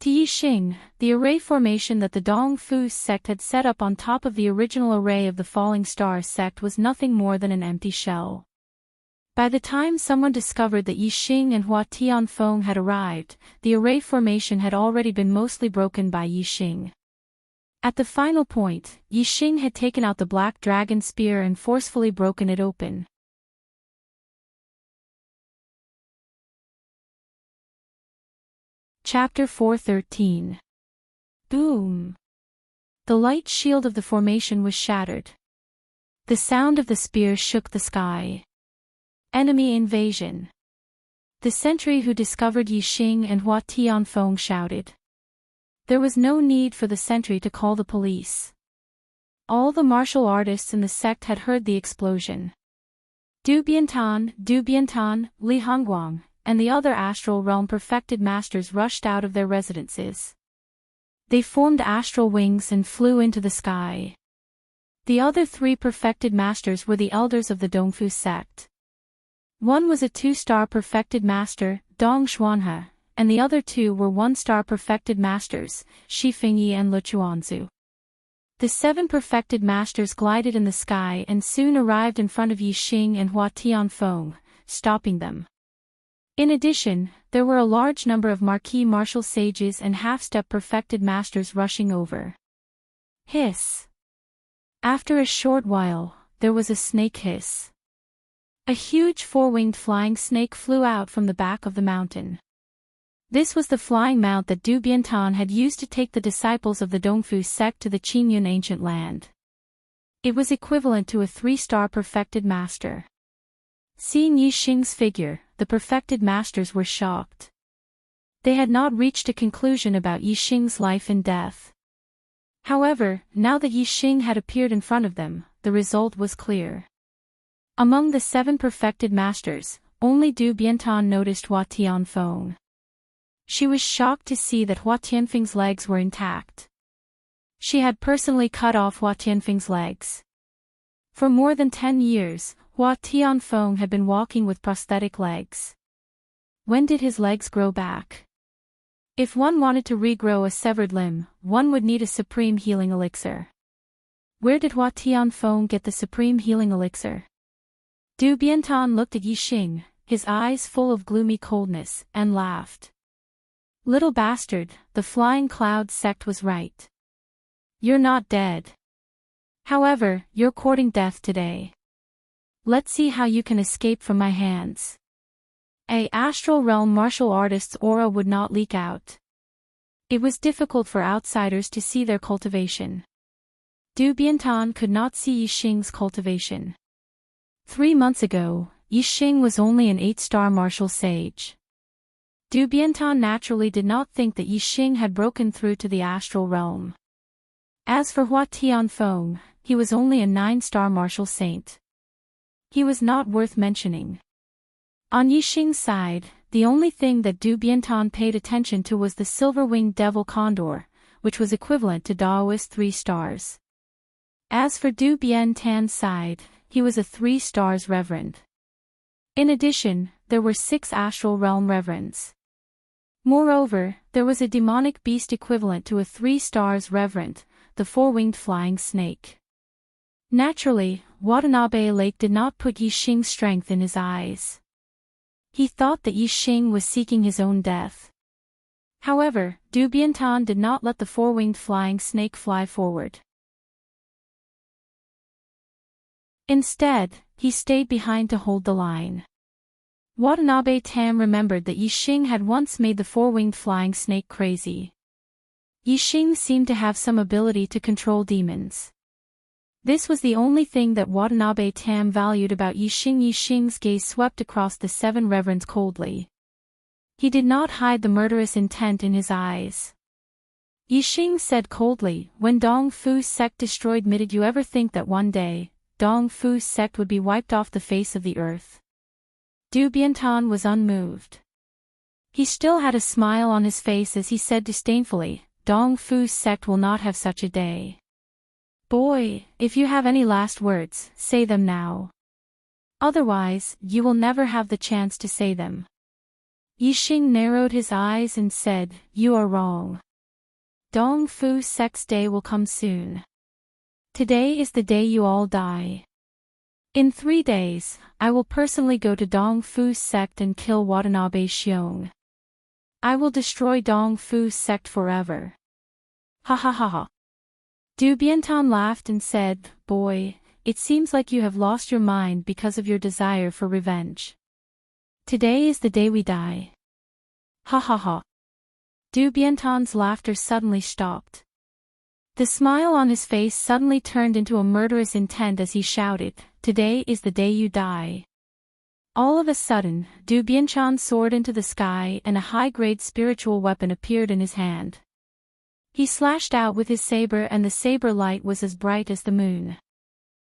To Yixing, the array formation that the Dongfu sect had set up on top of the original array of the Falling Star sect was nothing more than an empty shell. By the time someone discovered that Yixing and Hua Tianfeng had arrived, the array formation had already been mostly broken by Yixing. At the final point, Yixing had taken out the Black Dragon Spear and forcefully broken it open. Chapter 413. Boom! The light shield of the formation was shattered. The sound of the spear shook the sky. Enemy invasion. The sentry who discovered Yixing and Hua Tianfeng shouted. There was no need for the sentry to call the police. All the martial artists in the sect had heard the explosion. Du Biantan, Li Hongguang, and the other astral realm perfected masters rushed out of their residences. They formed astral wings and flew into the sky. The other 3 perfected masters were the elders of the Dongfu sect. One was a 2-star perfected master, Dong Xuanhe, and the other 2 were 1-star perfected masters, Shi Fingyi and Le Chuanzu. The 7 perfected masters glided in the sky and soon arrived in front of Yixing and Hua Tianfeng, stopping them. In addition, there were a large number of marquis martial sages and half-step perfected masters rushing over. Hiss. After a short while, there was a snake hiss. A huge 4-winged flying snake flew out from the back of the mountain. This was the flying mount that Du Biantan had used to take the disciples of the Dongfu sect to the Qingyun ancient land. It was equivalent to a 3-star perfected master. Seeing Yixing's figure, the perfected masters were shocked. They had not reached a conclusion about Yixing's life and death. However, now that Yixing had appeared in front of them, the result was clear. Among the 7 perfected masters, only Du Biantan noticed Hua Tianfeng. She was shocked to see that Hua Tianfeng's legs were intact. She had personally cut off Hua Tianfeng's legs. For more than 10 years, Hua Tianfeng had been walking with prosthetic legs. When did his legs grow back? If one wanted to regrow a severed limb, one would need a supreme healing elixir. Where did Hua Tianfeng get the supreme healing elixir? Du Biantan looked at Yixing, his eyes full of gloomy coldness, and laughed. Little bastard, the Flying Cloud sect was right. You're not dead. However, you're courting death today. Let's see how you can escape from my hands. A astral realm martial artist's aura would not leak out. It was difficult for outsiders to see their cultivation. Du Biantan could not see Yixing's cultivation. 3 months ago, Yixing was only an 8-star martial sage. Du Biantan naturally did not think that Yixing had broken through to the astral realm. As for Hua Tianfeng, he was only a 9-star martial saint. He was not worth mentioning. On Yixing's side, the only thing that Du Biantan paid attention to was the silver-winged devil condor, which was equivalent to Daoist 3 stars. As for Du Biantan's side, he was a 3 stars reverend. In addition, there were 6 astral realm reverends. Moreover, there was a demonic beast equivalent to a 3 stars reverend, the 4-winged flying snake. Naturally, Watanabe Lake did not put Yixing's strength in his eyes. He thought that Yixing was seeking his own death. However, Du Biantan did not let the 4-winged flying snake fly forward. Instead, he stayed behind to hold the line. Watanabe Tam remembered that Yixing had once made the 4-winged flying snake crazy. Yixing seemed to have some ability to control demons. This was the only thing that Watanabe Tam valued about Yixing. Yixing's gaze swept across the 7 reverends coldly. He did not hide the murderous intent in his eyes. Yixing said coldly, "When Dong Fu's sect destroyed me, did you ever think that one day, Dong Fu's sect would be wiped off the face of the earth?" Du Biantan was unmoved. He still had a smile on his face as he said disdainfully, "Dong Fu's sect will not have such a day. Boy, if you have any last words, say them now. Otherwise, you will never have the chance to say them." Yixing narrowed his eyes and said, "You are wrong. Dong Fu's sect's day will come soon. Today is the day you all die. In 3 days, I will personally go to Dong Fu's sect and kill Watanabe Xiong. I will destroy Dong Fu's sect forever." Ha ha ha ha. Du Biantan laughed and said, "Boy, it seems like you have lost your mind because of your desire for revenge. Today is the day we die." Ha ha ha. Du Biantan's laughter suddenly stopped. The smile on his face suddenly turned into a murderous intent as he shouted, "Today is the day you die." All of a sudden, Du Biantan soared into the sky and a high-grade spiritual weapon appeared in his hand. He slashed out with his saber, and the saber light was as bright as the moon.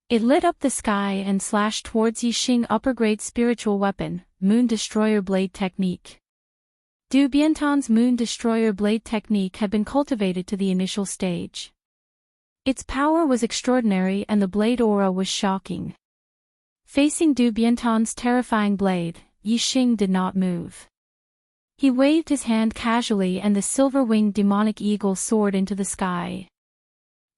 It lit up the sky and slashed towards Yixing upper-grade spiritual weapon, Moon Destroyer Blade Technique. Du Biantan's Moon Destroyer Blade Technique had been cultivated to the initial stage. Its power was extraordinary and the blade aura was shocking. Facing Du Biantan's terrifying blade, Yixing did not move. He waved his hand casually and the silver-winged demonic eagle soared into the sky.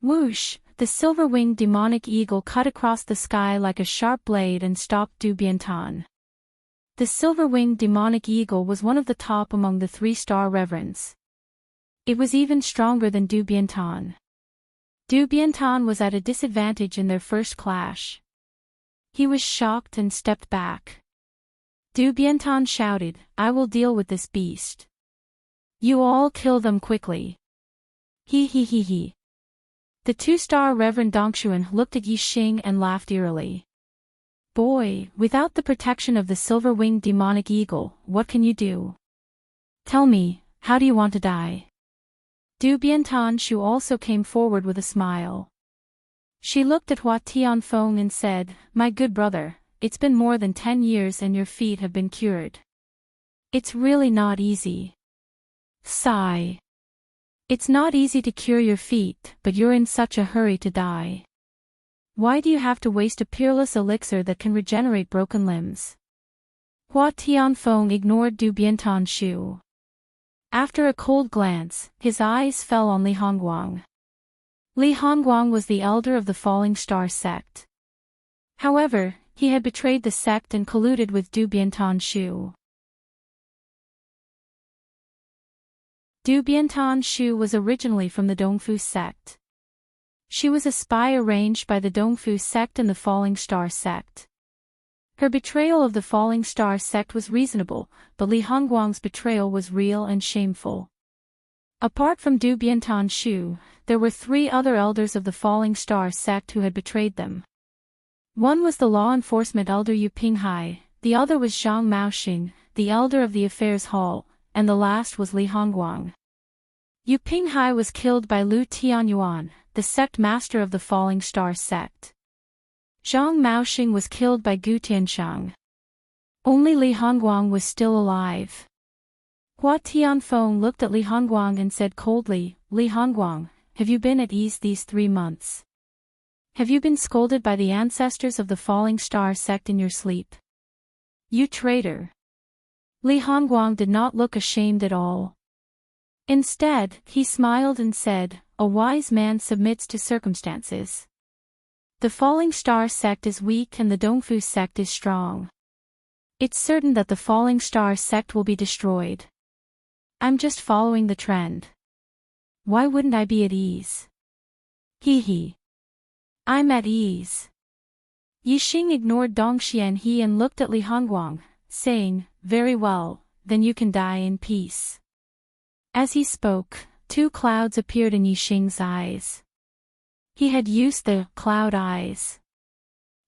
Whoosh! The silver-winged demonic eagle cut across the sky like a sharp blade and stopped Du Biantan. The silver-winged demonic eagle was one of the top among the 3-star reverends. It was even stronger than Du Biantan. Du Biantan was at a disadvantage in their first clash. He was shocked and stepped back. Du Biantan shouted, "I will deal with this beast. You all kill them quickly." He. The 2-star Reverend Dongshuan looked at Yixing and laughed eerily. "Boy, without the protection of the silver-winged demonic eagle, what can you do? Tell me, how do you want to die?" Du Biantan Shu also came forward with a smile. She looked at Hua Tianfeng and said, "My good brother, it's been more than 10 years and your feet have been cured. It's really not easy." Sigh. "It's not easy to cure your feet, but you're in such a hurry to die. Why do you have to waste a peerless elixir that can regenerate broken limbs?" Hua Tianfeng ignored Du Biantan Shu. After a cold glance, his eyes fell on Li Hongguang. Li Hongguang was the elder of the Falling Star sect. However, he had betrayed the sect and colluded with Du Biantan Shu. Du Biantan Shu was originally from the Dongfu sect. She was a spy arranged by the Dongfu sect and the Falling Star sect. Her betrayal of the Falling Star sect was reasonable, but Li Hongguang's betrayal was real and shameful. Apart from Du Biantan Shu, there were 3 other elders of the Falling Star sect who had betrayed them. One was the law enforcement elder Yu Pinghai, the other was Zhang Maoxing, the elder of the affairs hall, and the last was Li Hongguang. Yu Pinghai was killed by Lu Tianyuan, the sect master of the Falling Star sect. Zhang Maoxing was killed by Gu Tianshang. Only Li Hongguang was still alive. Hua Tianfeng looked at Li Hongguang and said coldly, "Li Hongguang, have you been at ease these 3 months? Have you been scolded by the ancestors of the Falling Star sect in your sleep? You traitor." Li Hongguang did not look ashamed at all. Instead, he smiled and said, "A wise man submits to circumstances. The Falling Star sect is weak and the Dongfu sect is strong. It's certain that the Falling Star sect will be destroyed. I'm just following the trend. Why wouldn't I be at ease? He. I'm at ease." Yixing ignored Dongxian He and looked at Li Hongguang, saying, "Very well, then you can die in peace." As he spoke, 2 clouds appeared in Yixing's eyes. He had used the cloud eyes.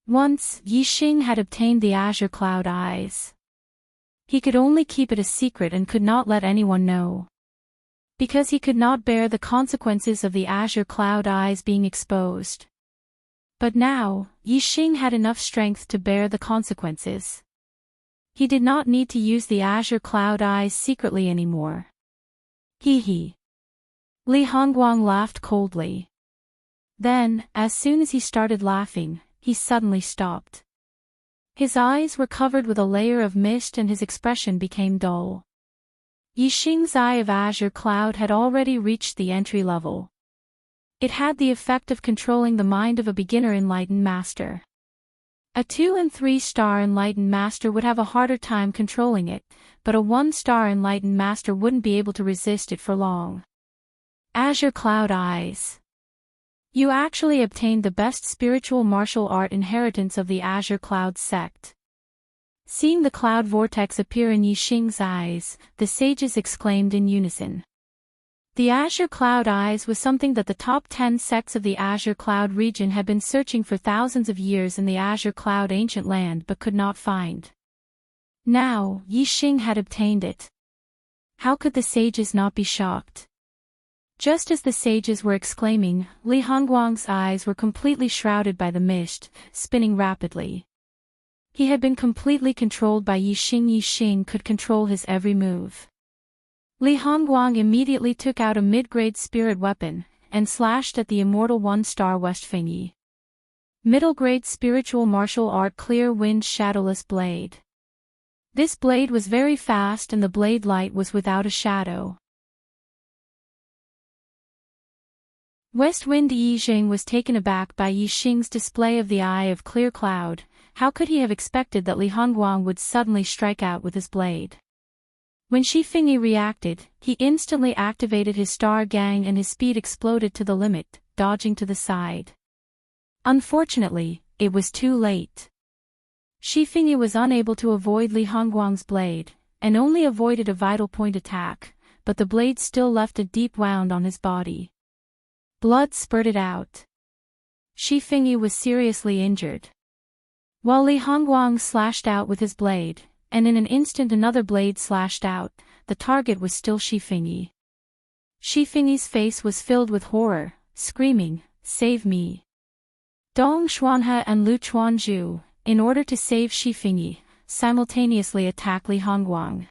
Once, Yixing had obtained the azure cloud eyes. He could only keep it a secret and could not let anyone know. Because he could not bear the consequences of the azure cloud eyes being exposed. But now, Yixing had enough strength to bear the consequences. He did not need to use the azure cloud eyes secretly anymore. He. Li Hongguang laughed coldly. Then, as soon as he started laughing, he suddenly stopped. His eyes were covered with a layer of mist and his expression became dull. Yixing's eye of azure cloud had already reached the entry level. It had the effect of controlling the mind of a beginner enlightened master. A 2- and 3-star enlightened master would have a harder time controlling it, but a 1-star enlightened master wouldn't be able to resist it for long. Azure cloud eyes. You actually obtained the best spiritual martial art inheritance of the Azure Cloud sect. Seeing the cloud vortex appear in Yixing's eyes, the sages exclaimed in unison. The Azure Cloud Eyes was something that the top 10 sects of the Azure Cloud region had been searching for thousands of years in the Azure Cloud ancient land but could not find. Now, Yixing had obtained it. How could the sages not be shocked? Just as the sages were exclaiming, Li Hongguang's eyes were completely shrouded by the mist, spinning rapidly. He had been completely controlled by Yixing. Yixing could control his every move. Li Hongguang immediately took out a mid-grade spirit weapon, and slashed at the immortal one-star Westfingy. Middle-grade spiritual martial art clear wind shadowless blade. This blade was very fast and the blade light was without a shadow. West Wind Yixing was taken aback by Yixing's display of the Eye of Clear Cloud. How could he have expected that Li Hongguang would suddenly strike out with his blade? When Shi Fingyi reacted, he instantly activated his Star Gang and his speed exploded to the limit, dodging to the side. Unfortunately, it was too late. Shi Fingyi was unable to avoid Li Hongguang's blade, and only avoided a vital point attack, but the blade still left a deep wound on his body. Blood spurted out. Shi Fingyi was seriously injured. While Li Hongguang slashed out with his blade, and in an instant another blade slashed out, the target was still Shi Fingyi. Shi Fingyi's face was filled with horror, screaming, "Save me!" Dong Xuanhe and Lu Chuanzhu, in order to save Shi Fingyi, simultaneously attacked Li Hongguang.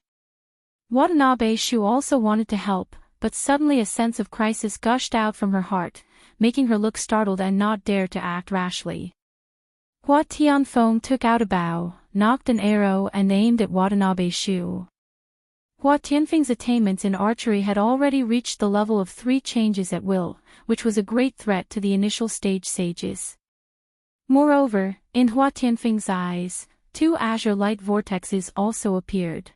Watanabe Shu also wanted to help, but suddenly a sense of crisis gushed out from her heart, making her look startled and not dare to act rashly. Hua Tianfeng took out a bow, knocked an arrow and aimed at Watanabe Shu. Hua Tianfeng's attainments in archery had already reached the level of 3 changes at will, which was a great threat to the initial stage sages. Moreover, in Hua Tianfeng's eyes, 2 azure light vortexes also appeared.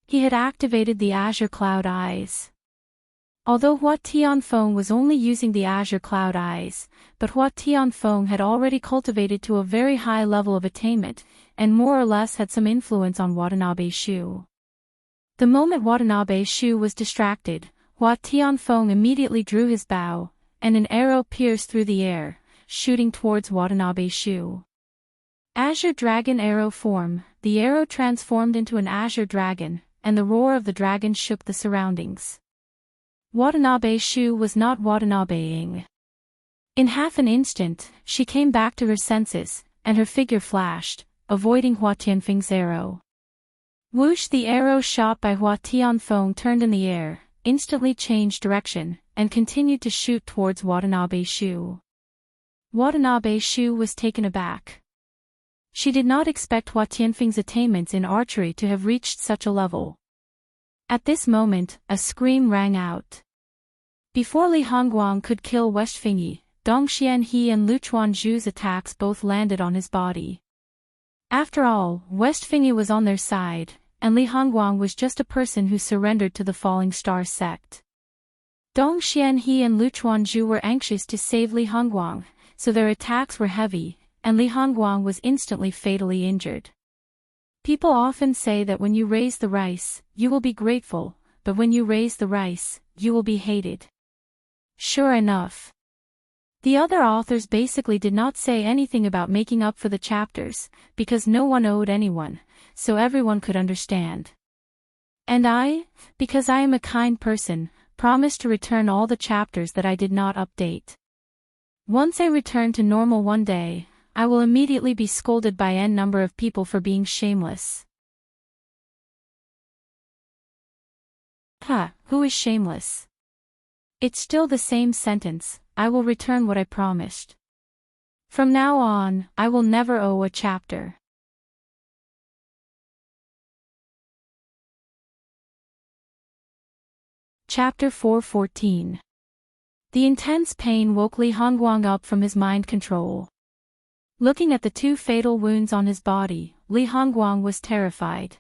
He had activated the azure cloud eyes. Although Hua Tianfeng was only using the azure cloud eyes, but Hua Tianfeng had already cultivated to a very high level of attainment, and more or less had some influence on Watanabe Shu. The moment Watanabe Shu was distracted, Hua Tianfeng immediately drew his bow, and an arrow pierced through the air, shooting towards Watanabe Shu. Azure Dragon Arrow form, the arrow transformed into an azure dragon, and the roar of the dragon shook the surroundings. Watanabe Shu was not Watanabeing. In half an instant, she came back to her senses, and her figure flashed, avoiding Hua Tianfeng's arrow. Whoosh! The arrow shot by Hua Tianfeng turned in the air, instantly changed direction, and continued to shoot towards Watanabe Shu. Watanabe Shu was taken aback. She did not expect Hua Tianfeng's attainments in archery to have reached such a level. At this moment, a scream rang out. Before Li Hongguang could kill Westfingy, Dong Xianhe and Lu Chuanzhu's attacks both landed on his body. After all, Westfingy was on their side, and Li Hongguang was just a person who surrendered to the Falling Star sect. Dong Xianhe and Lu Chuanzhu were anxious to save Li Hongguang, so their attacks were heavy, and Li Hongguang was instantly fatally injured. People often say that when you raise the rice, you will be grateful, but when you raise the rice, you will be hated. Sure enough. The other authors basically did not say anything about making up for the chapters, because no one owed anyone, so everyone could understand. And I, because I am a kind person, promised to return all the chapters that I did not update. Once I return to normal one day, I will immediately be scolded by n number of people for being shameless. Who is shameless? It's still the same sentence, I will return what I promised. From now on, I will never owe a chapter. Chapter 414. The intense pain woke Li Hongguang up from his mind control. Looking at the 2 fatal wounds on his body, Li Hongguang was terrified.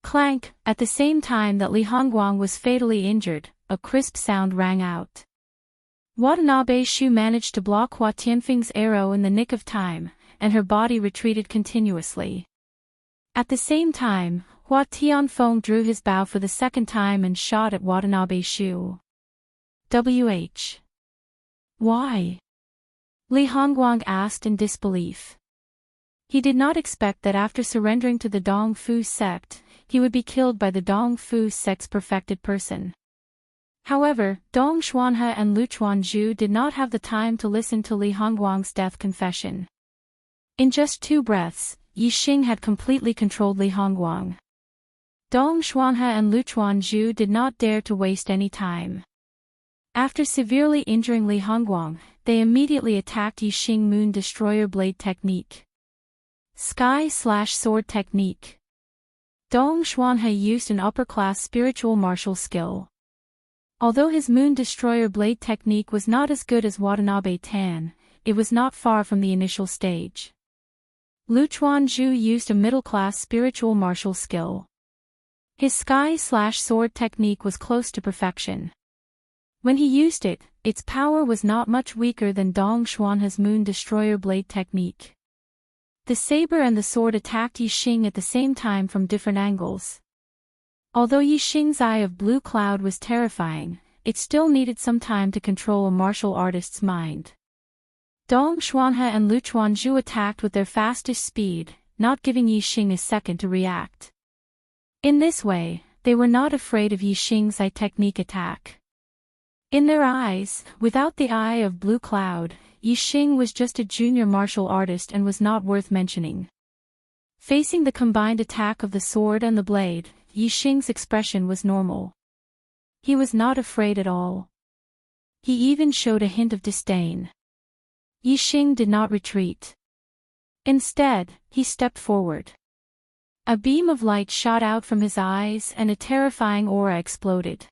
Clank! At the same time that Li Hongguang was fatally injured, a crisp sound rang out. Watanabe Shu managed to block Hua Tianfeng's arrow in the nick of time, and her body retreated continuously. At the same time, Hua Tianfeng drew his bow for the second time and shot at Watanabe Shu. Why? Li Hongguang asked in disbelief. He did not expect that after surrendering to the Dong Fu sect, he would be killed by the Dong Fu sect's perfected person. However, Dong Xuanhe and Lu Chuanzhu did not have the time to listen to Li Hongguang's death confession. In just 2 breaths, Yi Xing had completely controlled Li Hongguang. Dong Xuanhe and Lu Chuanzhu did not dare to waste any time. After severely injuring Li Hongguang, they immediately attacked Yi Xing Moon Destroyer Blade Technique. Sky/Sword Technique. Dong Xuanhe used an upper-class spiritual martial skill. Although his Moon Destroyer Blade Technique was not as good as Watanabe Tan, it was not far from the initial stage. Lu Chuanzhu used a middle-class spiritual martial skill. His Sky/Sword Technique was close to perfection. When he used it, its power was not much weaker than Dong Xuanhe's Moon Destroyer Blade Technique. The saber and the sword attacked Yi Xing at the same time from different angles. Although Yi Xing's Eye of Blue Cloud was terrifying, it still needed some time to control a martial artist's mind. Dong Xuanhe and Lu Chuanzhu attacked with their fastest speed, not giving Yi Xing a second to react. In this way, they were not afraid of Yi Xing's eye technique attack. In their eyes, without the Eye of Blue Cloud, Yi Xing was just a junior martial artist and was not worth mentioning. Facing the combined attack of the sword and the blade, Yi Xing's expression was normal. He was not afraid at all. He even showed a hint of disdain. Yi Xing did not retreat. Instead, he stepped forward. A beam of light shot out from his eyes and a terrifying aura exploded.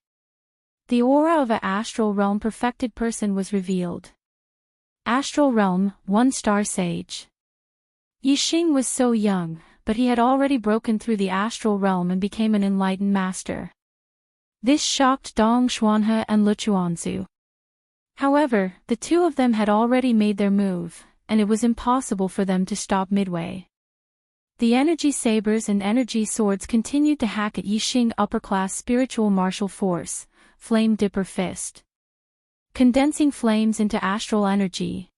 The aura of an astral realm perfected person was revealed. Astral Realm, 1-star Sage. Yi Xing was so young, but he had already broken through the astral realm and became an enlightened master. This shocked Dong Xuanhe and Lu Chuanzhu. However, the 2 of them had already made their move, and it was impossible for them to stop midway. The energy sabers and energy swords continued to hack at Yi Xing upper-class spiritual martial force, Flame Dipper Fist. Condensing flames into astral energy.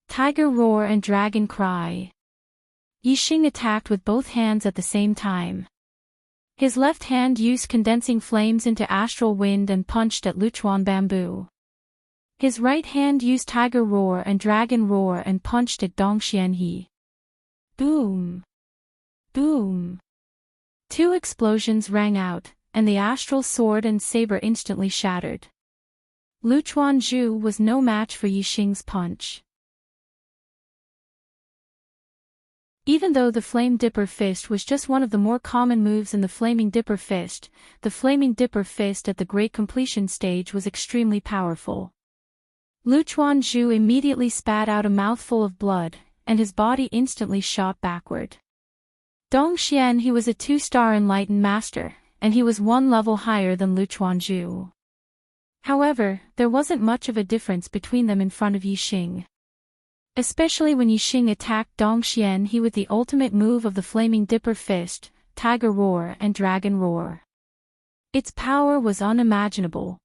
Tiger Roar and Dragon Cry. Yi Xing attacked with both hands at the same time. His left hand used condensing flames into astral wind and punched at Luchuan Bamboo. His right hand used Tiger Roar and Dragon Roar and punched at Dong Xianhe. Boom! Boom! 2 explosions rang out, and the astral sword and saber instantly shattered. Lu Chuanzhu was no match for Yi Xing's punch. Even though the Flame Dipper Fist was just one of the more common moves in the Flaming Dipper Fist, the Flaming Dipper Fist at the Great Completion stage was extremely powerful. Lu Chuanzhu immediately spat out a mouthful of blood, and his body instantly shot backward. Dong Xianhe was a 2-star enlightened master, and he was 1 level higher than Lu Chuanzhu. However, there wasn't much of a difference between them in front of Yi Xing. Especially when Yi Xing attacked Dong Xianhe with the ultimate move of the Flaming Dipper Fist, Tiger Roar and Dragon Roar. Its power was unimaginable.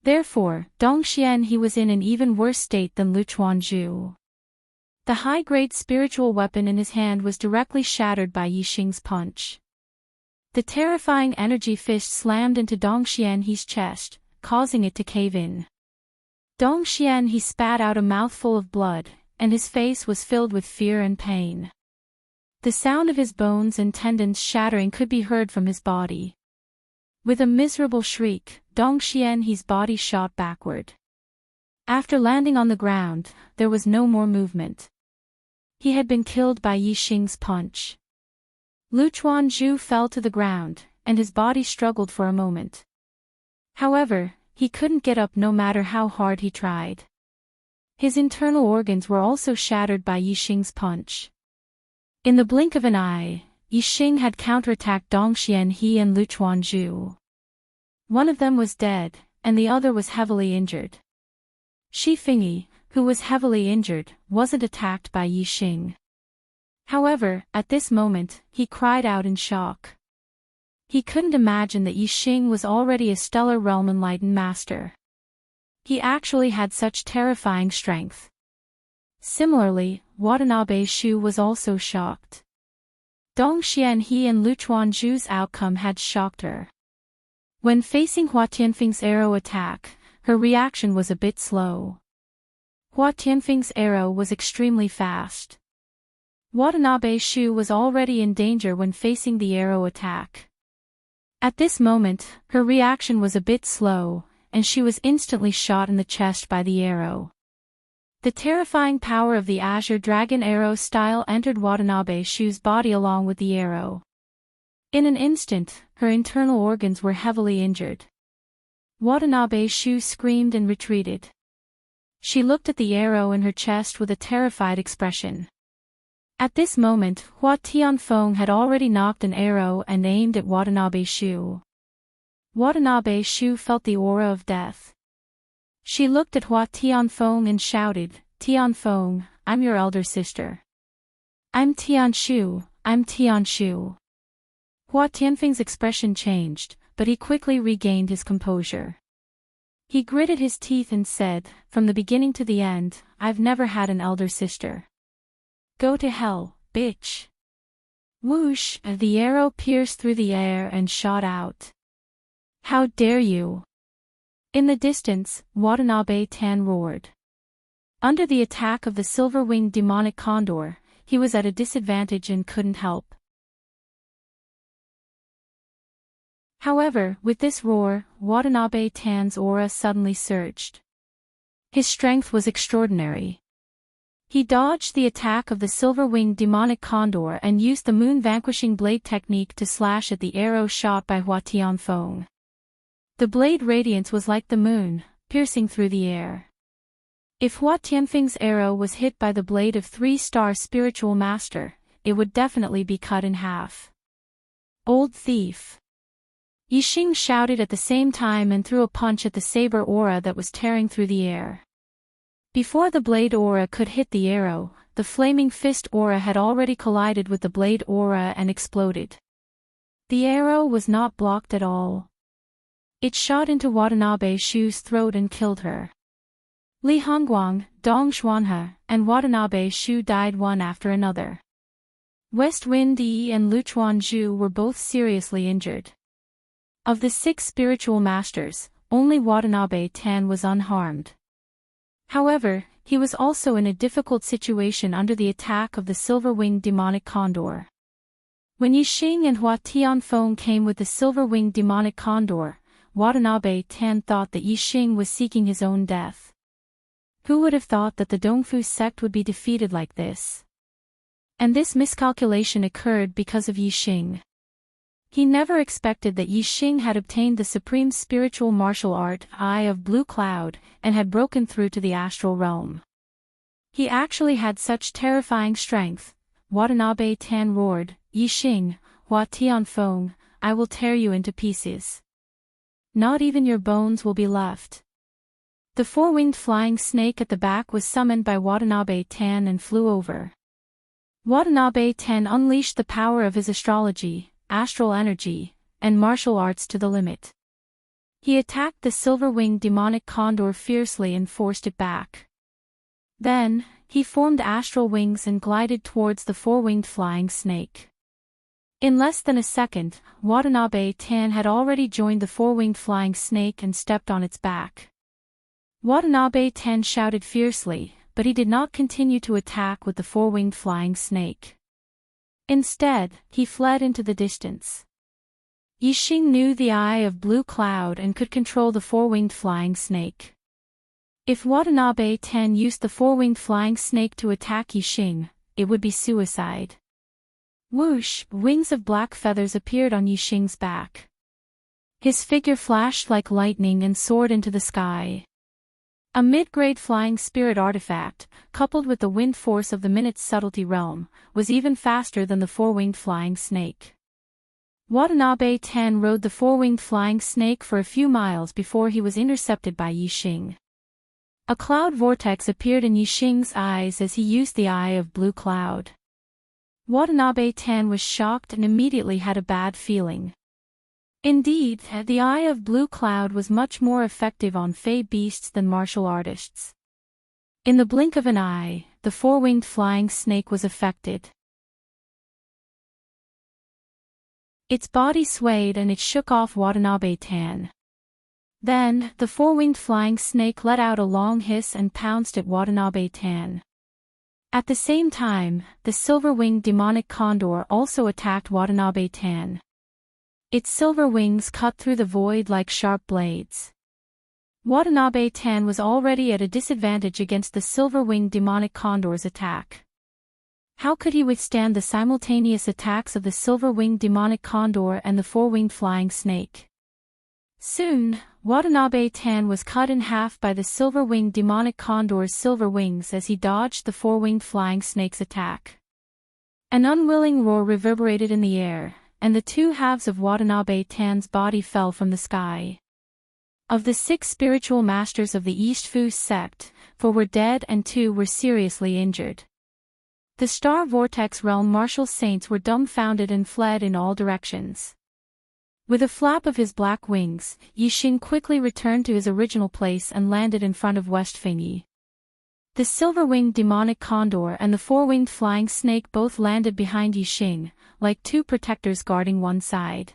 Therefore, Dong Xianhe was in an even worse state than Lu Chuanzhu. The high-grade spiritual weapon in his hand was directly shattered by Yi Xing's punch. The terrifying energy fist slammed into Dong Xianhe's chest, causing it to cave in. Dong Xianhe spat out a mouthful of blood, and his face was filled with fear and pain. The sound of his bones and tendons shattering could be heard from his body. With a miserable shriek, Dong Xianhe's body shot backward. After landing on the ground, there was no more movement. He had been killed by Yi Xing's punch. Lu Chuanzhu fell to the ground, and his body struggled for a moment. However, he couldn't get up no matter how hard he tried. His internal organs were also shattered by Yi Xing's punch. In the blink of an eye, Yi Xing had counterattacked Dong Xianhe and Lu Chuanzhu. One of them was dead, and the other was heavily injured. Shi Fingyi, who was heavily injured, wasn't attacked by Yi Xing. However, at this moment, he cried out in shock. He couldn't imagine that Yi Xing was already a stellar realm enlightened master. He actually had such terrifying strength. Similarly, Watanabe Shu was also shocked. Dong Xianhe and Lu Chuanzhu's outcome had shocked her. When facing Hua Tianfeng's arrow attack, her reaction was a bit slow. Hua Tianfeng's arrow was extremely fast. Watanabe Shu was already in danger when facing the arrow attack. At this moment, her reaction was a bit slow, and she was instantly shot in the chest by the arrow. The terrifying power of the Azure Dragon arrow style entered Watanabe Shu's body along with the arrow. In an instant, her internal organs were heavily injured. Watanabe Shu screamed and retreated. She looked at the arrow in her chest with a terrified expression. At this moment, Hua Tianfeng had already knocked an arrow and aimed at Watanabe Shu. Watanabe Shu felt the aura of death. She looked at Hua Tianfeng and shouted, "Tianfeng, I'm your elder sister. I'm Tianshu, I'm Tianshu." Hua Tianfeng's expression changed, but he quickly regained his composure. He gritted his teeth and said, "From the beginning to the end, I've never had an elder sister. Go to hell, bitch." Whoosh, the arrow pierced through the air and shot out. "How dare you!" In the distance, Watanabe Tan roared. Under the attack of the silver-winged demonic condor, he was at a disadvantage and couldn't help. However, with this roar, Watanabe Tan's aura suddenly surged. His strength was extraordinary. He dodged the attack of the silver-winged demonic condor and used the moon-vanquishing blade technique to slash at the arrow shot by Hua Tianfeng. The blade radiance was like the moon, piercing through the air. If Hua Tianfeng's arrow was hit by the blade of 3-star spiritual master, it would definitely be cut in half. "Old thief!" Yixing shouted at the same time and threw a punch at the saber aura that was tearing through the air. Before the blade aura could hit the arrow, the flaming fist aura had already collided with the blade aura and exploded. The arrow was not blocked at all. It shot into Watanabe Shu's throat and killed her. Li Hongguang, Dong Xuanhe, and Watanabe Shu died one after another. West Wind Yi and Luchuan Zhu were both seriously injured. Of the 6 spiritual masters, only Watanabe Tan was unharmed. However, he was also in a difficult situation under the attack of the silver-winged demonic condor. When Yixing and Hua Tianfeng came with the silver-winged demonic condor, Watanabe Tan thought that Yixing was seeking his own death. Who would have thought that the Dongfu sect would be defeated like this? And this miscalculation occurred because of Yixing. He never expected that Yixing had obtained the supreme spiritual martial art, Eye of Blue Cloud, and had broken through to the astral realm. He actually had such terrifying strength. Watanabe Tan roared, "Yixing, Hua Tianfeng, I will tear you into pieces. Not even your bones will be left." The 4-winged flying snake at the back was summoned by Watanabe Tan and flew over. Watanabe Tan unleashed the power of his astrology, astral energy, and martial arts to the limit. He attacked the silver-winged demonic condor fiercely and forced it back. Then, he formed astral wings and glided towards the 4-winged flying snake. In less than a second, Watanabe Tan had already joined the 4-winged flying snake and stepped on its back. Watanabe Tan shouted fiercely, but he did not continue to attack with the 4-winged flying snake. Instead, he fled into the distance. Yixing knew the Eye of Blue Cloud and could control the 4-winged flying snake. If Watanabe Tan used the 4-winged flying snake to attack Yixing, it would be suicide. Whoosh, wings of black feathers appeared on Yixing's back. His figure flashed like lightning and soared into the sky. A mid-grade flying spirit artifact, coupled with the wind force of the minute's subtlety realm, was even faster than the 4-winged flying snake. Watanabe Tan rode the 4-winged flying snake for a few miles before he was intercepted by Yixing. A cloud vortex appeared in Yixing's eyes as he used the Eye of Blue Cloud. Watanabe Tan was shocked and immediately had a bad feeling. Indeed, the Eye of Blue Cloud was much more effective on fey beasts than martial artists. In the blink of an eye, the 4-winged flying snake was affected. Its body swayed and it shook off Watanabe Tan. Then, the four-winged flying snake let out a long hiss and pounced at Watanabe Tan. At the same time, the silver-winged demonic condor also attacked Watanabe Tan. Its silver wings cut through the void like sharp blades. Watanabe Tan was already at a disadvantage against the silver-winged demonic condor's attack. How could he withstand the simultaneous attacks of the silver-winged demonic condor and the four-winged flying snake? Soon, Watanabe Tan was cut in half by the silver-winged demonic condor's silver wings as he dodged the four-winged flying snake's attack. An unwilling roar reverberated in the air, and the two halves of Watanabe Tan's body fell from the sky. Of the 6 spiritual masters of the East Fu sect, 4 were dead and 2 were seriously injured. The Star Vortex Realm martial saints were dumbfounded and fled in all directions. With a flap of his black wings, Yixing quickly returned to his original place and landed in front of Westfingy. The silver-winged demonic condor and the four-winged flying snake both landed behind Yixing, like 2 protectors guarding one side.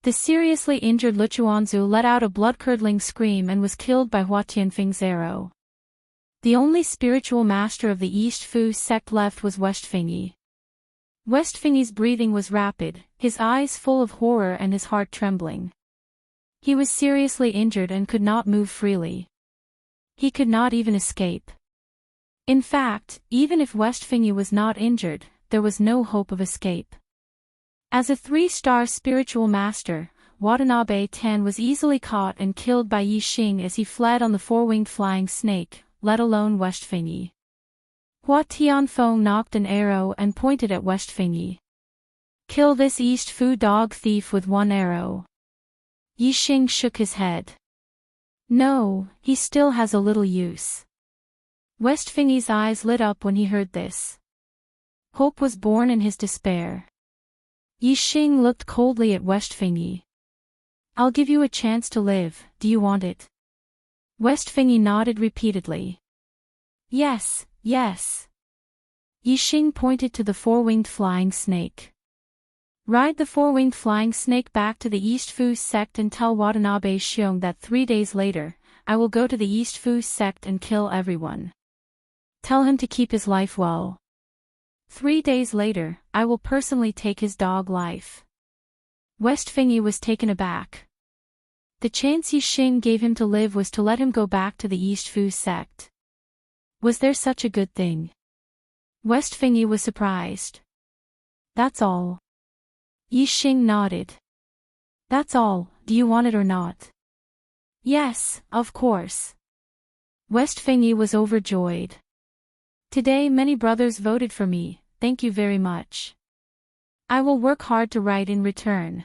The seriously injured Luchuanzu let out a blood-curdling scream and was killed by Hua Tianfeng's arrow. The only spiritual master of the East Fu sect left was Westfingy. Westfingy's breathing was rapid, his eyes full of horror and his heart trembling. He was seriously injured and could not move freely. He could not even escape. In fact, even if Westfingy was not injured, there was no hope of escape. As a 3-star spiritual master, Watanabe Tan was easily caught and killed by Yixing as he fled on the four-winged flying snake, let alone Westfingy. Hua Tianfeng knocked an arrow and pointed at Westfingy. Kill this East Fu dog thief with 1 arrow. Yixing shook his head. No, he still has a little use. Westfingy's eyes lit up when he heard this. Hope was born in his despair. Yixing looked coldly at Westfingy. I'll give you a chance to live, do you want it? Westfingy nodded repeatedly. Yes, yes. Yixing pointed to the four-winged flying snake. Ride the four-winged flying snake back to the East Fu sect and tell Watanabe Xiong that 3 days later, I will go to the East Fu sect and kill everyone. Tell him to keep his life well. 3 days later, I will personally take his dog life. Westfingy was taken aback. The chance Yixing gave him to live was to let him go back to the East Fu sect. Was there such a good thing? Westfingy was surprised. That's all. Yixing nodded. That's all, do you want it or not? Yes, of course. Westfingy was overjoyed. Today many brothers voted for me, thank you very much. I will work hard to write in return.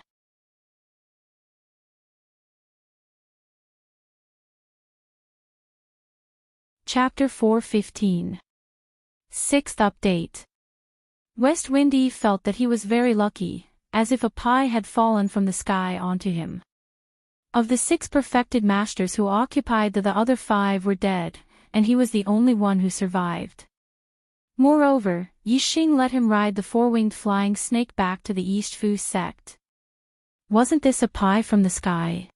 Chapter 4:15. 6th update. Westfingy felt that he was very lucky, as if a pie had fallen from the sky onto him. Of the 6 perfected masters who occupied the other 5 were dead, and he was the only one who survived. Moreover, Yixing let him ride the four-winged flying snake back to the East Fu sect. Wasn't this a pie from the sky?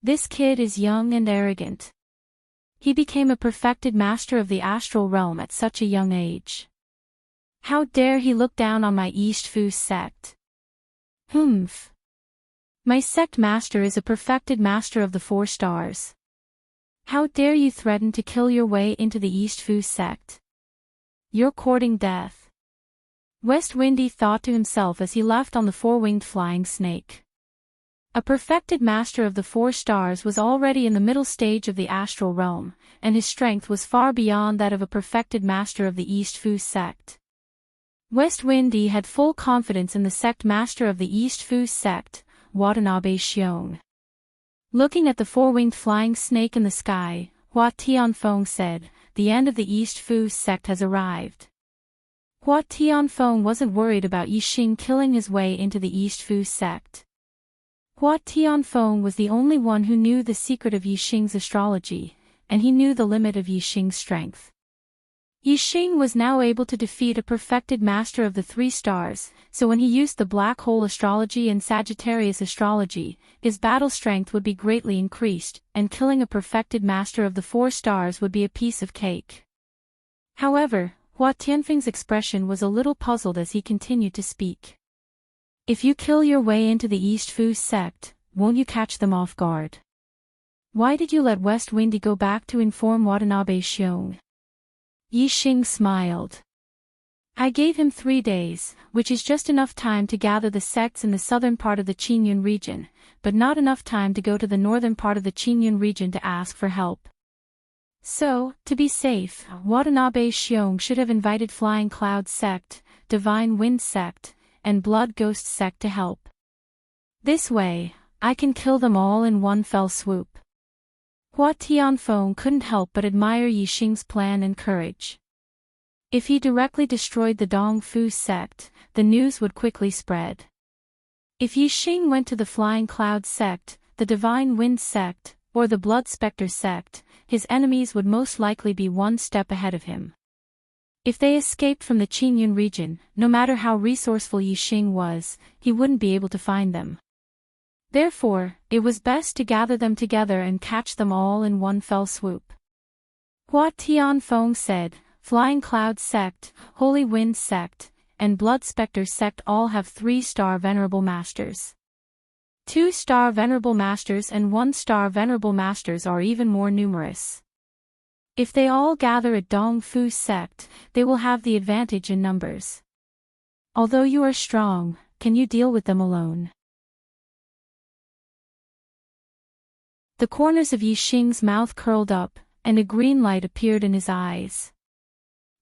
This kid is young and arrogant. He became a perfected master of the astral realm at such a young age. How dare he look down on my East Fu sect? Humph. My sect master is a perfected master of the 4 stars. How dare you threaten to kill your way into the East Fu sect? You're courting death. Westfingy thought to himself as he left on the four-winged flying snake. A perfected master of the 4 stars was already in the middle stage of the astral realm, and his strength was far beyond that of a perfected master of the East Fu sect. Westfingy had full confidence in the sect master of the East Fu sect, Watanabe Xiong. Looking at the four-winged flying snake in the sky, Hua Tianfeng said, "The end of the East Fu sect has arrived." Hua Tianfeng wasn't worried about Yixing killing his way into the East Fu sect. Hua Tianfeng was the only one who knew the secret of Yixing's astrology, and he knew the limit of Yixing's strength. Yixing was now able to defeat a perfected master of the 3 stars, so when he used the black hole astrology and Sagittarius astrology, his battle strength would be greatly increased, and killing a perfected master of the 4 stars would be a piece of cake. However, Hua Tianfeng's expression was a little puzzled as he continued to speak. If you kill your way into the East Fu sect, won't you catch them off guard? Why did you let West Windy go back to inform Watanabe Xiong? Yixing smiled. I gave him 3 days, which is just enough time to gather the sects in the southern part of the Qingyun region, but not enough time to go to the northern part of the Qingyun region to ask for help. So, to be safe, Watanabe Xiong should have invited Flying Cloud sect, Divine Wind sect, and Blood Ghost sect to help. This way, I can kill them all in one fell swoop. Hua Tianfeng couldn't help but admire Yixing's plan and courage. If he directly destroyed the Dong Fu sect, the news would quickly spread. If Yixing went to the Flying Cloud sect, the Divine Wind sect, or the Blood Spectre sect, his enemies would most likely be one step ahead of him. If they escaped from the Qingyun region, no matter how resourceful Yixing was, he wouldn't be able to find them. Therefore, it was best to gather them together and catch them all in one fell swoop. Hua Tianfeng said, Flying Cloud sect, Holy Wind sect, and Blood Spectre sect all have 3-star Venerable Masters. 2-star Venerable Masters and 1-star Venerable Masters are even more numerous. If they all gather at Dong Fu sect, they will have the advantage in numbers. Although you are strong, can you deal with them alone? The corners of Yixing's mouth curled up, and a green light appeared in his eyes.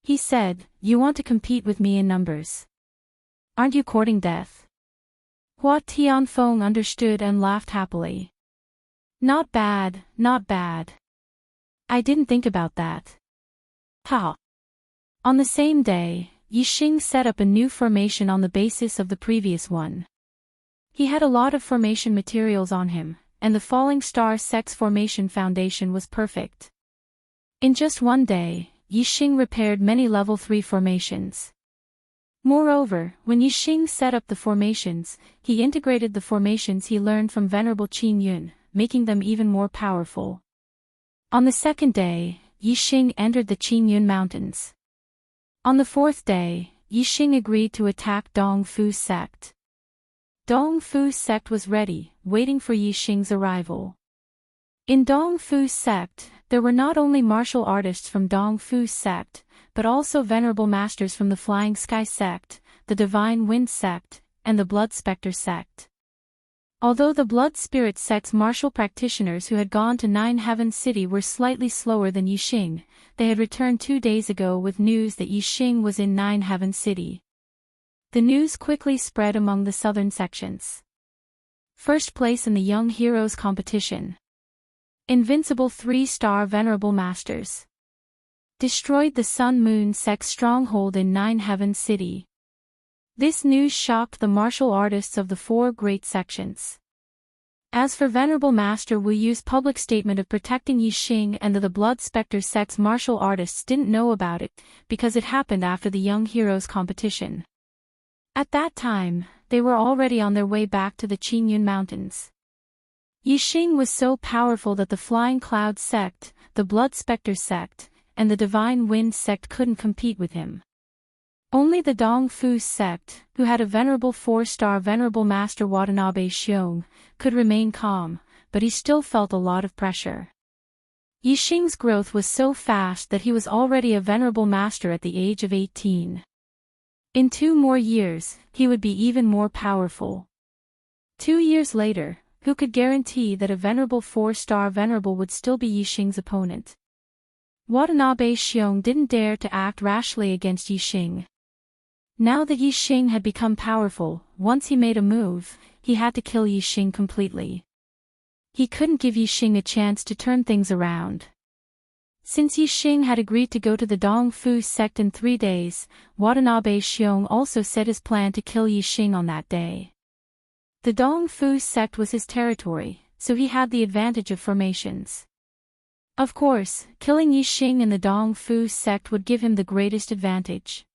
He said, You want to compete with me in numbers? Aren't you courting death? Hua Tianfeng understood and laughed happily. Not bad, not bad. I didn't think about that. Ha! On the same day, Yixing set up a new formation on the basis of the previous one. He had a lot of formation materials on him, and the Falling Star Sect's formation foundation was perfect. In just one day, Yixing repaired many level 3 formations. Moreover, when Yixing set up the formations, he integrated the formations he learned from Venerable Qingyun, making them even more powerful. On the 2nd day, Yixing entered the Qingyun Mountains. On the 4th day, Yixing agreed to attack Dong Fu sect. Dong Fu sect was ready, waiting for Yixing's arrival. In Dong Fu sect, there were not only martial artists from Dong Fu sect, but also venerable masters from the Flying Sky sect, the Divine Wind sect, and the Blood Spectre sect. Although the Blood Spirit sect's martial practitioners who had gone to Nine Heaven City were slightly slower than Yixing, they had returned 2 days ago with news that Yixing was in Nine Heaven City. The news quickly spread among the southern sections. First place in the Young Heroes competition. Invincible 3-star Venerable Masters. Destroyed the Sun Moon sect's stronghold in Nine Heaven City. This news shocked the martial artists of the 4 great sections. As for Venerable Master Wu Yu's public statement of protecting Yixing and the Blood Spectre sect's martial artists didn't know about it, because it happened after the Young Heroes competition. At that time, they were already on their way back to the Qingyun Mountains. Yixing was so powerful that the Flying Cloud sect, the Blood Spectre sect, and the Divine Wind sect couldn't compete with him. Only the Dong Fu sect, who had a venerable 4-star Venerable Master Watanabe Xiong, could remain calm, but he still felt a lot of pressure. Yixing's growth was so fast that he was already a Venerable Master at the age of 18. In 2 more years, he would be even more powerful. 2 years later, who could guarantee that a venerable 4-star Venerable would still be Yixing's opponent? Watanabe Xiong didn't dare to act rashly against Yixing. Now that Yixing had become powerful, once he made a move, he had to kill Yixing completely. He couldn't give Yixing a chance to turn things around. Since Yixing had agreed to go to the Dong Fu sect in 3 days, Watanabe Xiong also set his plan to kill Yixing on that day. The Dong Fu sect was his territory, so he had the advantage of formations. Of course, killing Yixing and the Dong Fu sect would give him the greatest advantage.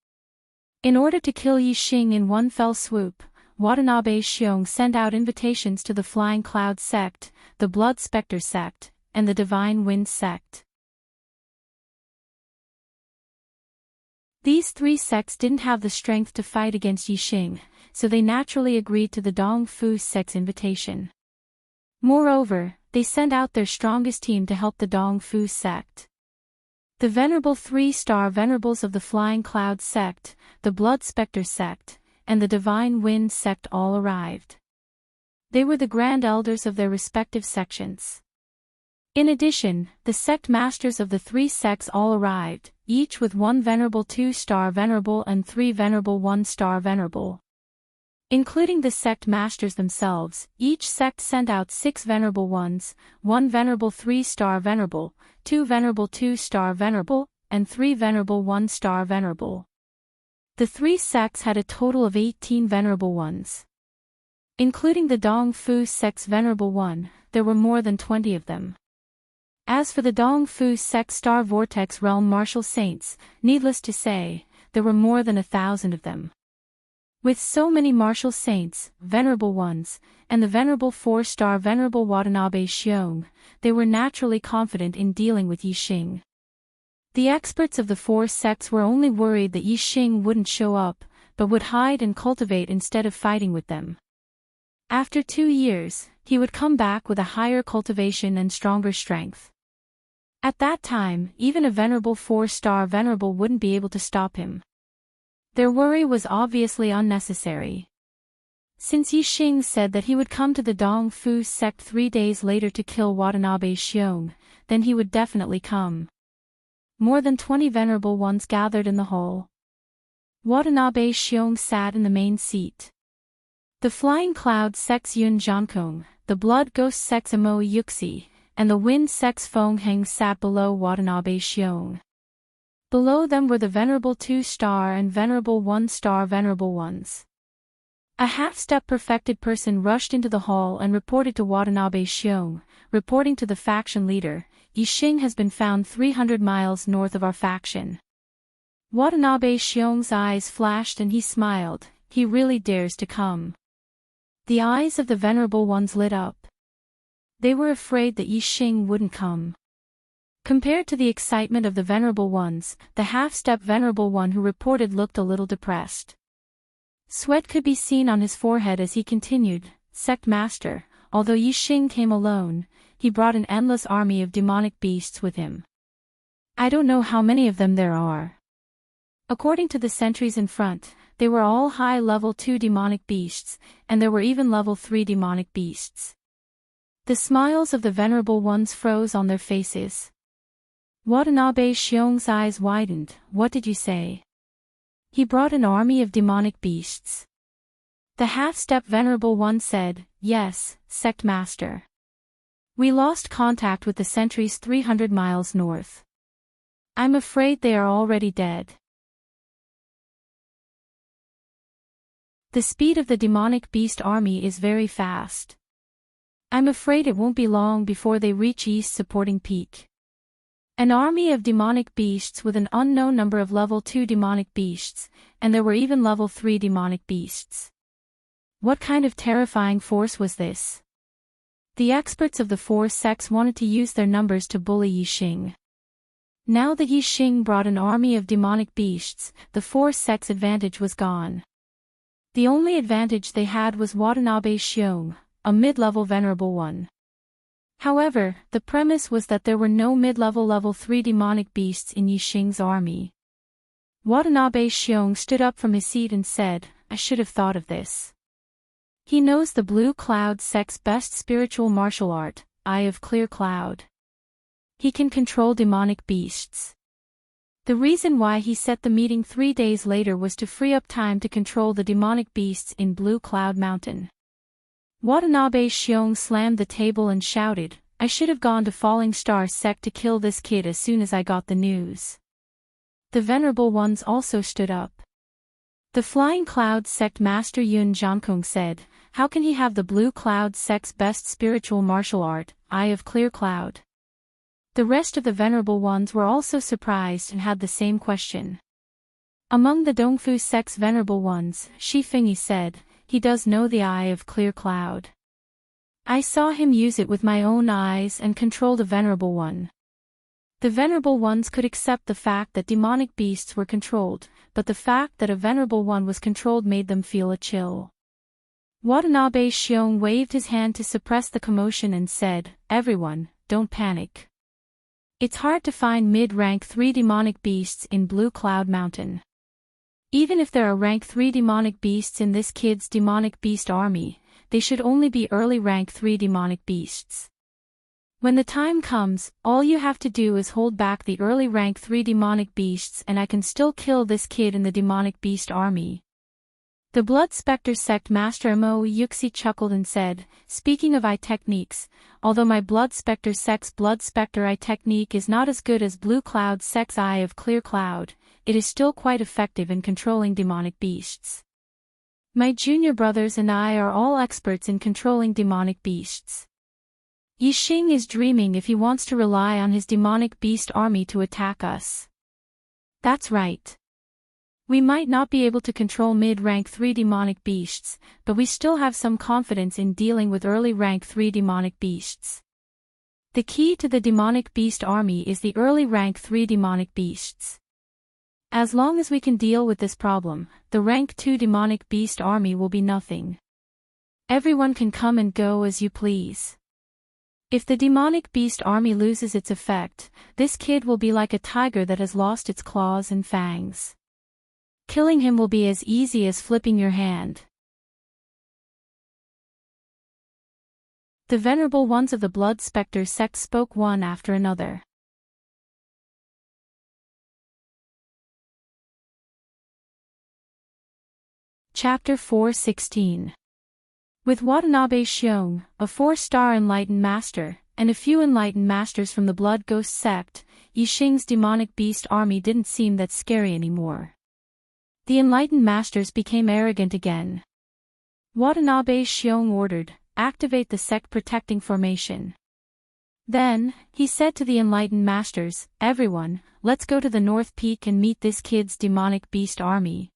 In order to kill Yixing in one fell swoop, Watanabe Xiong sent out invitations to the Flying Cloud sect, the Blood Spectre sect, and the Divine Wind sect. These three sects didn't have the strength to fight against Yixing, so they naturally agreed to the Dong Fu sect's invitation. Moreover, they sent out their strongest team to help the Dong Fu sect. The venerable three-star venerables of the Flying Cloud sect, the Blood Spectre sect, and the Divine Wind sect all arrived. They were the grand elders of their respective sections. In addition, the sect masters of the three sects all arrived, each with one venerable two-star venerable and three venerable one-star venerable. Including the sect masters themselves, each sect sent out 6 venerable ones, 1 venerable 3-star venerable, 2 venerable 2-star venerable, and 3 venerable 1-star venerable. The 3 sects had a total of 18 venerable ones. Including the Dong Fu sect's venerable one, there were more than 20 of them. As for the Dong Fu sect Star Vortex Realm Martial Saints, needless to say, there were more than 1,000 of them. With so many martial saints, venerable ones, and the venerable 4-star venerable Watanabe Xiong, they were naturally confident in dealing with Yixing. The experts of the 4 sects were only worried that Yixing wouldn't show up, but would hide and cultivate instead of fighting with them. After 2 years, he would come back with a higher cultivation and stronger strength. At that time, even a venerable 4-star venerable wouldn't be able to stop him. Their worry was obviously unnecessary. Since Yixing said that he would come to the Dong Fu sect 3 days later to kill Watanabe Xiong, then he would definitely come. More than 20 venerable ones gathered in the hall. Watanabe Xiong sat in the main seat. The Flying Cloud sect's Yun Jiankong, the Blood Ghost sect's Amo Yuxi, and the Wind sect's Feng Heng sat below Watanabe Xiong. Below them were the venerable 2-star and venerable 1-star venerable ones. A half-step perfected person rushed into the hall and reported to Watanabe Xiong, reporting to the faction leader, Yixing has been found 300 miles north of our faction. Watanabe Xiong's eyes flashed and he smiled, he really dares to come. The eyes of the venerable ones lit up. They were afraid that Yixing wouldn't come. Compared to the excitement of the venerable ones, the half-step venerable one who reported looked a little depressed. Sweat could be seen on his forehead as he continued, Sect Master, although Yixing came alone, he brought an endless army of demonic beasts with him. I don't know how many of them there are. According to the sentries in front, they were all high level 2 demonic beasts, and there were even level 3 demonic beasts. The smiles of the venerable ones froze on their faces. Watanabe Xiong's eyes widened. What did you say? He brought an army of demonic beasts. The half-step venerable one said, yes, Sect Master. We lost contact with the sentries 300 miles north. I'm afraid they are already dead. The speed of the demonic beast army is very fast. I'm afraid it won't be long before they reach East Supporting Peak. An army of demonic beasts with an unknown number of level 2 demonic beasts, and there were even level 3 demonic beasts. What kind of terrifying force was this? The experts of the 4 sects wanted to use their numbers to bully Yixing. Now that Yixing brought an army of demonic beasts, the 4 sects' advantage was gone. The only advantage they had was Watanabe Xiong, a mid-level venerable one. However, the premise was that there were no mid-level level 3 demonic beasts in Yixing's army. Watanabe Xiong stood up from his seat and said, I should have thought of this. He knows the Blue Cloud sect's best spiritual martial art, Eye of Clear Cloud. He can control demonic beasts. The reason why he set the meeting 3 days later was to free up time to control the demonic beasts in Blue Cloud Mountain. Watanabe Xiong slammed the table and shouted, I should have gone to Falling Star sect to kill this kid as soon as I got the news. The venerable ones also stood up. The Flying Cloud sect Master Yun Jiankong said, how can he have the Blue Cloud sect's best spiritual martial art, Eye of Clear Cloud? The rest of the venerable ones were also surprised and had the same question. Among the Dongfu sect's venerable ones, Shi Fengyi said, "He does know the Eye of Clear Cloud. I saw him use it with my own eyes and controlled a venerable one." The venerable ones could accept the fact that demonic beasts were controlled, but the fact that a venerable one was controlled made them feel a chill. Watanabe Shiong waved his hand to suppress the commotion and said, "Everyone, don't panic. It's hard to find mid-rank 3 demonic beasts in Blue Cloud Mountain. Even if there are rank 3 demonic beasts in this kid's demonic beast army, they should only be early rank 3 demonic beasts. When the time comes, all you have to do is hold back the early rank 3 demonic beasts and I can still kill this kid in the demonic beast army." The Blood Spectre sect master Mo Yuxi chuckled and said, "Speaking of eye techniques, although my Blood Spectre sect's Blood Spectre eye technique is not as good as Blue Cloud sect's Eye of Clear Cloud, it is still quite effective in controlling demonic beasts. My junior brothers and I are all experts in controlling demonic beasts. Yixing is dreaming if he wants to rely on his demonic beast army to attack us. That's right. We might not be able to control mid-rank 3 demonic beasts, but we still have some confidence in dealing with early rank 3 demonic beasts. The key to the demonic beast army is the early rank 3 demonic beasts. As long as we can deal with this problem, the rank 2 demonic beast army will be nothing. Everyone can come and go as you please. If the demonic beast army loses its effect, this kid will be like a tiger that has lost its claws and fangs. Killing him will be as easy as flipping your hand." The venerable ones of the Blood Spectre sect spoke one after another. Chapter 4:16. With Watanabe Shiong, a 4-star enlightened master, and a few enlightened masters from the Blood Ghost sect, Yixing's demonic beast army didn't seem that scary anymore. The enlightened masters became arrogant again. Watanabe Shiong ordered, "Activate the sect protecting formation." Then, he said to the enlightened masters, "Everyone, let's go to the North Peak and meet this kid's demonic beast army."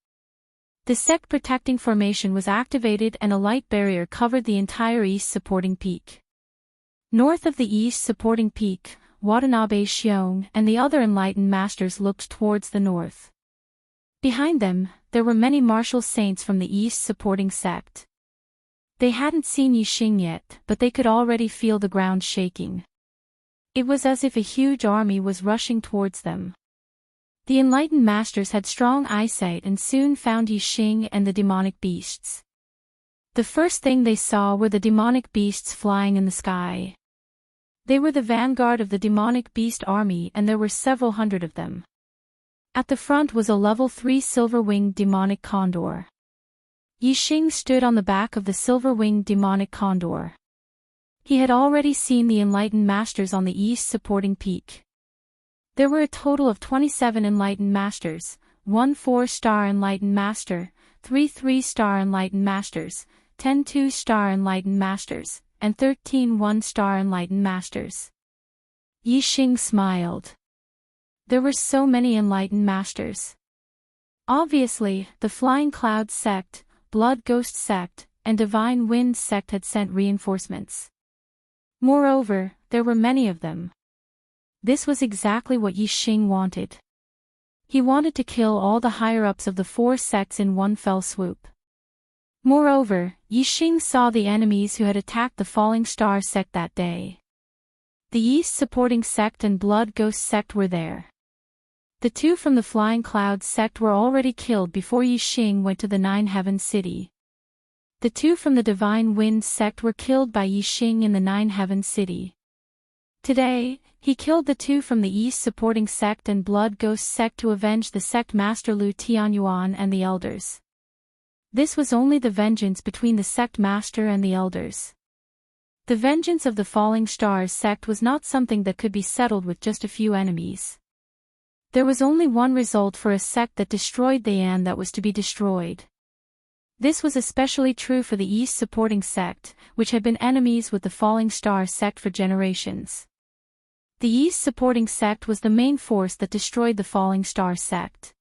The sect protecting formation was activated and a light barrier covered the entire east supporting peak. North of the east supporting peak, Watanabe Shiong and the other enlightened masters looked towards the north. Behind them, there were many martial saints from the east supporting sect. They hadn't seen Yixing yet, but they could already feel the ground shaking. It was as if a huge army was rushing towards them. The enlightened masters had strong eyesight and soon found Yixing and the demonic beasts. The first thing they saw were the demonic beasts flying in the sky. They were the vanguard of the demonic beast army and there were several hundred of them. At the front was a level 3 silver-winged demonic condor. Yixing stood on the back of the silver-winged demonic condor. He had already seen the enlightened masters on the east supporting peak. There were a total of 27 enlightened masters, 1 4-star enlightened master, 3 3-star enlightened masters, 10 2-star enlightened masters, and 13 1-star enlightened masters. Yixing smiled. There were so many enlightened masters. Obviously, the Flying Cloud sect, Blood Ghost sect, and Divine Wind sect had sent reinforcements. Moreover, there were many of them. This was exactly what Yixing wanted. He wanted to kill all the higher-ups of the 4 sects in one fell swoop. Moreover, Yixing saw the enemies who had attacked the Falling Star sect that day. The East supporting sect and Blood Ghost sect were there. The 2 from the Flying Cloud sect were already killed before Yixing went to the Nine Heavens City. The 2 from the Divine Wind sect were killed by Yixing in the Nine Heavens City. Today, he killed the 2 from the East supporting sect and Blood Ghost sect to avenge the sect master Lu Tianyuan and the elders. This was only the vengeance between the sect master and the elders. The vengeance of the Falling Stars sect was not something that could be settled with just a few enemies. There was only one result for a sect that destroyed the An that was to be destroyed. This was especially true for the East supporting sect, which had been enemies with the Falling Star sect for generations. The East supporting sect was the main force that destroyed the Falling Star sect.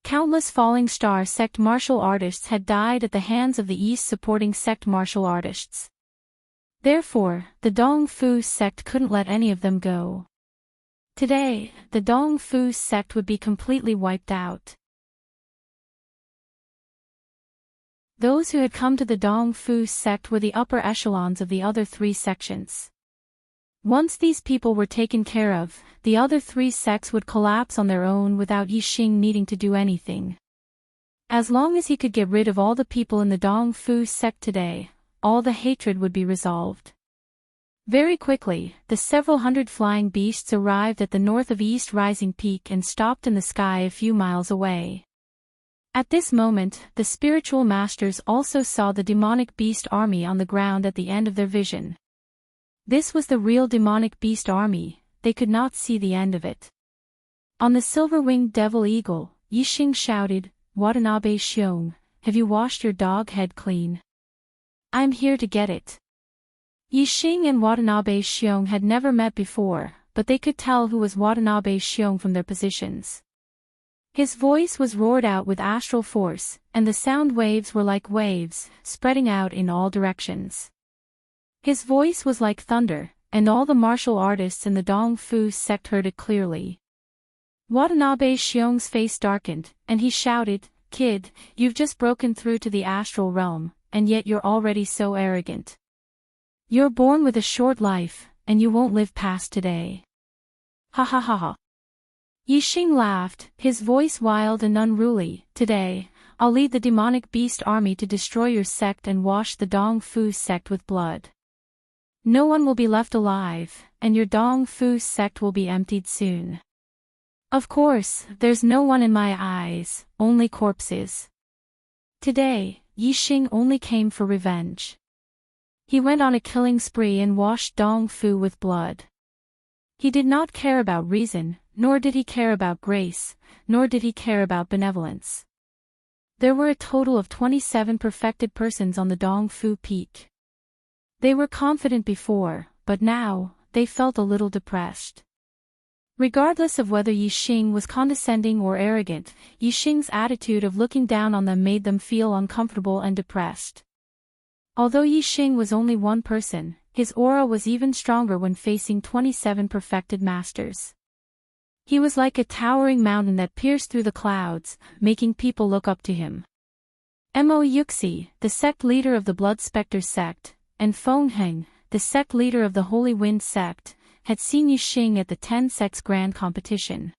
Countless Falling Star sect martial artists had died at the hands of the East supporting sect martial artists. Therefore, the Dong Fu sect couldn't let any of them go. Today, the Dong Fu sect would be completely wiped out. Those who had come to the Dong Fu sect were the upper echelons of the other three sections. Once these people were taken care of, the other three sects would collapse on their own without Yixing needing to do anything. As long as he could get rid of all the people in the Dong Fu sect today, all the hatred would be resolved. Very quickly, the several hundred flying beasts arrived at the north of East Rising Peak and stopped in the sky a few miles away. At this moment, the spiritual masters also saw the demonic beast army on the ground at the end of their vision. This was the real demonic beast army, they could not see the end of it. On the silver-winged devil eagle, Yixing shouted, "Watanabe Xiong, have you washed your dog head clean? I'm here to get it." Yixing and Watanabe Xiong had never met before, but they could tell who was Watanabe Xiong from their positions. His voice was roared out with astral force, and the sound waves were like waves, spreading out in all directions. His voice was like thunder, and all the martial artists in the Dong Fu sect heard it clearly. Watanabe Xiong's face darkened, and he shouted, "Kid, you've just broken through to the astral realm, and yet you're already so arrogant. You're born with a short life, and you won't live past today." Ha ha ha ha. Yixing laughed, his voice wild and unruly. "Today, I'll lead the demonic beast army to destroy your sect and wash the Dong Fu sect with blood. No one will be left alive, and your Dong Fu sect will be emptied soon. Of course, there's no one in my eyes, only corpses." Today, Yixing only came for revenge. He went on a killing spree and washed Dong Fu with blood. He did not care about reason, nor did he care about grace, nor did he care about benevolence. There were a total of 27 perfected persons on the Dong Fu peak. They were confident before, but now, they felt a little depressed. Regardless of whether Yixing was condescending or arrogant, Yixing's attitude of looking down on them made them feel uncomfortable and depressed. Although Yixing was only one person, his aura was even stronger when facing 27 perfected masters. He was like a towering mountain that pierced through the clouds, making people look up to him. Mo Yuxi, the sect leader of the Blood Spectre sect, and Feng Heng, the sect leader of the Holy Wind sect, had seen Yixing at the 10 sects grand competition.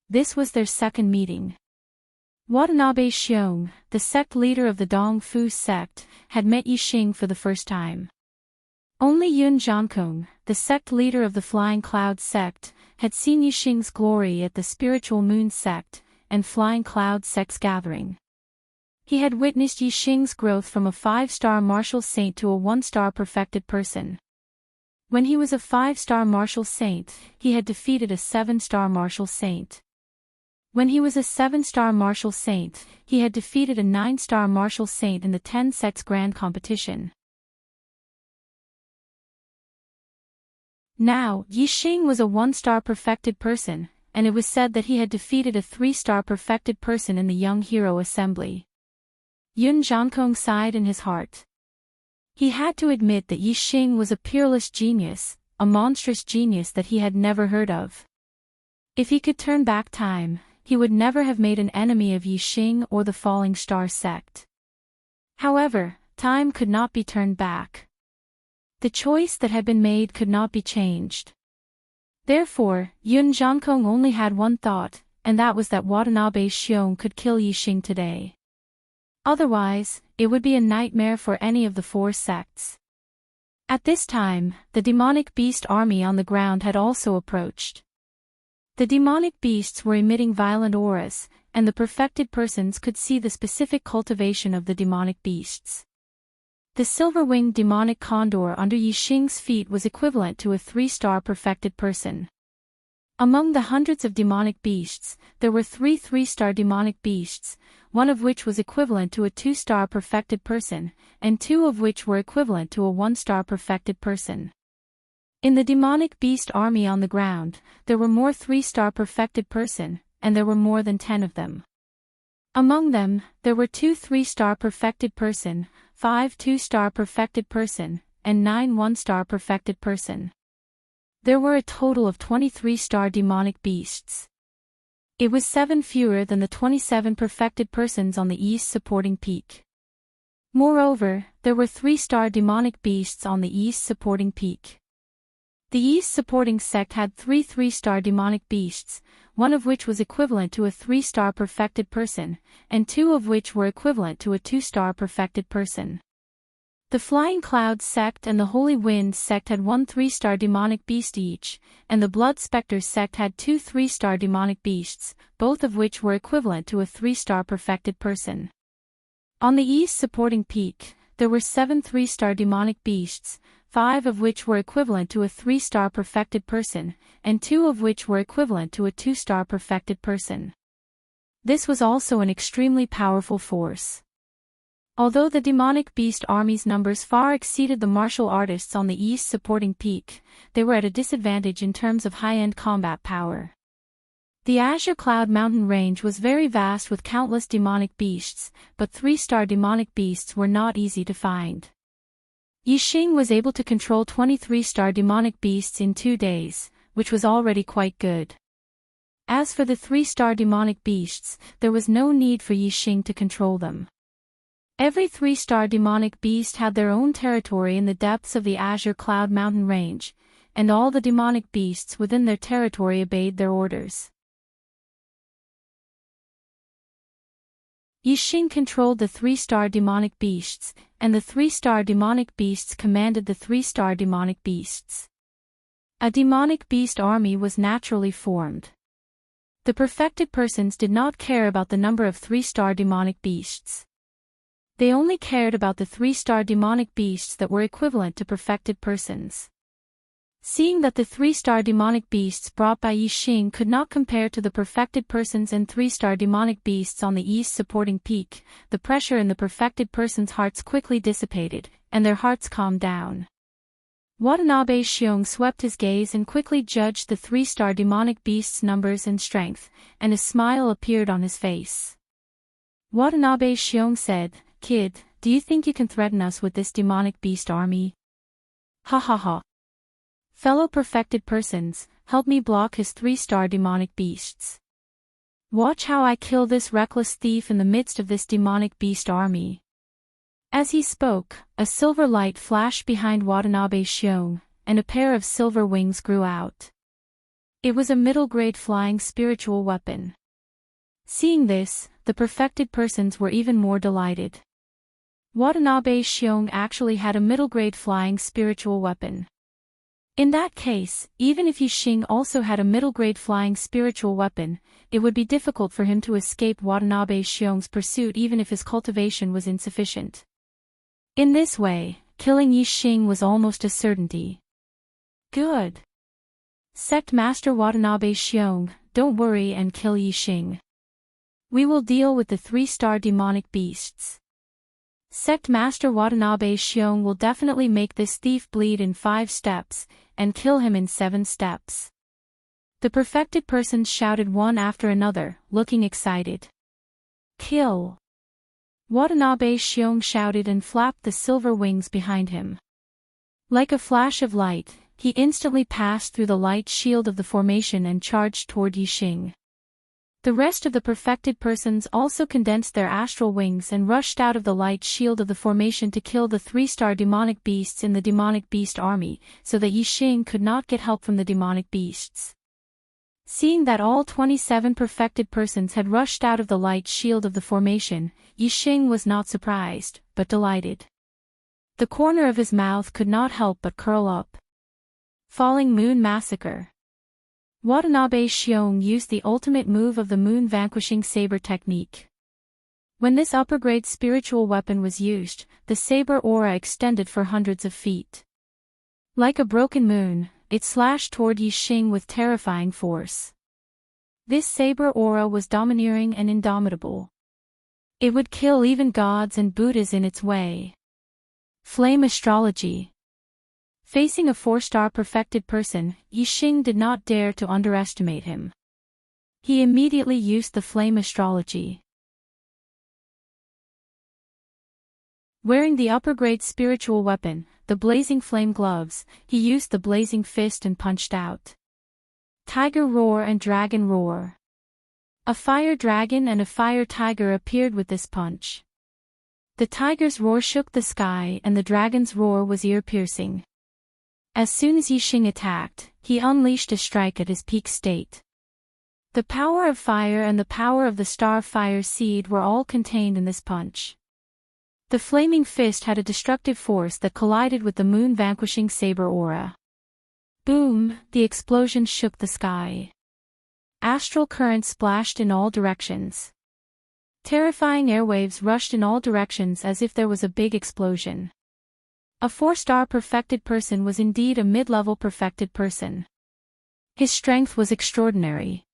This was their second meeting. Watanabe Xiong, the sect leader of the Dong Fu sect, had met Yixing for the first time. Only Yun Jiankong, the sect leader of the Flying Cloud sect, had seen Yixing's glory at the Spiritual Moon sect and Flying Cloud sect's gathering. He had witnessed Yixing's growth from a 5-star martial saint to a 1-star perfected person. When he was a 5-star martial saint, he had defeated a 7-star martial saint. When he was a 7-star martial saint, he had defeated a 9-star martial saint in the 10 sects grand competition. Now, Yixing was a 1-star perfected person, and it was said that he had defeated a 3-star perfected person in the Young Hero Assembly. Yun Jiankong sighed in his heart. He had to admit that Yixing was a peerless genius, a monstrous genius that he had never heard of. If he could turn back time, he would never have made an enemy of Yixing or the Falling Star sect. However, time could not be turned back. The choice that had been made could not be changed. Therefore, Yun Jiankong only had one thought, and that was that Watanabe Xiong could kill Yixing today. Otherwise, it would be a nightmare for any of the 4 sects. At this time, the demonic beast army on the ground had also approached. The demonic beasts were emitting violent auras, and the perfected persons could see the specific cultivation of the demonic beasts. The silver-winged demonic condor under Yixing's feet was equivalent to a 3-star perfected person. Among the hundreds of demonic beasts, there were 3 3-star demonic beasts, one of which was equivalent to a 2-star perfected person, and 2 of which were equivalent to a 1-star perfected person. In the demonic beast army on the ground, there were more 3-star perfected person, and there were more than 10 of them. Among them, there were 2 3-star perfected person, 5 2-star perfected person, and 9 1-star perfected person. There were a total of 23-star demonic beasts. It was 7 fewer than the 27 perfected persons on the east supporting peak. Moreover, there were 3-star demonic beasts on the east supporting peak. The east supporting sect had 3 3-star demonic beasts, one of which was equivalent to a 3-star perfected person, and 2 of which were equivalent to a 2-star perfected person. The Flying Clouds sect and the Holy Winds sect had 1 3-star demonic beast each, and the Blood Spectres sect had 2 3-star demonic beasts, both of which were equivalent to a 3-star perfected person. On the east supporting peak, there were 7 3-star demonic beasts, 5 of which were equivalent to a 3-star perfected person, and 2 of which were equivalent to a 2-star perfected person. This was also an extremely powerful force. Although the demonic beast army's numbers far exceeded the martial artists on the east supporting peak, they were at a disadvantage in terms of high-end combat power. The Azure Cloud mountain range was very vast with countless demonic beasts, but 3-star demonic beasts were not easy to find. Yixing was able to control 23-star demonic beasts in 2 days, which was already quite good. As for the 3-star demonic beasts, there was no need for Yixing to control them. Every 3-star demonic beast had their own territory in the depths of the Azure Cloud mountain range, and all the demonic beasts within their territory obeyed their orders. Yixing controlled the 3-star demonic beasts, and the 3-star demonic beasts commanded the 3-star demonic beasts. A demonic beast army was naturally formed. The perfected persons did not care about the number of 3-star demonic beasts. They only cared about the 3-star demonic beasts that were equivalent to perfected persons. Seeing that the 3-star demonic beasts brought by Yixing could not compare to the perfected persons and 3-star demonic beasts on the east supporting peak, the pressure in the perfected persons' hearts quickly dissipated, and their hearts calmed down. Watanabe Xiong swept his gaze and quickly judged the 3-star demonic beasts' numbers and strength, and a smile appeared on his face. Watanabe Xiong said, "Kid, do you think you can threaten us with this demonic beast army?" "Ha ha ha. Fellow perfected persons, help me block his 3-star demonic beasts. Watch how I kill this reckless thief in the midst of this demonic beast army." As he spoke, a silver light flashed behind Watanabe Xiong, and a pair of silver wings grew out. It was a middle-grade flying spiritual weapon. Seeing this, the perfected persons were even more delighted. Watanabe Xiong actually had a middle-grade flying spiritual weapon. In that case, even if Yixing also had a middle-grade flying spiritual weapon, it would be difficult for him to escape Watanabe Xiong's pursuit even if his cultivation was insufficient. In this way, killing Yixing was almost a certainty. "Good. Sect Master Watanabe Xiong, don't worry and kill Yixing. We will deal with the 3-star demonic beasts. Sect Master Watanabe Xiong will definitely make this thief bleed in 5 steps, and kill him in 7 steps." The perfected persons shouted one after another, looking excited. "Kill!" Watanabe Xiong shouted and flapped the silver wings behind him. Like a flash of light, he instantly passed through the light shield of the formation and charged toward Yixing. The rest of the perfected persons also condensed their astral wings and rushed out of the light shield of the formation to kill the 3-star demonic beasts in the demonic beast army, so that Yixing could not get help from the demonic beasts. Seeing that all 27 perfected persons had rushed out of the light shield of the formation, Yixing was not surprised, but delighted. The corner of his mouth could not help but curl up. Falling Moon Massacre. Watanabe Xiong used the ultimate move of the Moon Vanquishing Saber technique. When this upper-grade spiritual weapon was used, the saber aura extended for hundreds of feet. Like a broken moon, it slashed toward Yixing with terrifying force. This saber aura was domineering and indomitable. It would kill even gods and Buddhas in its way. Flame Astrology. Facing a 4-star perfected person, Yixing did not dare to underestimate him. He immediately used the flame astrology. Wearing the upper-grade spiritual weapon, the blazing flame gloves, he used the blazing fist and punched out. Tiger roar and dragon roar. A fire dragon and a fire tiger appeared with this punch. The tiger's roar shook the sky and the dragon's roar was ear-piercing. As soon as Yixing attacked, he unleashed a strike at his peak state. The power of fire and the power of the star fire seed were all contained in this punch. The flaming fist had a destructive force that collided with the moon vanquishing saber aura. Boom, the explosion shook the sky. Astral currents splashed in all directions. Terrifying airwaves rushed in all directions as if there was a big explosion. A 4-star perfected person was indeed a mid-level perfected person. His strength was extraordinary.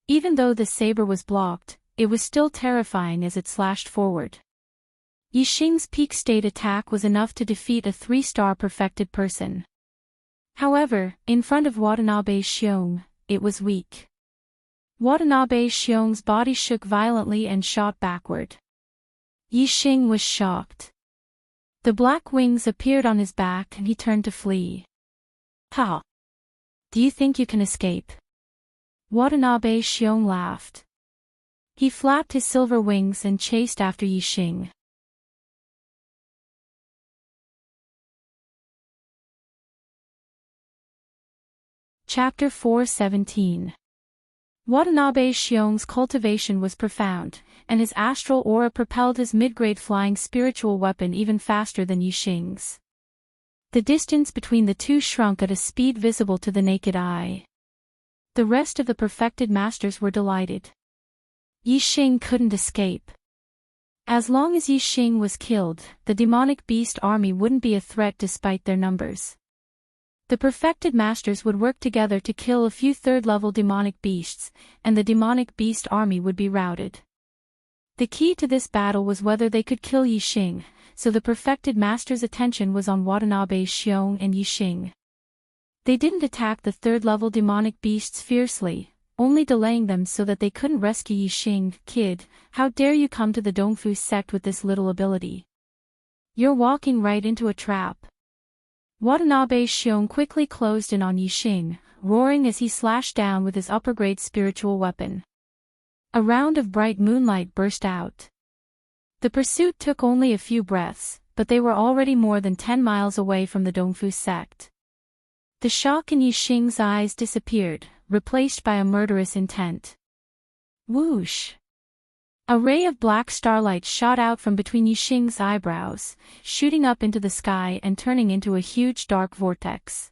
Even though the saber was blocked, it was still terrifying as it slashed forward. Yixing's peak state attack was enough to defeat a 3-star perfected person. However, in front of Watanabe Xiong, it was weak. Watanabe Xiong's body shook violently and shot backward. Yixing was shocked. The black wings appeared on his back and he turned to flee. Ha! Do you think you can escape? Watanabe Xiong laughed. He flapped his silver wings and chased after Yixing. Chapter 4:17. Watanabe Xiong's cultivation was profound, and his astral aura propelled his mid-grade flying spiritual weapon even faster than Yixing's. The distance between the two shrunk at a speed visible to the naked eye. The rest of the perfected masters were delighted. Yixing couldn't escape. As long as Yixing was killed, the demonic beast army wouldn't be a threat despite their numbers. The perfected masters would work together to kill a few third-level demonic beasts, and the demonic beast army would be routed. The key to this battle was whether they could kill Yixing, so the perfected masters' attention was on Watanabe Xiong and Yixing. They didn't attack the third-level demonic beasts fiercely, only delaying them so that they couldn't rescue Yixing. Kid, how dare you come to the Dongfu sect with this little ability? You're walking right into a trap. Watanabe Xiong quickly closed in on Yixing, roaring as he slashed down with his upper-grade spiritual weapon. A round of bright moonlight burst out. The pursuit took only a few breaths, but they were already more than 10 miles away from the Dongfu sect. The shock in Yixing's eyes disappeared, replaced by a murderous intent. Whoosh! A ray of black starlight shot out from between Yixing's eyebrows, shooting up into the sky and turning into a huge dark vortex.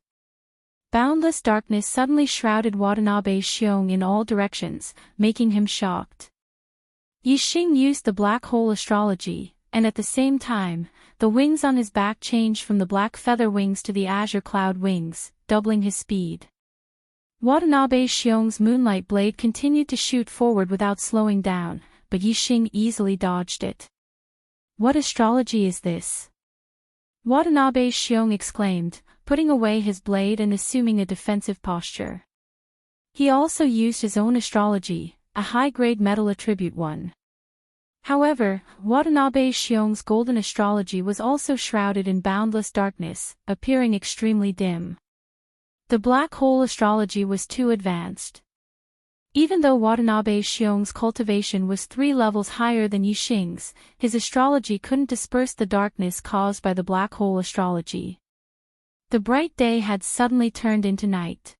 Boundless darkness suddenly shrouded Watanabe Xiong in all directions, making him shocked. Yixing used the black hole astrology, and at the same time, the wings on his back changed from the black feather wings to the azure cloud wings, doubling his speed. Watanabe Xiong's moonlight blade continued to shoot forward without slowing down, but Yixing easily dodged it. What astrology is this? Watanabe Xiong exclaimed, putting away his blade and assuming a defensive posture. He also used his own astrology, a high-grade metal attribute one. However, Watanabe Xiong's golden astrology was also shrouded in boundless darkness, appearing extremely dim. The black hole astrology was too advanced. Even though Watanabe Xiong's cultivation was 3 levels higher than Yixing's, his astrology couldn't disperse the darkness caused by the black hole astrology. The bright day had suddenly turned into night.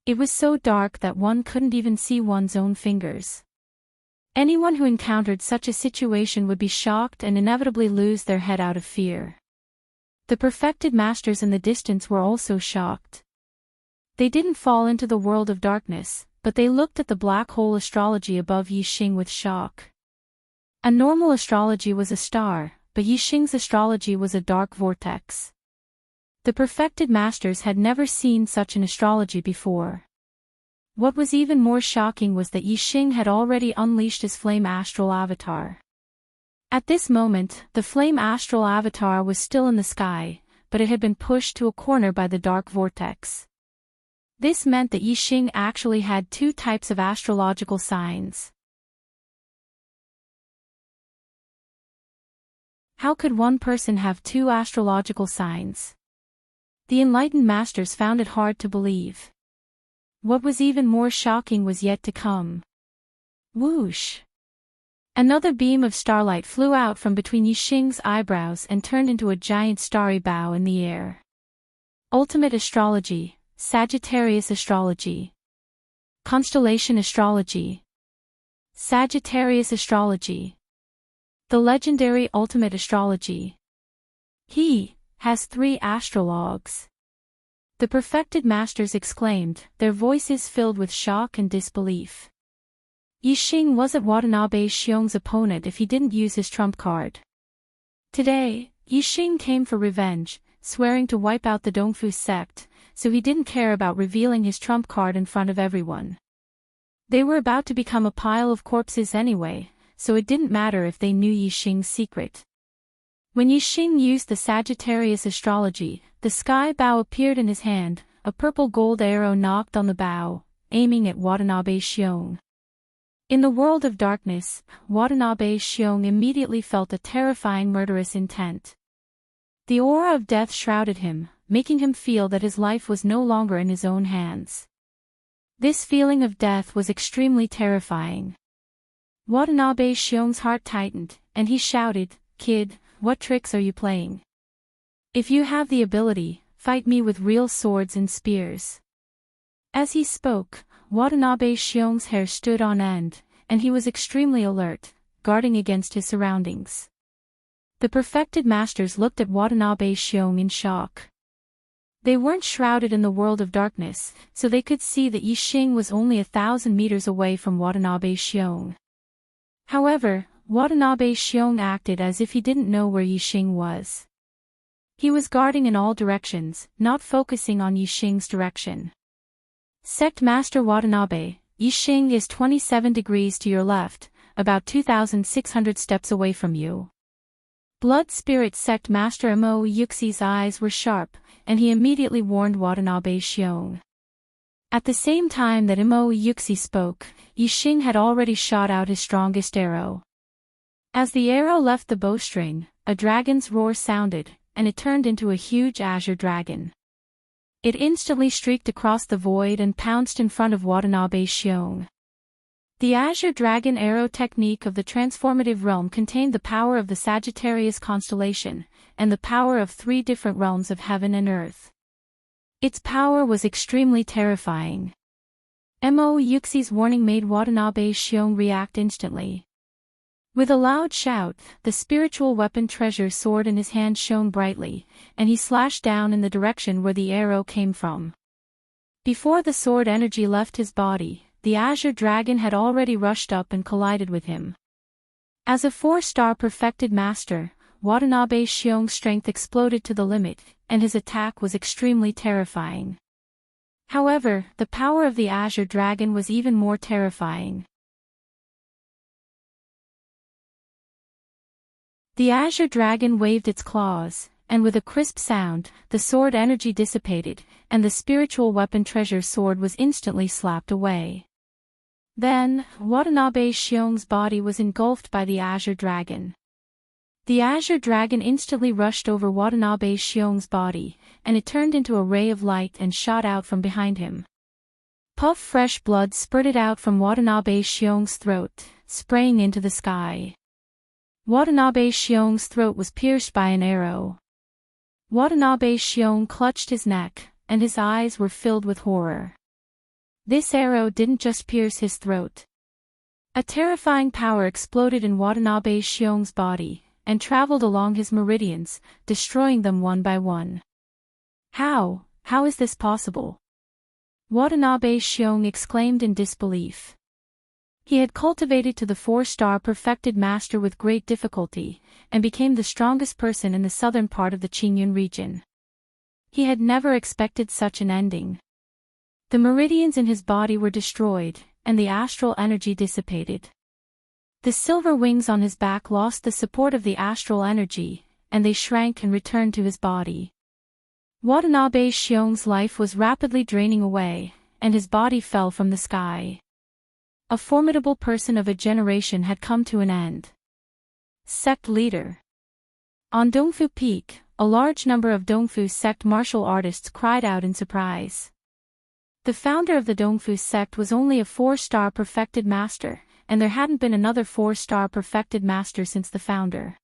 It was so dark that one couldn't even see one's own fingers. Anyone who encountered such a situation would be shocked and inevitably lose their head out of fear. The perfected masters in the distance were also shocked. They didn't fall into the world of darkness, but they looked at the black hole astrology above Yixing with shock. A normal astrology was a star, but Yixing's astrology was a dark vortex. The perfected masters had never seen such an astrology before. What was even more shocking was that Yixing had already unleashed his flame astral avatar. At this moment, the flame astral avatar was still in the sky, but it had been pushed to a corner by the dark vortex. This meant that Yixing actually had two types of astrological signs. How could one person have two astrological signs? The enlightened masters found it hard to believe. What was even more shocking was yet to come. Whoosh! Another beam of starlight flew out from between Yixing's eyebrows and turned into a giant starry bow in the air. Ultimate astrology, Sagittarius astrology. Constellation astrology. Sagittarius astrology. The legendary ultimate astrology. He has 3 astrologues. The perfected masters exclaimed, their voices filled with shock and disbelief. Yixing wasn't Watanabe Xiong's opponent if he didn't use his trump card. Today, Yixing came for revenge, swearing to wipe out the Dongfu sect, so he didn't care about revealing his trump card in front of everyone. They were about to become a pile of corpses anyway, so it didn't matter if they knew Yixing's secret. When Yixing used the Sagittarius astrology, the sky bow appeared in his hand, a purple gold arrow knocked on the bow, aiming at Watanabe Xiong. In the world of darkness, Watanabe Xiong immediately felt a terrifying murderous intent. The aura of death shrouded him, making him feel that his life was no longer in his own hands. This feeling of death was extremely terrifying. Watanabe Xiong's heart tightened, and he shouted, "Kid, what tricks are you playing? If you have the ability, fight me with real swords and spears." As he spoke, Watanabe Xiong's hair stood on end, and he was extremely alert, guarding against his surroundings. The perfected masters looked at Watanabe Xiong in shock. They weren't shrouded in the world of darkness, so they could see that Yixing was only 1,000 meters away from Watanabe Xiong. However, Watanabe Xiong acted as if he didn't know where Yixing was. He was guarding in all directions, not focusing on Yixing's direction. Sect Master Watanabe, Yixing is 27 degrees to your left, about 2,600 steps away from you. Blood Spirit Sect Master Mo Yuxi's eyes were sharp, and he immediately warned Watanabe Xiong. At the same time that Mo Yuxi spoke, Yixing had already shot out his strongest arrow. As the arrow left the bowstring, a dragon's roar sounded, and it turned into a huge azure dragon. It instantly streaked across the void and pounced in front of Watanabe Xiong. The azure dragon arrow technique of the transformative realm contained the power of the Sagittarius constellation, and the power of 3 different realms of heaven and earth. Its power was extremely terrifying. Mo Yuxi's warning made Watanabe Xiong react instantly. With a loud shout, the spiritual weapon treasure sword in his hand shone brightly, and he slashed down in the direction where the arrow came from. Before the sword energy left his body, the azure dragon had already rushed up and collided with him. As a 4-star perfected master, Watanabe Xiong's strength exploded to the limit, and his attack was extremely terrifying. However, the power of the azure dragon was even more terrifying. The azure dragon waved its claws, and with a crisp sound, the sword energy dissipated, and the spiritual weapon treasure sword was instantly slapped away. Then, Watanabe Xiong's body was engulfed by the azure dragon. The azure dragon instantly rushed over Watanabe Xiong's body, and it turned into a ray of light and shot out from behind him. Puff fresh blood spurted out from Watanabe Xiong's throat, spraying into the sky. Watanabe Xiong's throat was pierced by an arrow. Watanabe Xiong clutched his neck, and his eyes were filled with horror. This arrow didn't just pierce his throat. A terrifying power exploded in Watanabe Xiong's body, and traveled along his meridians, destroying them one by one. How is this possible? Watanabe Xiong exclaimed in disbelief. He had cultivated to the 4-star perfected master with great difficulty, and became the strongest person in the southern part of the Qingyun region. He had never expected such an ending. The meridians in his body were destroyed, and the astral energy dissipated. The silver wings on his back lost the support of the astral energy, and they shrank and returned to his body. Watanabe Xiong's life was rapidly draining away, and his body fell from the sky. A formidable person of a generation had come to an end. Sect leader. On Dongfu Peak, a large number of Dongfu sect martial artists cried out in surprise. The founder of the Dongfu sect was only a 4-star perfected master, and there hadn't been another 4-star perfected master since the founder.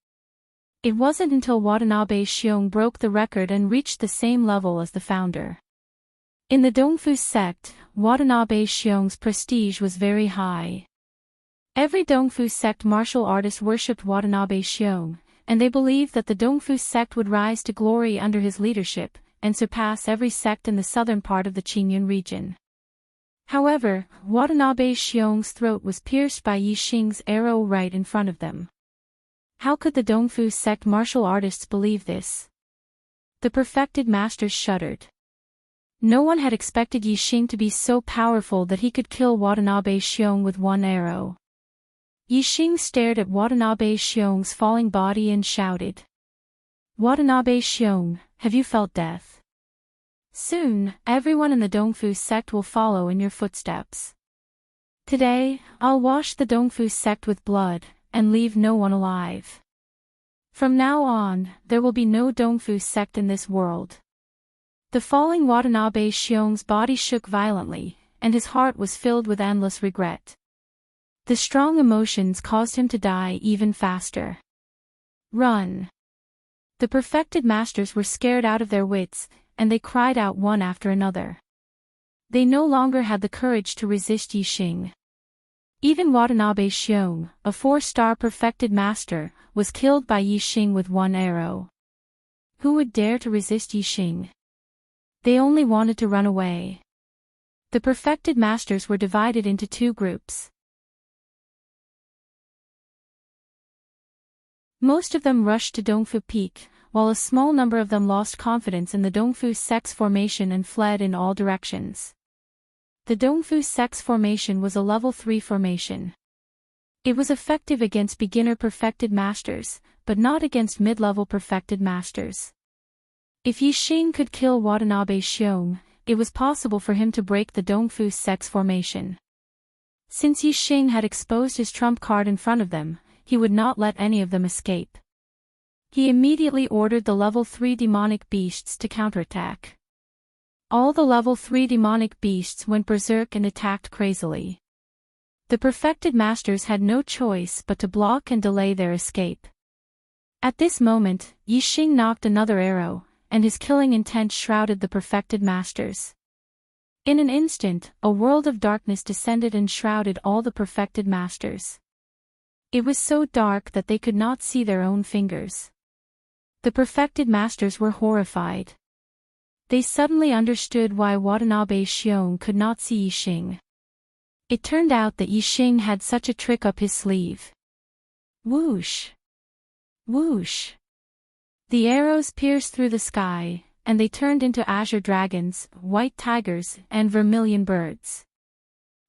It wasn't until Watanabe Xiong broke the record and reached the same level as the founder. In the Dongfu sect, Watanabe Xiong's prestige was very high. Every Dongfu sect martial artist worshipped Watanabe Xiong, and they believed that the Dongfu sect would rise to glory under his leadership, and surpass every sect in the southern part of the Qingyun region. However, Watanabe Xiong's throat was pierced by Yi Xing's arrow right in front of them. How could the Dongfu sect martial artists believe this? The perfected masters shuddered. No one had expected Yi Xing to be so powerful that he could kill Watanabe Xiong with one arrow. Yi Xing stared at Watanabe Xiong's falling body and shouted. Watanabe Xiong, have you felt death? Soon, everyone in the Dongfu sect will follow in your footsteps. Today, I'll wash the Dongfu sect with blood, and leave no one alive. From now on, there will be no Dongfu sect in this world. The falling Watanabe Xiong's body shook violently, and his heart was filled with endless regret. The strong emotions caused him to die even faster. Run! The perfected masters were scared out of their wits, and they cried out one after another. They no longer had the courage to resist Yi Xing. Even Watanabe Xiong, a 4-star perfected master, was killed by Yi Xing with one arrow. Who would dare to resist Yi Xing? They only wanted to run away. The perfected masters were divided into 2 groups. Most of them rushed to Dongfu Peak, while a small number of them lost confidence in the Dongfu sect's formation and fled in all directions. The Dongfu sect's formation was a level 3 formation. It was effective against beginner perfected masters, but not against mid-level perfected masters. If Yi Xing could kill Watanabe Xiong, it was possible for him to break the Dongfu sect's formation. Since Yi Xing had exposed his trump card in front of them, he would not let any of them escape. He immediately ordered the level 3 demonic beasts to counterattack. All the level 3 demonic beasts went berserk and attacked crazily. The perfected masters had no choice but to block and delay their escape. At this moment, Yi Xing knocked another arrow, and his killing intent shrouded the perfected masters. In an instant, a world of darkness descended and shrouded all the perfected masters. It was so dark that they could not see their own fingers. The perfected masters were horrified. They suddenly understood why Watanabe Xiong could not see Yi Xing. It turned out that Yi Xing had such a trick up his sleeve. Whoosh! Whoosh! The arrows pierced through the sky, and they turned into azure dragons, white tigers, and vermilion birds.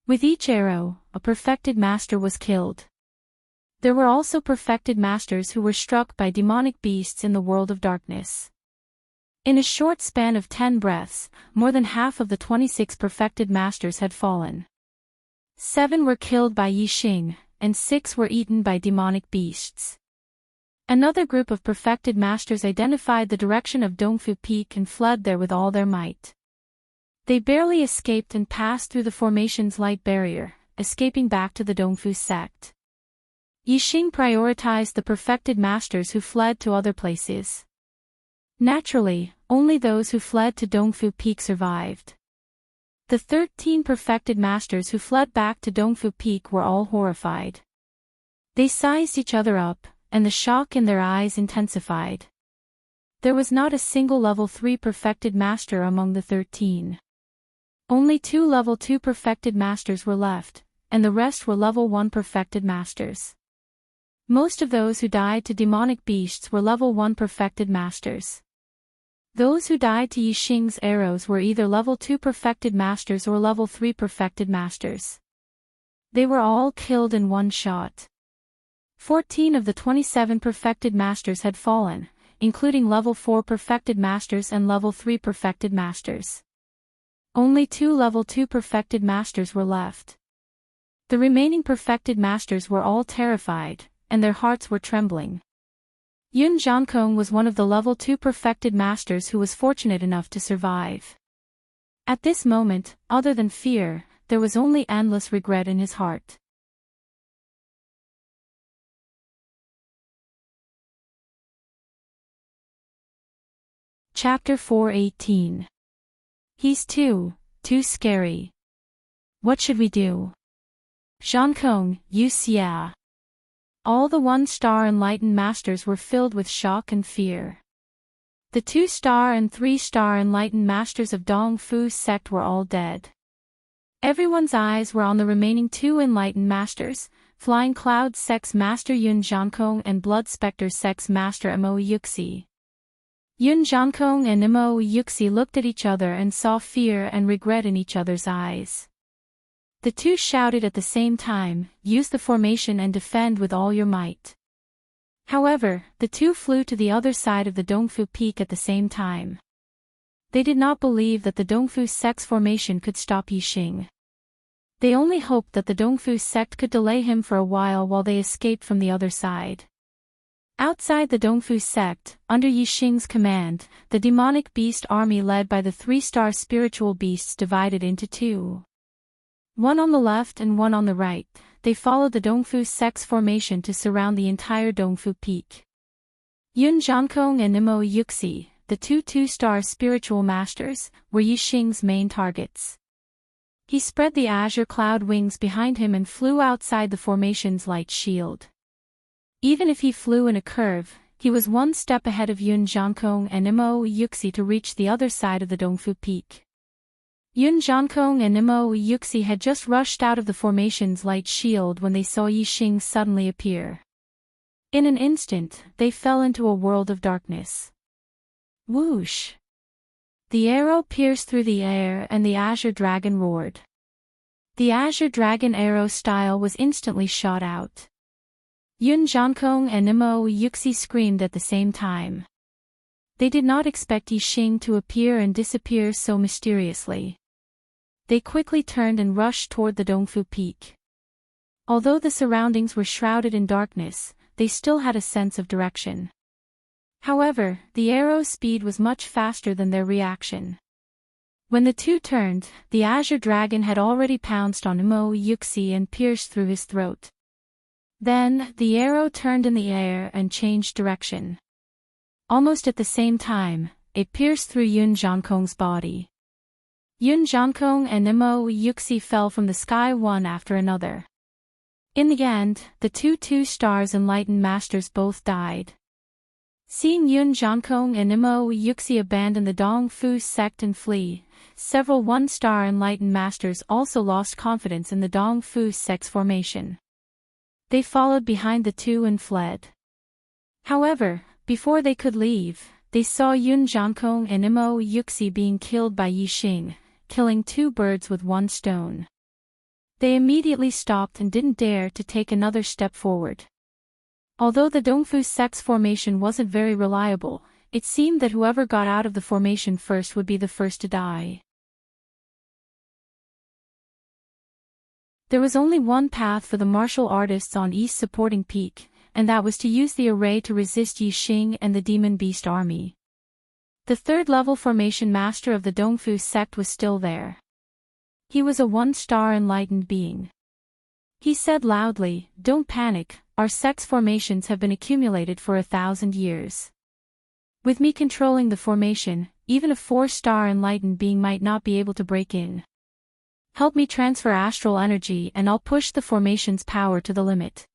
With each arrow, a perfected master was killed. There were also perfected masters who were struck by demonic beasts in the world of darkness. In a short span of 10 breaths, more than half of the 26 perfected masters had fallen. 7 were killed by Yi Xing, and 6 were eaten by demonic beasts. Another group of perfected masters identified the direction of Dongfu Peak and fled there with all their might. They barely escaped and passed through the formation's light barrier, escaping back to the Dongfu sect. Yi Xing prioritized the perfected masters who fled to other places. Naturally, only those who fled to Dongfu Peak survived. The 13 perfected masters who fled back to Dongfu Peak were all horrified. They sized each other up, and the shock in their eyes intensified. There was not a single level 3 perfected master among the 13. Only 2 level 2 perfected masters were left, and the rest were level 1 perfected masters. Most of those who died to demonic beasts were level 1 perfected masters. Those who died to Yi Xing's arrows were either level 2 perfected masters or level 3 perfected masters. They were all killed in one shot. 14 of the 27 perfected masters had fallen, including level 4 perfected masters and level 3 perfected masters. Only 2 level 2 perfected masters were left. The remaining perfected masters were all terrified, and their hearts were trembling. Yun Jiankong was one of the level 2 perfected masters who was fortunate enough to survive. At this moment, other than fear, there was only endless regret in his heart. Chapter 4:18. He's too scary. What should we do? Jiankong, you xia. All the 1-star enlightened masters were filled with shock and fear. The 2-star and 3-star enlightened masters of Dongfu's sect were all dead. Everyone's eyes were on the remaining 2 enlightened masters, Flying Cloud sect's master Yun Jiankong and Blood Spectre sect's master Mo Yuxi. Yun Jiankong and Mo Yuxi looked at each other and saw fear and regret in each other's eyes. The two shouted at the same time, "Use the formation and defend with all your might." However, the two flew to the other side of the Dongfu peak at the same time. They did not believe that the Dongfu sect's formation could stop Yixing. They only hoped that the Dongfu sect could delay him for a while they escaped from the other side. Outside the Dongfu sect, under Yixing's command, the demonic beast army led by the 3-star spiritual beasts divided into 2. One on the left and one on the right, they followed the Dongfu sect's formation to surround the entire Dongfu peak. Yun Jiankong and Mo Yuxi, the 2-star spiritual masters, were Yixing's main targets. He spread the azure cloud wings behind him and flew outside the formation's light shield. Even if he flew in a curve, he was one step ahead of Yun Jiankong and Mo Yuxi to reach the other side of the Dongfu peak. Yun Jiankong and Mo Yuxi had just rushed out of the formation's light shield when they saw Yixing suddenly appear. In an instant, they fell into a world of darkness. Whoosh! The arrow pierced through the air and the azure dragon roared. The azure dragon arrow style was instantly shot out. Yun Jiankong and Mo Yuxi screamed at the same time. They did not expect Yixing to appear and disappear so mysteriously. They quickly turned and rushed toward the Dongfu peak. Although the surroundings were shrouded in darkness, they still had a sense of direction. However, the arrow's speed was much faster than their reaction. When the two turned, the azure dragon had already pounced on Mo Yuxi and pierced through his throat. Then, the arrow turned in the air and changed direction. Almost at the same time, it pierced through Yun Jiankong's body. Yun Jiankong and Mo Yuxi fell from the sky one after another. In the end, the 2-stars enlightened masters both died. Seeing Yun Jiankong and Mo Yuxi abandon the Dongfu sect and flee, several 1-star enlightened masters also lost confidence in the Dongfu sect's formation. They followed behind the two and fled. However, before they could leave, they saw Yun Jiankong and Mo Yuxi being killed by Yixing, killing 2 birds with 1 stone. They immediately stopped and didn't dare to take another step forward. Although the Dongfu sect's formation wasn't very reliable, it seemed that whoever got out of the formation first would be the first to die. There was only one path for the martial artists on East Supporting Peak, and that was to use the array to resist Yixing and the Demon Beast army. The 3rd-level formation master of the Dongfu sect was still there. He was a 1-star enlightened being. He said loudly, "Don't panic, our sect's formations have been accumulated for 1,000 years. With me controlling the formation, even a 4-star enlightened being might not be able to break in. Help me transfer astral energy and I'll push the formation's power to the limit.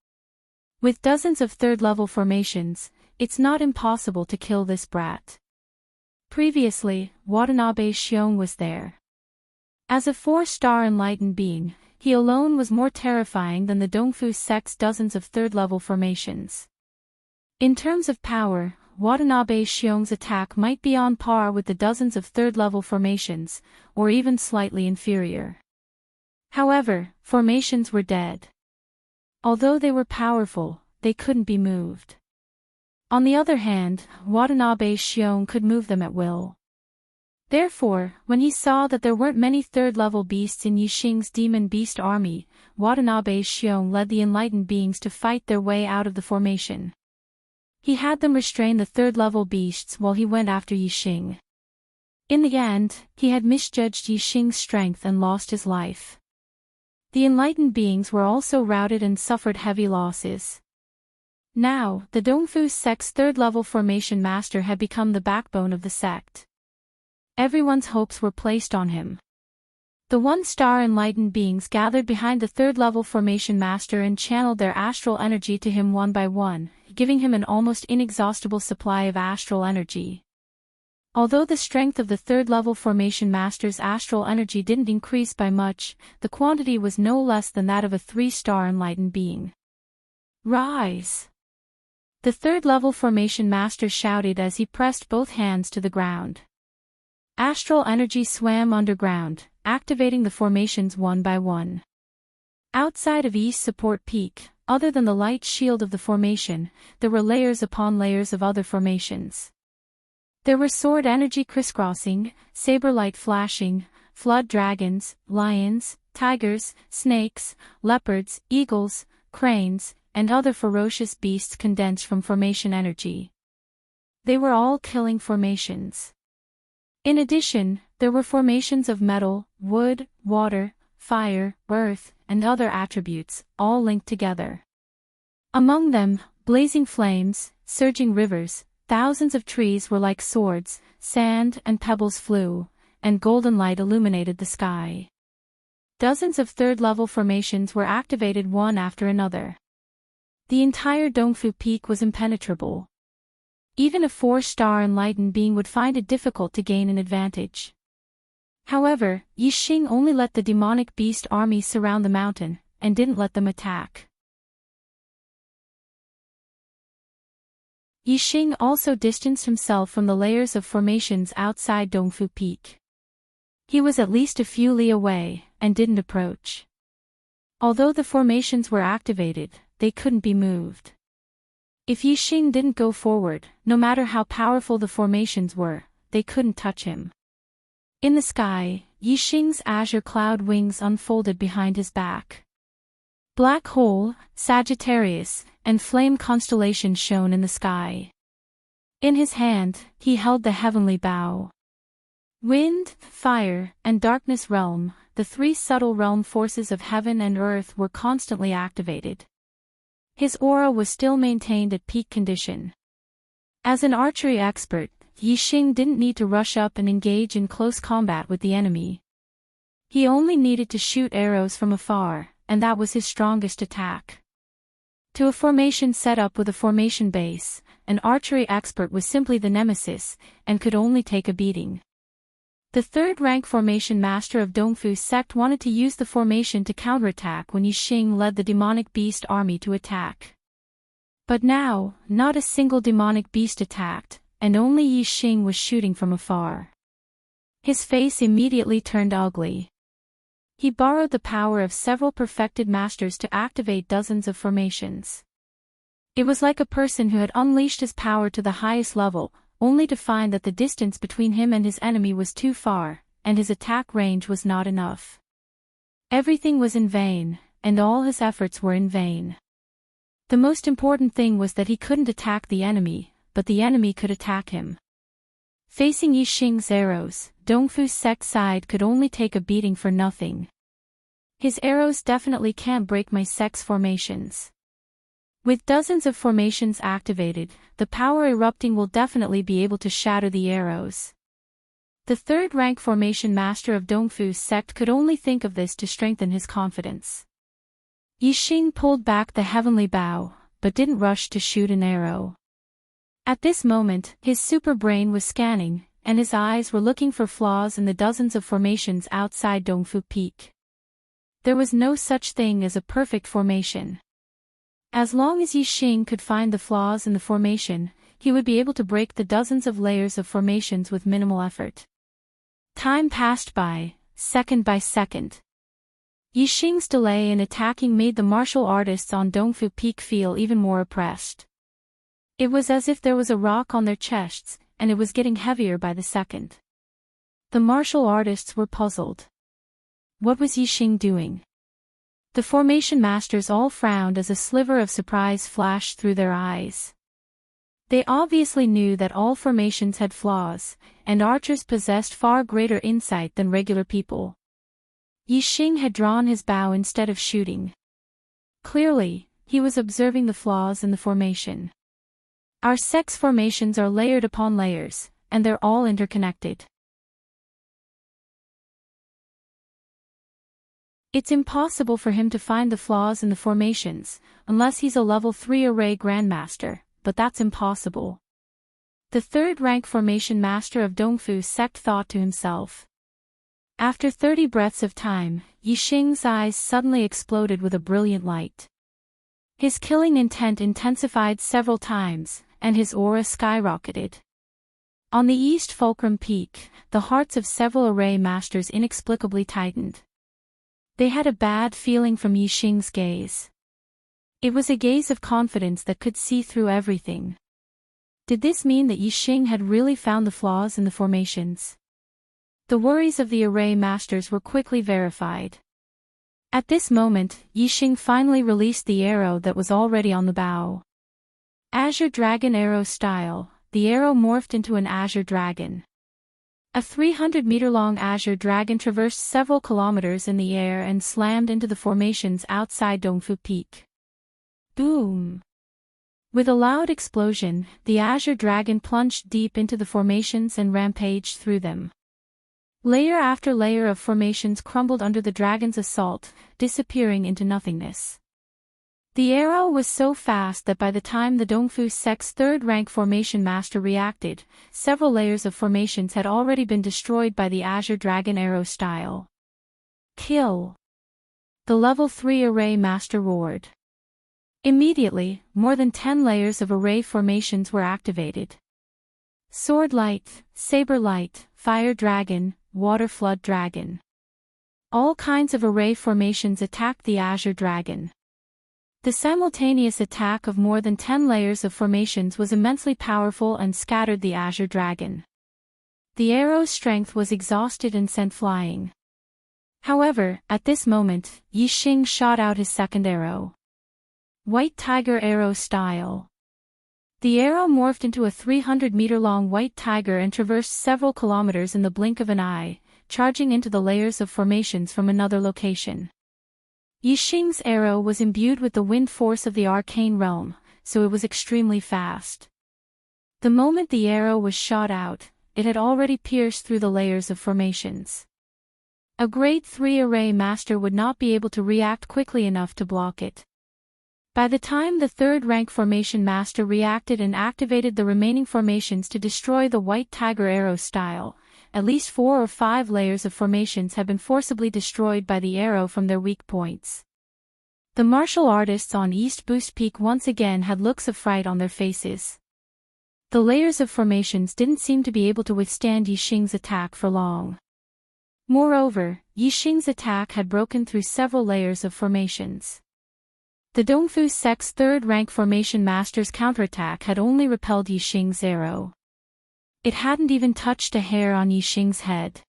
With dozens of 3rd-level formations, it's not impossible to kill this brat." Previously, Watanabe Xiong was there. As a 4-star enlightened being, he alone was more terrifying than the Dongfu sect's dozens of 3rd-level formations. In terms of power, Watanabe Xiong's attack might be on par with the dozens of 3rd-level formations, or even slightly inferior. However, formations were dead. Although they were powerful, they couldn't be moved. On the other hand, Watanabe's Xiong could move them at will. Therefore, when he saw that there weren't many third-level beasts in Yixing's demon beast army, Watanabe's Xiong led the enlightened beings to fight their way out of the formation. He had them restrain the third-level beasts while he went after Yixing. In the end, he had misjudged Yixing's strength and lost his life. The enlightened beings were also routed and suffered heavy losses. Now, the Dongfu sect's third-level formation master had become the backbone of the sect. Everyone's hopes were placed on him. The one-star enlightened beings gathered behind the third-level formation master and channeled their astral energy to him one by one, giving him an almost inexhaustible supply of astral energy. Although the strength of the third-level formation master's astral energy didn't increase by much, the quantity was no less than that of a 3-star enlightened being. Rise! The third-level formation master shouted as he pressed both hands to the ground. Astral energy swam underground, activating the formations one by one. Outside of East Support Peak, other than the light shield of the formation, there were layers upon layers of other formations. There were sword energy crisscrossing, saber light flashing, flood dragons, lions, tigers, snakes, leopards, eagles, cranes, and other ferocious beasts condensed from formation energy. They were all killing formations. In addition, there were formations of metal, wood, water, fire, earth, and other attributes, all linked together. Among them, blazing flames, surging rivers, thousands of trees were like swords, sand and pebbles flew, and golden light illuminated the sky. Dozens of third-level formations were activated one after another. The entire Dongfu Peak was impenetrable. Even a 4-star enlightened being would find it difficult to gain an advantage. However, Yixing only let the demonic beast army surround the mountain, and didn't let them attack. Yixing also distanced himself from the layers of formations outside Dongfu Peak. He was at least a few li away, and didn't approach. Although the formations were activated, they couldn't be moved. If Yixing didn't go forward, no matter how powerful the formations were, they couldn't touch him. In the sky, Yixing's azure cloud wings unfolded behind his back. Black Hole, Sagittarius, and Flame constellations shone in the sky. In his hand, he held the heavenly bow. Wind, fire, and darkness realm, the 3 subtle realm forces of heaven and earth were constantly activated. His aura was still maintained at peak condition. As an archery expert, Yixing didn't need to rush up and engage in close combat with the enemy. He only needed to shoot arrows from afar, and that was his strongest attack. To a formation set up with a formation base, an archery expert was simply the nemesis, and could only take a beating. The third-rank formation master of Dongfu's sect wanted to use the formation to counterattack when Yixing led the demonic beast army to attack. But now, not a single demonic beast attacked, and only Yixing was shooting from afar. His face immediately turned ugly. He borrowed the power of several perfected masters to activate dozens of formations. It was like a person who had unleashed his power to the highest level, only to find that the distance between him and his enemy was too far, and his attack range was not enough. Everything was in vain, and all his efforts were in vain. The most important thing was that he couldn't attack the enemy, but the enemy could attack him. Facing Yixing's arrows, Dongfu's sect side could only take a beating for nothing. His arrows definitely can't break my sect's formations. With dozens of formations activated, the power erupting will definitely be able to shatter the arrows. The third-rank formation master of Dongfu's sect could only think of this to strengthen his confidence. Yixing pulled back the heavenly bow, but didn't rush to shoot an arrow. At this moment, his super brain was scanning, and his eyes were looking for flaws in the dozens of formations outside Dongfu Peak. There was no such thing as a perfect formation. As long as Yixing could find the flaws in the formation, he would be able to break the dozens of layers of formations with minimal effort. Time passed by, second by second. Yixing's delay in attacking made the martial artists on Dongfu Peak feel even more oppressed. It was as if there was a rock on their chests, and it was getting heavier by the second. The martial artists were puzzled. What was Yixing doing? The formation masters all frowned as a sliver of surprise flashed through their eyes. They obviously knew that all formations had flaws, and archers possessed far greater insight than regular people. Yixing had drawn his bow instead of shooting. Clearly, he was observing the flaws in the formation. Our sex formations are layered upon layers, and they're all interconnected. It's impossible for him to find the flaws in the formations, unless he's a level 3 array grandmaster, but that's impossible. The third-rank formation master of Dongfu sect thought to himself. After 30 breaths of time, Yixing's eyes suddenly exploded with a brilliant light. His killing intent intensified several times, and his aura skyrocketed. On the East Fulcrum Peak, the hearts of several array masters inexplicably tightened. They had a bad feeling from Yixing's gaze. It was a gaze of confidence that could see through everything. Did this mean that Yixing had really found the flaws in the formations? The worries of the array masters were quickly verified. At this moment, Yixing finally released the arrow that was already on the bow. Azure Dragon Arrow style, the arrow morphed into an Azure Dragon. A 300-meter-long Azure Dragon traversed several kilometers in the air and slammed into the formations outside Dongfu Peak. Boom! With a loud explosion, the Azure Dragon plunged deep into the formations and rampaged through them. Layer after layer of formations crumbled under the dragon's assault, disappearing into nothingness. The arrow was so fast that by the time the Dongfu sect's third-rank formation master reacted, several layers of formations had already been destroyed by the Azure Dragon arrow style. Kill! The level 3 array master roared. Immediately, more than 10 layers of array formations were activated. Sword Light, Saber Light, Fire Dragon, Water Flood Dragon. All kinds of array formations attacked the Azure Dragon. The simultaneous attack of more than 10 layers of formations was immensely powerful and scattered the Azure Dragon. The arrow's strength was exhausted and sent flying. However, at this moment, Yixing shot out his second arrow. White Tiger Arrow style. The arrow morphed into a 300-meter-long white tiger and traversed several kilometers in the blink of an eye, charging into the layers of formations from another location. Yixing's arrow was imbued with the wind force of the arcane realm, so it was extremely fast. The moment the arrow was shot out, it had already pierced through the layers of formations. A grade 3 array master would not be able to react quickly enough to block it. By the time the third-rank formation master reacted and activated the remaining formations to destroy the white tiger arrow style, at least 4 or 5 layers of formations had been forcibly destroyed by the arrow from their weak points. The martial artists on East Boost Peak once again had looks of fright on their faces. The layers of formations didn't seem to be able to withstand Yixing's attack for long. Moreover, Yixing's attack had broken through several layers of formations. The Dongfu sect's third-rank formation master's counterattack had only repelled Yixing's arrow. It hadn't even touched a hair on Yixing's head.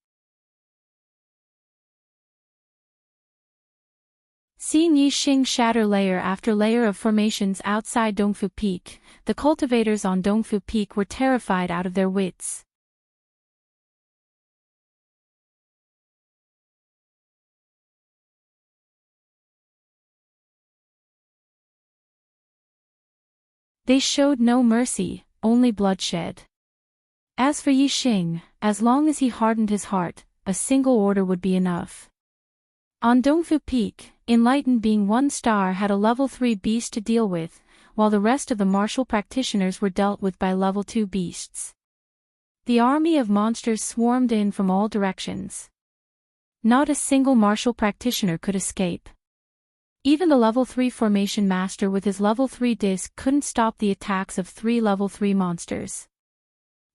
Seeing Yixing shatter layer after layer of formations outside Dongfu Peak, the cultivators on Dongfu Peak were terrified out of their wits. They showed no mercy, only bloodshed. As for Yixing, as long as he hardened his heart, a single order would be enough. On Dongfu Peak, Enlightened being 1 star had a level 3 beast to deal with, while the rest of the martial practitioners were dealt with by level 2 beasts. The army of monsters swarmed in from all directions. Not a single martial practitioner could escape. Even the level 3 formation master with his level 3 disc couldn't stop the attacks of 3 level 3 monsters.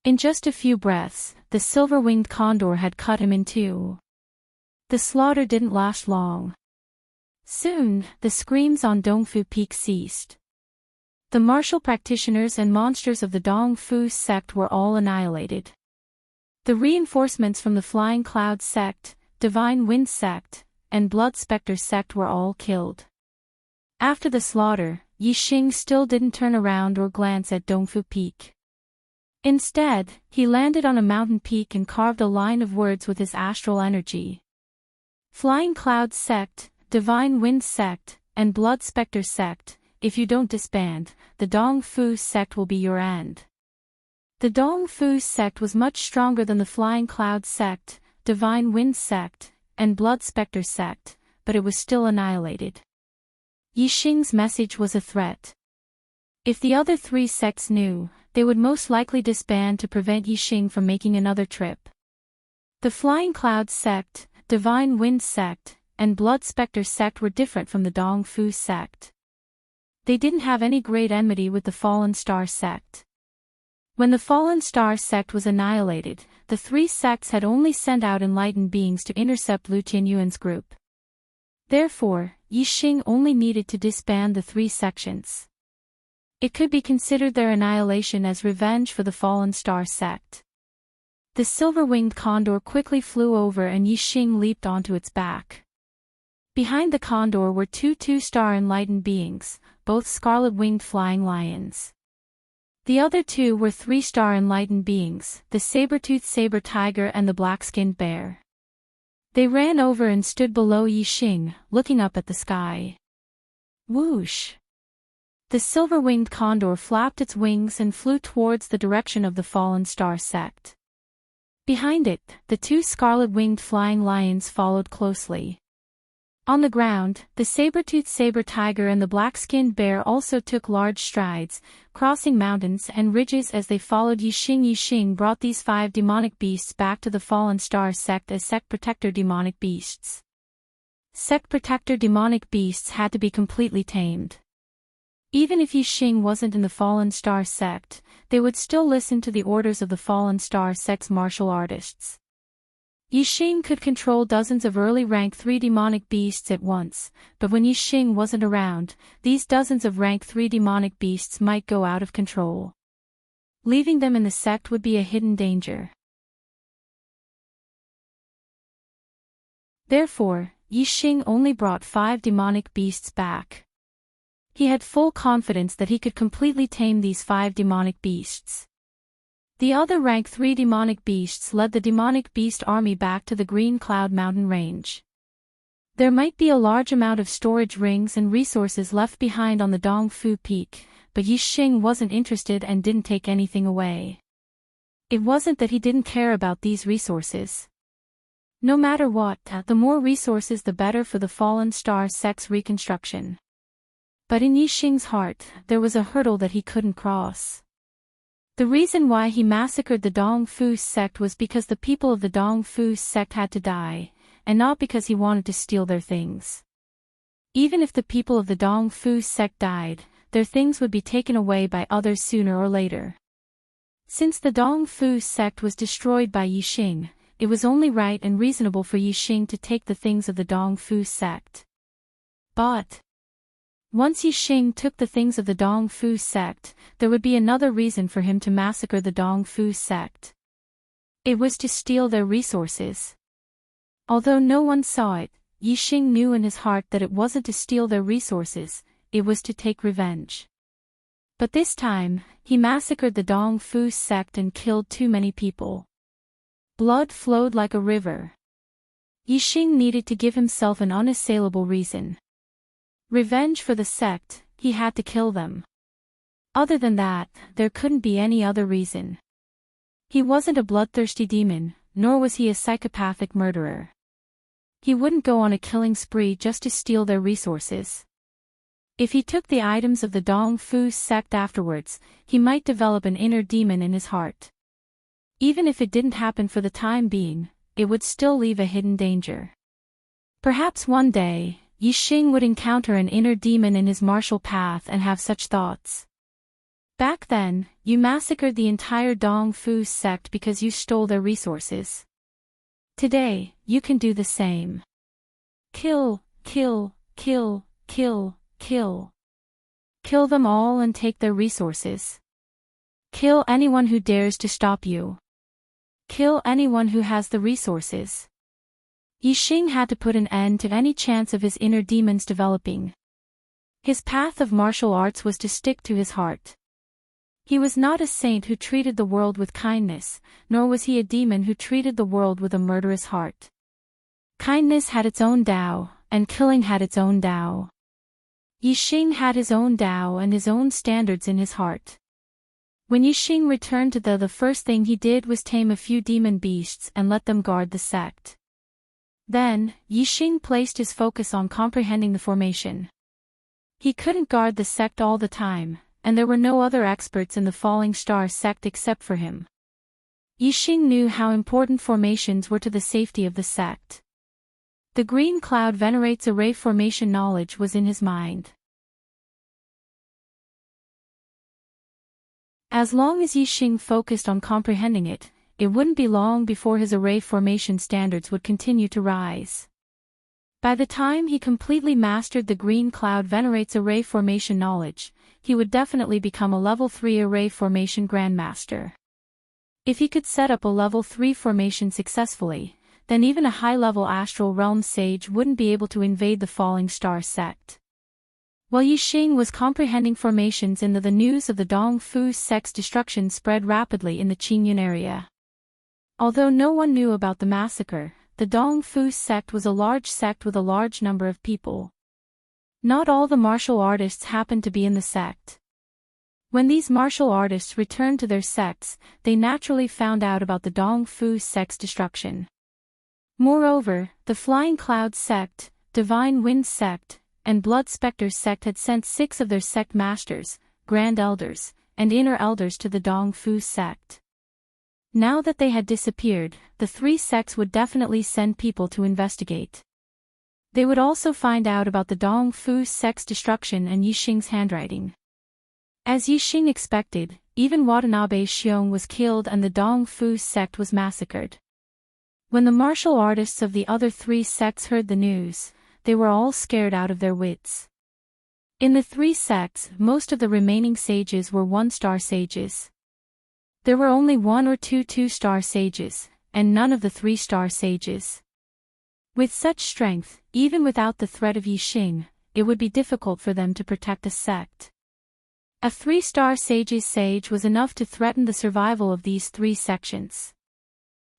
In just a few breaths, the silver-winged condor had cut him in two. The slaughter didn't last long. Soon, the screams on Dongfu Peak ceased. The martial practitioners and monsters of the Dong Fu sect were all annihilated. The reinforcements from the Flying Cloud sect, Divine Wind sect, and Blood Spectre sect were all killed. After the slaughter, Yi Xing still didn't turn around or glance at Dongfu Peak. Instead, he landed on a mountain peak and carved a line of words with his astral energy. Flying Cloud sect, Divine Wind sect, and Blood Spectre sect, if you don't disband, the Dong Fu sect will be your end. The Dong Fu sect was much stronger than the Flying Cloud sect, Divine Wind sect, and Blood Spectre sect, but it was still annihilated. Yi Xing's message was a threat. If the other three sects knew, they would most likely disband to prevent Yi Xing from making another trip. The Flying Cloud sect, Divine Wind sect, and Blood Spectre sect were different from the Dong Fu sect. They didn't have any great enmity with the Fallen Star sect. When the Fallen Star sect was annihilated, the three sects had only sent out enlightened beings to intercept Lu Tianyuan's group. Therefore, Yi Xing only needed to disband the three sections. It could be considered their annihilation as revenge for the Fallen Star sect. The silver-winged condor quickly flew over and Yi Xing leaped onto its back. Behind the condor were two two-star enlightened beings, both scarlet-winged flying lions. The other two were three-star enlightened beings, the saber-toothed saber tiger and the black-skinned bear. They ran over and stood below Yi Xing, looking up at the sky. Whoosh! The silver-winged condor flapped its wings and flew towards the direction of the Fallen Star sect. Behind it, the two scarlet-winged flying lions followed closely. On the ground, the saber-toothed saber tiger and the black-skinned bear also took large strides, crossing mountains and ridges as they followed Yi Xing. Yi Xing brought these 5 demonic beasts back to the Fallen Star sect as Sect Protector demonic beasts. Sect Protector demonic beasts had to be completely tamed. Even if Yi Xing wasn't in the Fallen Star sect, they would still listen to the orders of the Fallen Star sect's martial artists. Yi Xing could control dozens of early rank 3 demonic beasts at once, but when Yi Xing wasn't around, these dozens of rank 3 demonic beasts might go out of control. Leaving them in the sect would be a hidden danger. Therefore, Yi Xing only brought 5 demonic beasts back. He had full confidence that he could completely tame these 5 demonic beasts. The other rank 3 demonic beasts led the demonic beast army back to the Green Cloud Mountain range. There might be a large amount of storage rings and resources left behind on the Dong Fu Peak, but Yi Xing wasn't interested and didn't take anything away. It wasn't that he didn't care about these resources. No matter what, the more resources the better for the Fallen Star sect's reconstruction. But in Yi Xing's heart, there was a hurdle that he couldn't cross. The reason why he massacred the Dong Fu sect was because the people of the Dong Fu sect had to die, and not because he wanted to steal their things. Even if the people of the Dong Fu sect died, their things would be taken away by others sooner or later. Since the Dong Fu sect was destroyed by Yi Xing, it was only right and reasonable for Yi Xing to take the things of the Dong Fu sect. But once Yi Xing took the things of the Dong Fu sect, there would be another reason for him to massacre the Dong Fu sect. It was to steal their resources. Although no one saw it, Yi Xing knew in his heart that it wasn't to steal their resources, it was to take revenge. But this time, he massacred the Dong Fu sect and killed too many people. Blood flowed like a river. Yi Xing needed to give himself an unassailable reason. Revenge for the sect, he had to kill them. Other than that, there couldn't be any other reason. He wasn't a bloodthirsty demon, nor was he a psychopathic murderer. He wouldn't go on a killing spree just to steal their resources. If he took the items of the Dong Fu sect afterwards, he might develop an inner demon in his heart. Even if it didn't happen for the time being, it would still leave a hidden danger. Perhaps one day, Yi Xing would encounter an inner demon in his martial path and have such thoughts. Back then, you massacred the entire Dong Fu sect because you stole their resources. Today, you can do the same. Kill, kill, kill, kill, kill. Kill them all and take their resources. Kill anyone who dares to stop you. Kill anyone who has the resources. Yixing had to put an end to any chance of his inner demons developing. His path of martial arts was to stick to his heart. He was not a saint who treated the world with kindness, nor was he a demon who treated the world with a murderous heart. Kindness had its own Tao, and killing had its own Tao. Yixing had his own Tao and his own standards in his heart. When Yixing returned to the first thing he did was tame a few demon beasts and let them guard the sect. Then, Yixing placed his focus on comprehending the formation. He couldn't guard the sect all the time, and there were no other experts in the Falling Star sect except for him. Yixing knew how important formations were to the safety of the sect. The green cloud venerates array formation knowledge was in his mind. As long as Yixing focused on comprehending it, it wouldn't be long before his array formation standards would continue to rise. By the time he completely mastered the green cloud venerates array formation knowledge, he would definitely become a level 3 array formation grandmaster. If he could set up a level 3 formation successfully, then even a high-level astral realm sage wouldn't be able to invade the Falling Star sect. While Yixing was comprehending formations in the news of the Dong Fu sect's destruction spread rapidly in the Qingyun area. Although no one knew about the massacre, the Dong Fu sect was a large sect with a large number of people. Not all the martial artists happened to be in the sect. When these martial artists returned to their sects, they naturally found out about the Dong Fu sect's destruction. Moreover, the Flying Cloud sect, Divine Wind sect, and Blood Spectre sect had sent 6 of their sect masters, grand elders, and inner elders to the Dong Fu sect. Now that they had disappeared, the 3 sects would definitely send people to investigate. They would also find out about the Dong Fu sect's destruction and Yixing's handwriting. As Yixing expected, even Watanabe Xiong was killed and the Dong Fu sect was massacred. When the martial artists of the other 3 sects heard the news, they were all scared out of their wits. In the 3 sects, most of the remaining sages were 1-star sages. There were only 1 or 2 2-star sages, and none of the 3-star sages. With such strength, even without the threat of Yixing, it would be difficult for them to protect a sect. A 3-star sage's sage was enough to threaten the survival of these 3 sections.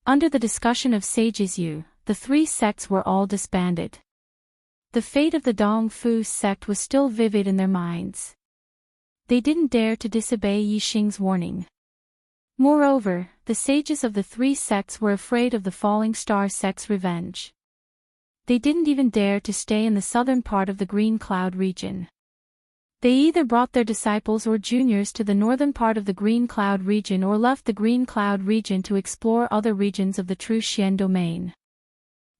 Under the discussion of sages the 3 sects were all disbanded. The fate of the Dong Fu sect was still vivid in their minds. They didn't dare to disobey Yixing's warning. Moreover, the sages of the 3 sects were afraid of the Falling Star sect's revenge. They didn't even dare to stay in the southern part of the Green Cloud region. They either brought their disciples or juniors to the northern part of the Green Cloud region or left the Green Cloud region to explore other regions of the True Xian domain.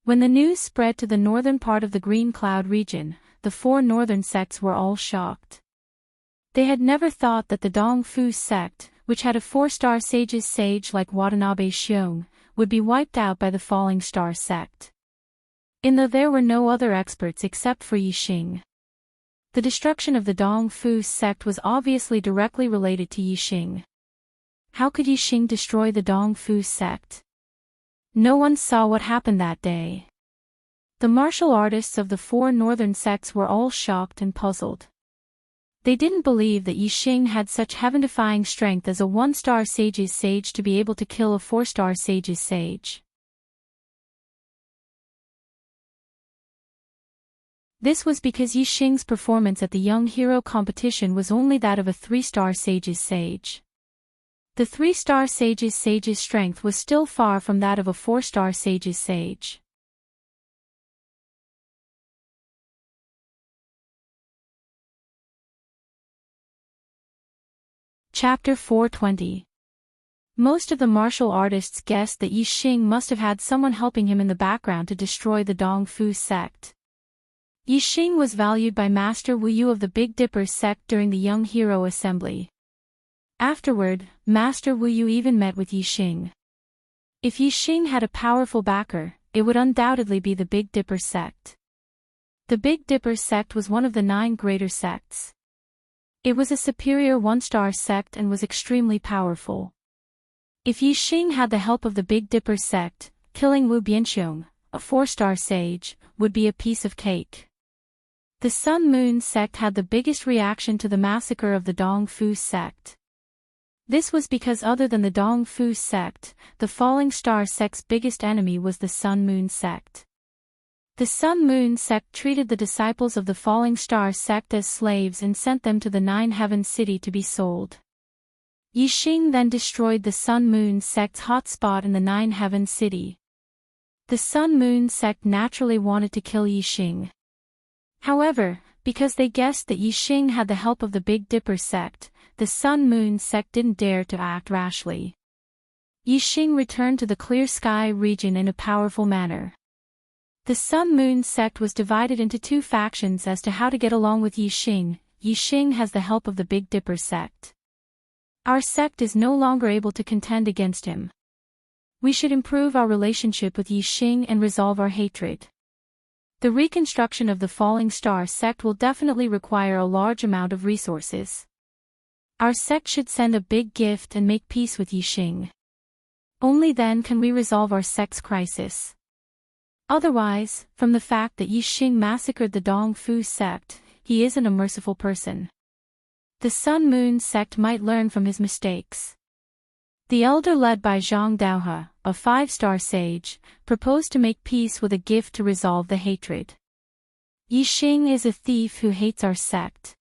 When the news spread to the northern part of the Green Cloud region, the 4 northern sects were all shocked. They had never thought that the Dong Fu sect, which had a 4-star sage's sage like Watanabe Xiong, would be wiped out by the Falling Star sect. There were no other experts except for Yixing. The destruction of the Dong Fu sect was obviously directly related to Yixing. How could Yixing destroy the Dong Fu sect? No one saw what happened that day. The martial artists of the 4 northern sects were all shocked and puzzled. They didn't believe that Yixing had such heaven-defying strength as a 1-star sage's sage to be able to kill a 4-star sage's sage. This was because Yixing's performance at the Young Hero competition was only that of a 3-star sage's sage. The 3-star sage's strength was still far from that of a 4-star sage's sage. Chapter 420. Most of the martial artists guessed that Yixing must have had someone helping him in the background to destroy the Dong Fu sect. Yixing was valued by Master Wu Yu of the Big Dipper sect during the Young Hero Assembly. Afterward, Master Wu Yu even met with Yixing. If Yixing had a powerful backer, it would undoubtedly be the Big Dipper sect. The Big Dipper sect was one of the 9 greater sects. It was a superior one-star sect and was extremely powerful. If Yixing had the help of the Big Dipper sect, killing Wu Bianxiong, a 4-star sage, would be a piece of cake. The Sun Moon sect had the biggest reaction to the massacre of the Dong Fu sect. This was because other than the Dong Fu sect, the Falling Star sect's biggest enemy was the Sun Moon sect. The Sun Moon sect treated the disciples of the Falling Star sect as slaves and sent them to the Nine Heavens City to be sold. Yixing then destroyed the Sun Moon sect's hotspot in the Nine Heavens City. The Sun Moon sect naturally wanted to kill Yixing. However, because they guessed that Yixing had the help of the Big Dipper sect, the Sun Moon sect didn't dare to act rashly. Yixing returned to the Clear Sky region in a powerful manner. The Sun Moon sect was divided into 2 factions as to how to get along with Yixing. Yixing has the help of the Big Dipper sect. Our sect is no longer able to contend against him. We should improve our relationship with Yixing and resolve our hatred. The reconstruction of the Falling Star sect will definitely require a large amount of resources. Our sect should send a big gift and make peace with Yixing. Only then can we resolve our sect's crisis. Otherwise, from the fact that Yixing massacred the Dong Fu sect, he isn't a merciful person. The Sun Moon sect might learn from his mistakes. The elder led by Zhang Daohe, a 5-star sage, proposed to make peace with a gift to resolve the hatred. Yixing is a thief who hates our sect.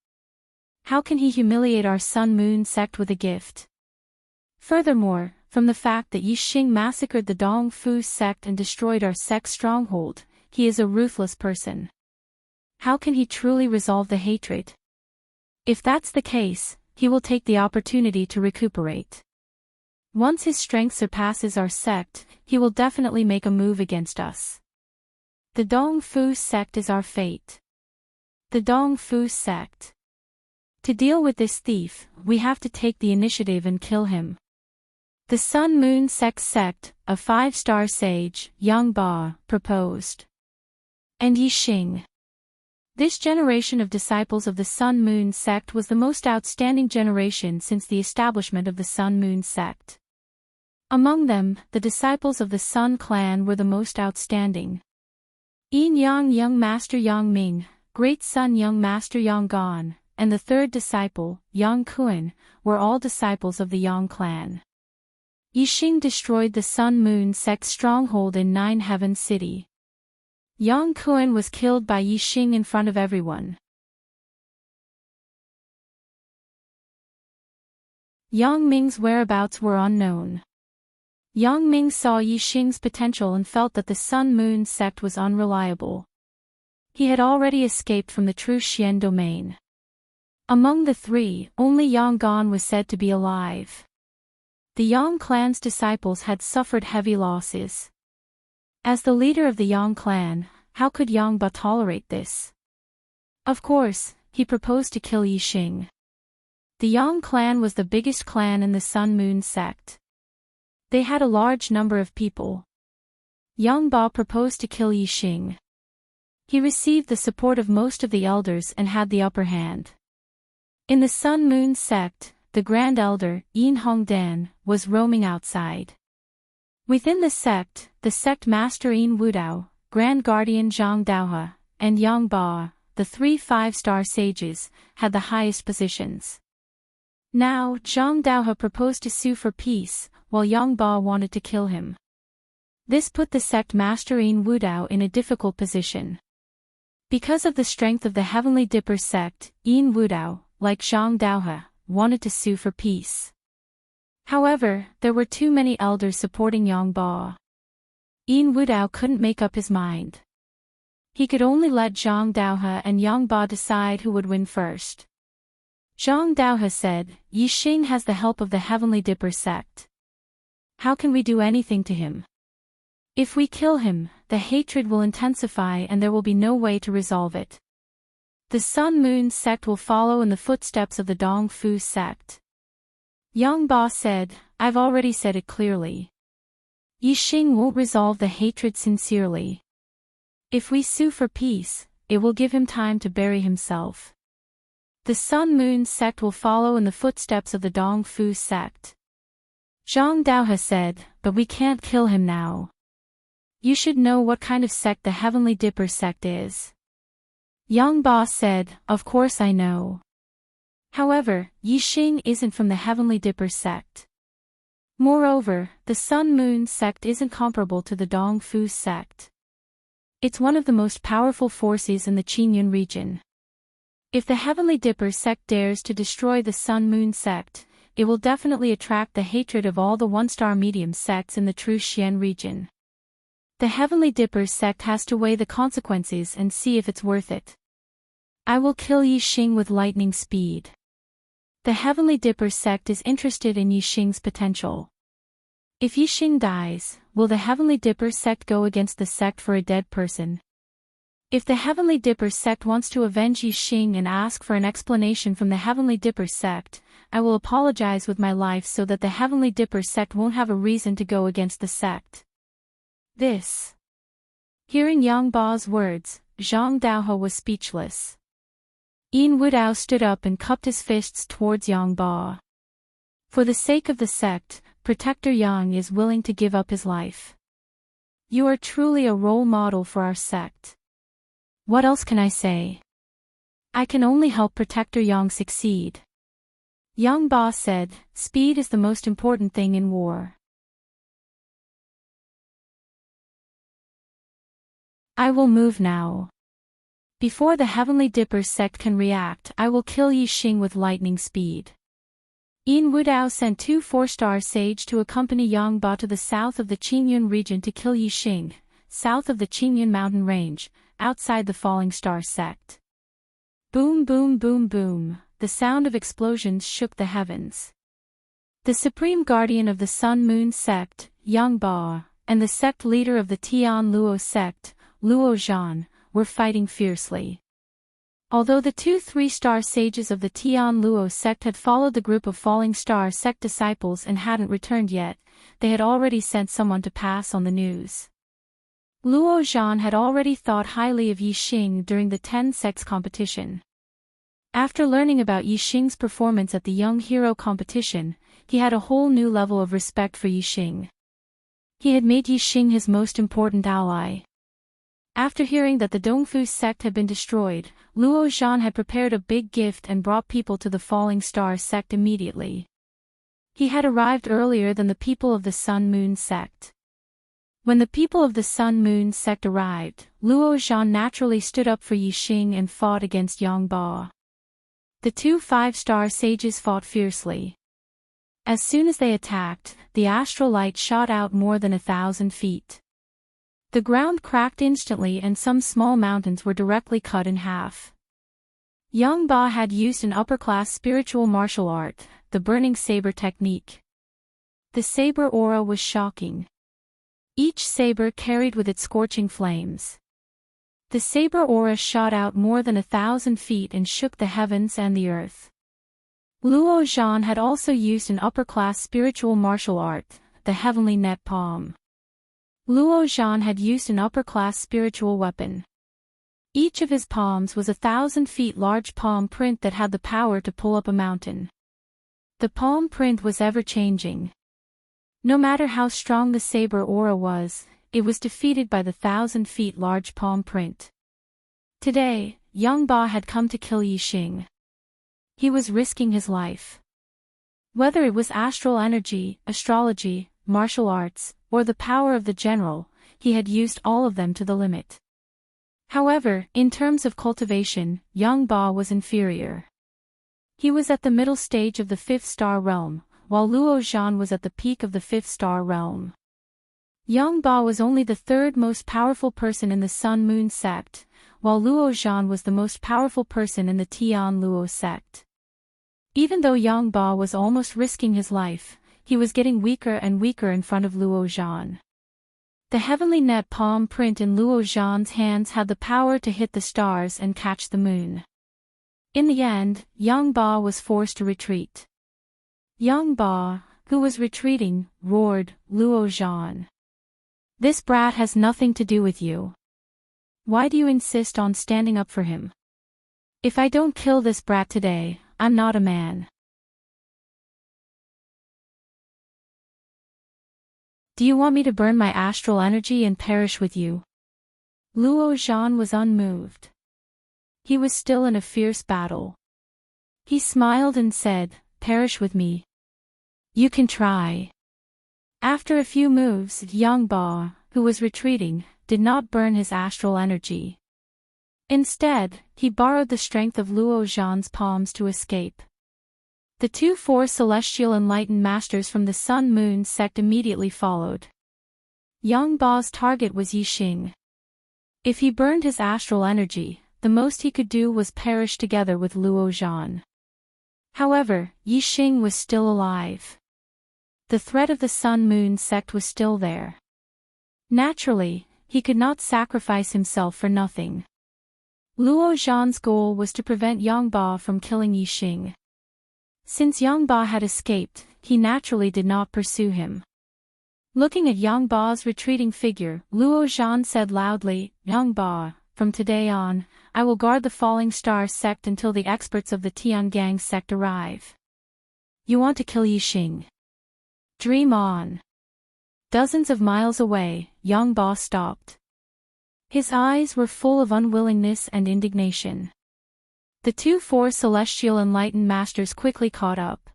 How can he humiliate our Sun Moon sect with a gift? Furthermore, from the fact that Yixing massacred the Dong Fu sect and destroyed our sect's stronghold, he is a ruthless person. How can he truly resolve the hatred? If that's the case, he will take the opportunity to recuperate. Once his strength surpasses our sect, he will definitely make a move against us. The Dong Fu sect is our fate. The Dong Fu sect. To deal with this thief, we have to take the initiative and kill him. The Sun Moon sect, a 5-star sage, Yang Ba, proposed. And Yixing. This generation of disciples of the Sun Moon sect was the most outstanding generation since the establishment of the Sun Moon sect. Among them, the disciples of the Sun clan were the most outstanding. Yin Yang Young Master Yang Ming, Great Sun Young Master Yang Gan, and the 3rd disciple, Yang Kuan, were all disciples of the Yang clan. Yixing destroyed the Sun Moon sect's stronghold in Nine Heavens City. Yang Kuan was killed by Yixing in front of everyone. Yang Ming's whereabouts were unknown. Yang Ming saw Yixing's potential and felt that the Sun Moon sect was unreliable. He had already escaped from the True Xian domain. Among the 3, only Yang Gan was said to be alive. The Yang clan's disciples had suffered heavy losses. As the leader of the Yang clan, how could Yang Ba tolerate this? Of course, he proposed to kill Yixing. The Yang clan was the biggest clan in the Sun Moon sect. They had a large number of people. Yang Ba proposed to kill Yixing. He received the support of most of the elders and had the upper hand. In the Sun Moon sect, the Grand Elder, Yin Hongdan, was roaming outside. Within the sect Master Yin Wudao, Grand Guardian Zhang Daohe, and Yang Ba, the 3 5-star sages, had the highest positions. Now, Zhang Daohe proposed to sue for peace, while Yang Ba wanted to kill him. This put the sect Master Yin Wudao in a difficult position. Because of the strength of the Heavenly Dipper sect, Yin Wudao, like Zhang Daohe, wanted to sue for peace. However, there were too many elders supporting Yang Ba. Yin Wudao couldn't make up his mind. He could only let Zhang Daohe and Yang Ba decide who would win first. Zhang Daohe said, Yixing has the help of the Heavenly Dipper sect. How can we do anything to him? If we kill him, the hatred will intensify and there will be no way to resolve it. The Sun Moon sect will follow in the footsteps of the Dong Fu sect. Yang Ba said, I've already said it clearly. Yixing won't resolve the hatred sincerely. If we sue for peace, it will give him time to bury himself. The Sun-Moon sect will follow in the footsteps of the Dongfu sect. Zhang Daohe said, but we can't kill him now. You should know what kind of sect the Heavenly Dipper sect is. Yang Ba said, of course I know. However, Yixing isn't from the Heavenly Dipper sect. Moreover, the Sun-Moon sect isn't comparable to the Dongfu sect. It's one of the most powerful forces in the Qingyun region. If the Heavenly Dipper sect dares to destroy the Sun-Moon sect, it will definitely attract the hatred of all the one-star medium sects in the true Xian region. The Heavenly Dipper sect has to weigh the consequences and see if it's worth it. I will kill Yixing with lightning speed. The Heavenly Dipper sect is interested in Yixing's potential. If Yixing dies, will the Heavenly Dipper sect go against the sect for a dead person? If the Heavenly Dipper sect wants to avenge Yixing and ask for an explanation from the Heavenly Dipper sect, I will apologize with my life so that the Heavenly Dipper sect won't have a reason to go against the sect. This. Hearing Yang Ba's words, Zhang Daohe was speechless. Yin Wudao stood up and cupped his fists towards Yang Ba. For the sake of the sect, Protector Yang is willing to give up his life. You are truly a role model for our sect. What else can I say? I can only help Protector Yang succeed. Yang Ba said, speed is the most important thing in war. I will move now. Before the Heavenly Dipper sect can react, I will kill Yixing with lightning speed. Yin Wudao sent 2 4-star sage to accompany Yang Ba to the south of the Qingyun region to kill Yixing, south of the Qingyun mountain range, outside the Falling Star sect. Boom boom boom boom, the sound of explosions shook the heavens. The supreme guardian of the Sun-Moon sect, Yang Ba, and the sect leader of the Tian Luo sect, Luo Zhan, were fighting fiercely. Although the 2 3-star sages of the Tian Luo sect had followed the group of Falling Star sect disciples and hadn't returned yet, they had already sent someone to pass on the news. Luo Zhan had already thought highly of Yixing during the 10 sects competition. After learning about Yixing's performance at the Young Hero competition, he had a whole new level of respect for Yixing. He had made Yixing his most important ally. After hearing that the Dongfu sect had been destroyed, Luo Zhan had prepared a big gift and brought people to the Falling Star sect immediately. He had arrived earlier than the people of the Sun-Moon sect. When the people of the Sun-Moon sect arrived, Luo Zhan naturally stood up for Yixing and fought against Yang Ba. The 2 5-star sages fought fiercely. As soon as they attacked, the astral light shot out more than 1,000 feet. The ground cracked instantly and some small mountains were directly cut in half. Yang Ba had used an upper-class spiritual martial art, the burning saber technique. The saber aura was shocking. Each saber carried with it scorching flames. The saber aura shot out more than 1,000 feet and shook the heavens and the earth. Luo Zhan had also used an upper-class spiritual martial art, the heavenly net palm. Luo Zhan had used an upper-class spiritual weapon. Each of his palms was 1,000 feet large palm print that had the power to pull up a mountain. The palm print was ever-changing. No matter how strong the saber aura was, it was defeated by the 1,000 feet large palm print. Today, Yang Ba had come to kill Yixing. He was risking his life. Whether it was astral energy, astrology, martial arts, or the power of the general, he had used all of them to the limit. However, in terms of cultivation, Yang Ba was inferior. He was at the middle stage of the 5th star realm, while Luo Zhan was at the peak of the 5th star realm. Yang Ba was only the 3rd most powerful person in the Sun-Moon sect, while Luo Zhan was the most powerful person in the Tian Luo sect. Even though Yang Ba was almost risking his life, he was getting weaker and weaker in front of Luo Zhan. The heavenly net palm print in Luo Zhan's hands had the power to hit the stars and catch the moon. In the end, Yang Ba was forced to retreat. Yang Ba, who was retreating, roared, "Luo Zhan. This brat has nothing to do with you. Why do you insist on standing up for him? If I don't kill this brat today, I'm not a man. Do you want me to burn my astral energy and perish with you? Luo Zhan was unmoved. He was still in a fierce battle. He smiled and said, perish with me. You can try. After a few moves, Yang Ba, who was retreating, did not burn his astral energy. Instead, he borrowed the strength of Luo Zhan's palms to escape. The four celestial enlightened masters from the Sun-Moon sect immediately followed. Yang Ba's target was Yixing. If he burned his astral energy, the most he could do was perish together with Luo Zhan. However, Yixing was still alive. The threat of the Sun-Moon sect was still there. Naturally, he could not sacrifice himself for nothing. Luo Zhan's goal was to prevent Yang Ba from killing Yixing. Since Yang Ba had escaped, he naturally did not pursue him. Looking at Yang Ba's retreating figure, Luo Zhan said loudly, Yang Ba, from today on, I will guard the Falling Star sect until the experts of the Tiangang sect arrive. You want to kill Yixing? Dream on. Dozens of miles away, Yang Ba stopped. His eyes were full of unwillingness and indignation. The four celestial enlightened masters quickly caught up.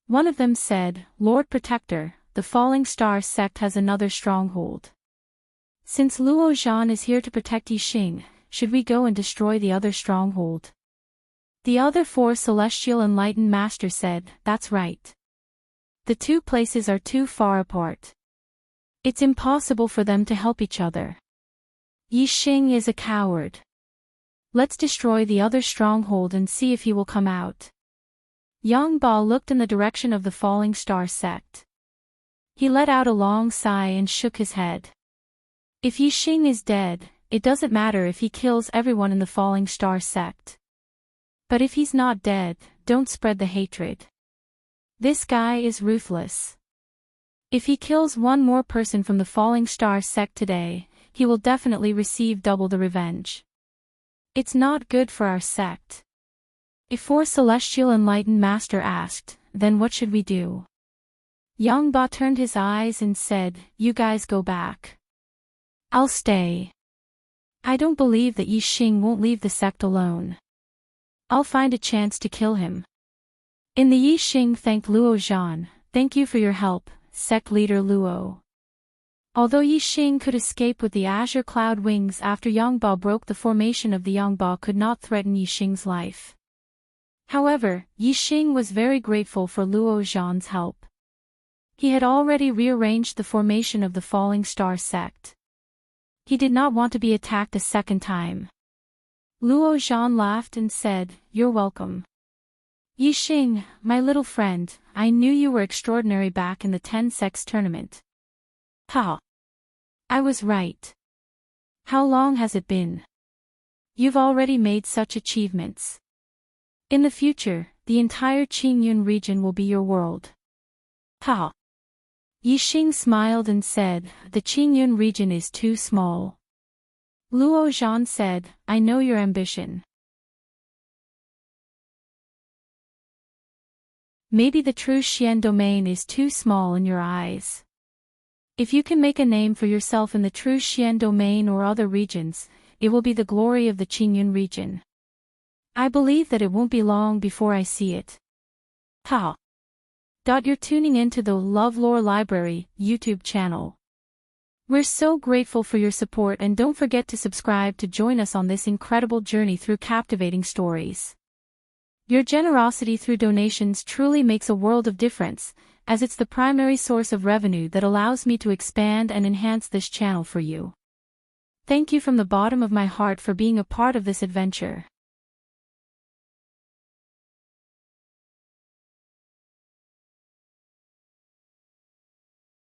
One of them said, Lord Protector, the Falling Star sect has another stronghold. Since Luo Zhan is here to protect Yixing, should we go and destroy the other stronghold? The other four celestial enlightened masters said, that's right. The two places are too far apart. It's impossible for them to help each other. Yixing is a coward. Let's destroy the other stronghold and see if he will come out. Yang Ba looked in the direction of the Falling Star sect. He let out a long sigh and shook his head. If Yixing is dead, it doesn't matter if he kills everyone in the Falling Star sect. But if he's not dead, don't spread the hatred. This guy is ruthless. If he kills one more person from the Falling Star sect today, he will definitely receive double the revenge. It's not good for our sect. A four celestial enlightened master asked, then what should we do? Yang Ba turned his eyes and said, you guys go back. I'll stay. I don't believe that Yixing won't leave the sect alone. I'll find a chance to kill him. In the Yixing thanked Luo Zhan, thank you for your help, sect leader Luo. Although Yixing could escape with the azure cloud wings after Yang Ba broke the formation of the Yang Ba could not threaten Yixing's life. However, Yixing was very grateful for Luo Zhan's help. He had already rearranged the formation of the Falling Star sect. He did not want to be attacked a second time. Luo Zhan laughed and said, you're welcome. Yixing, my little friend, I knew you were extraordinary back in the 10 sects tournament. Ha! I was right. How long has it been? You've already made such achievements. In the future, the entire Qingyun region will be your world. Ha! Yixing smiled and said, the Qingyun region is too small. Luo Zhan said, I know your ambition. Maybe the true Xian domain is too small in your eyes. If you can make a name for yourself in the true Xian domain or other regions, it will be the glory of the Qingyun region. I believe that it won't be long before I see it. Ha! You're tuning into the LoveLore Library YouTube channel. We're so grateful for your support and don't forget to subscribe to join us on this incredible journey through captivating stories. Your generosity through donations truly makes a world of difference, as it's the primary source of revenue that allows me to expand and enhance this channel for you. Thank you from the bottom of my heart for being a part of this adventure.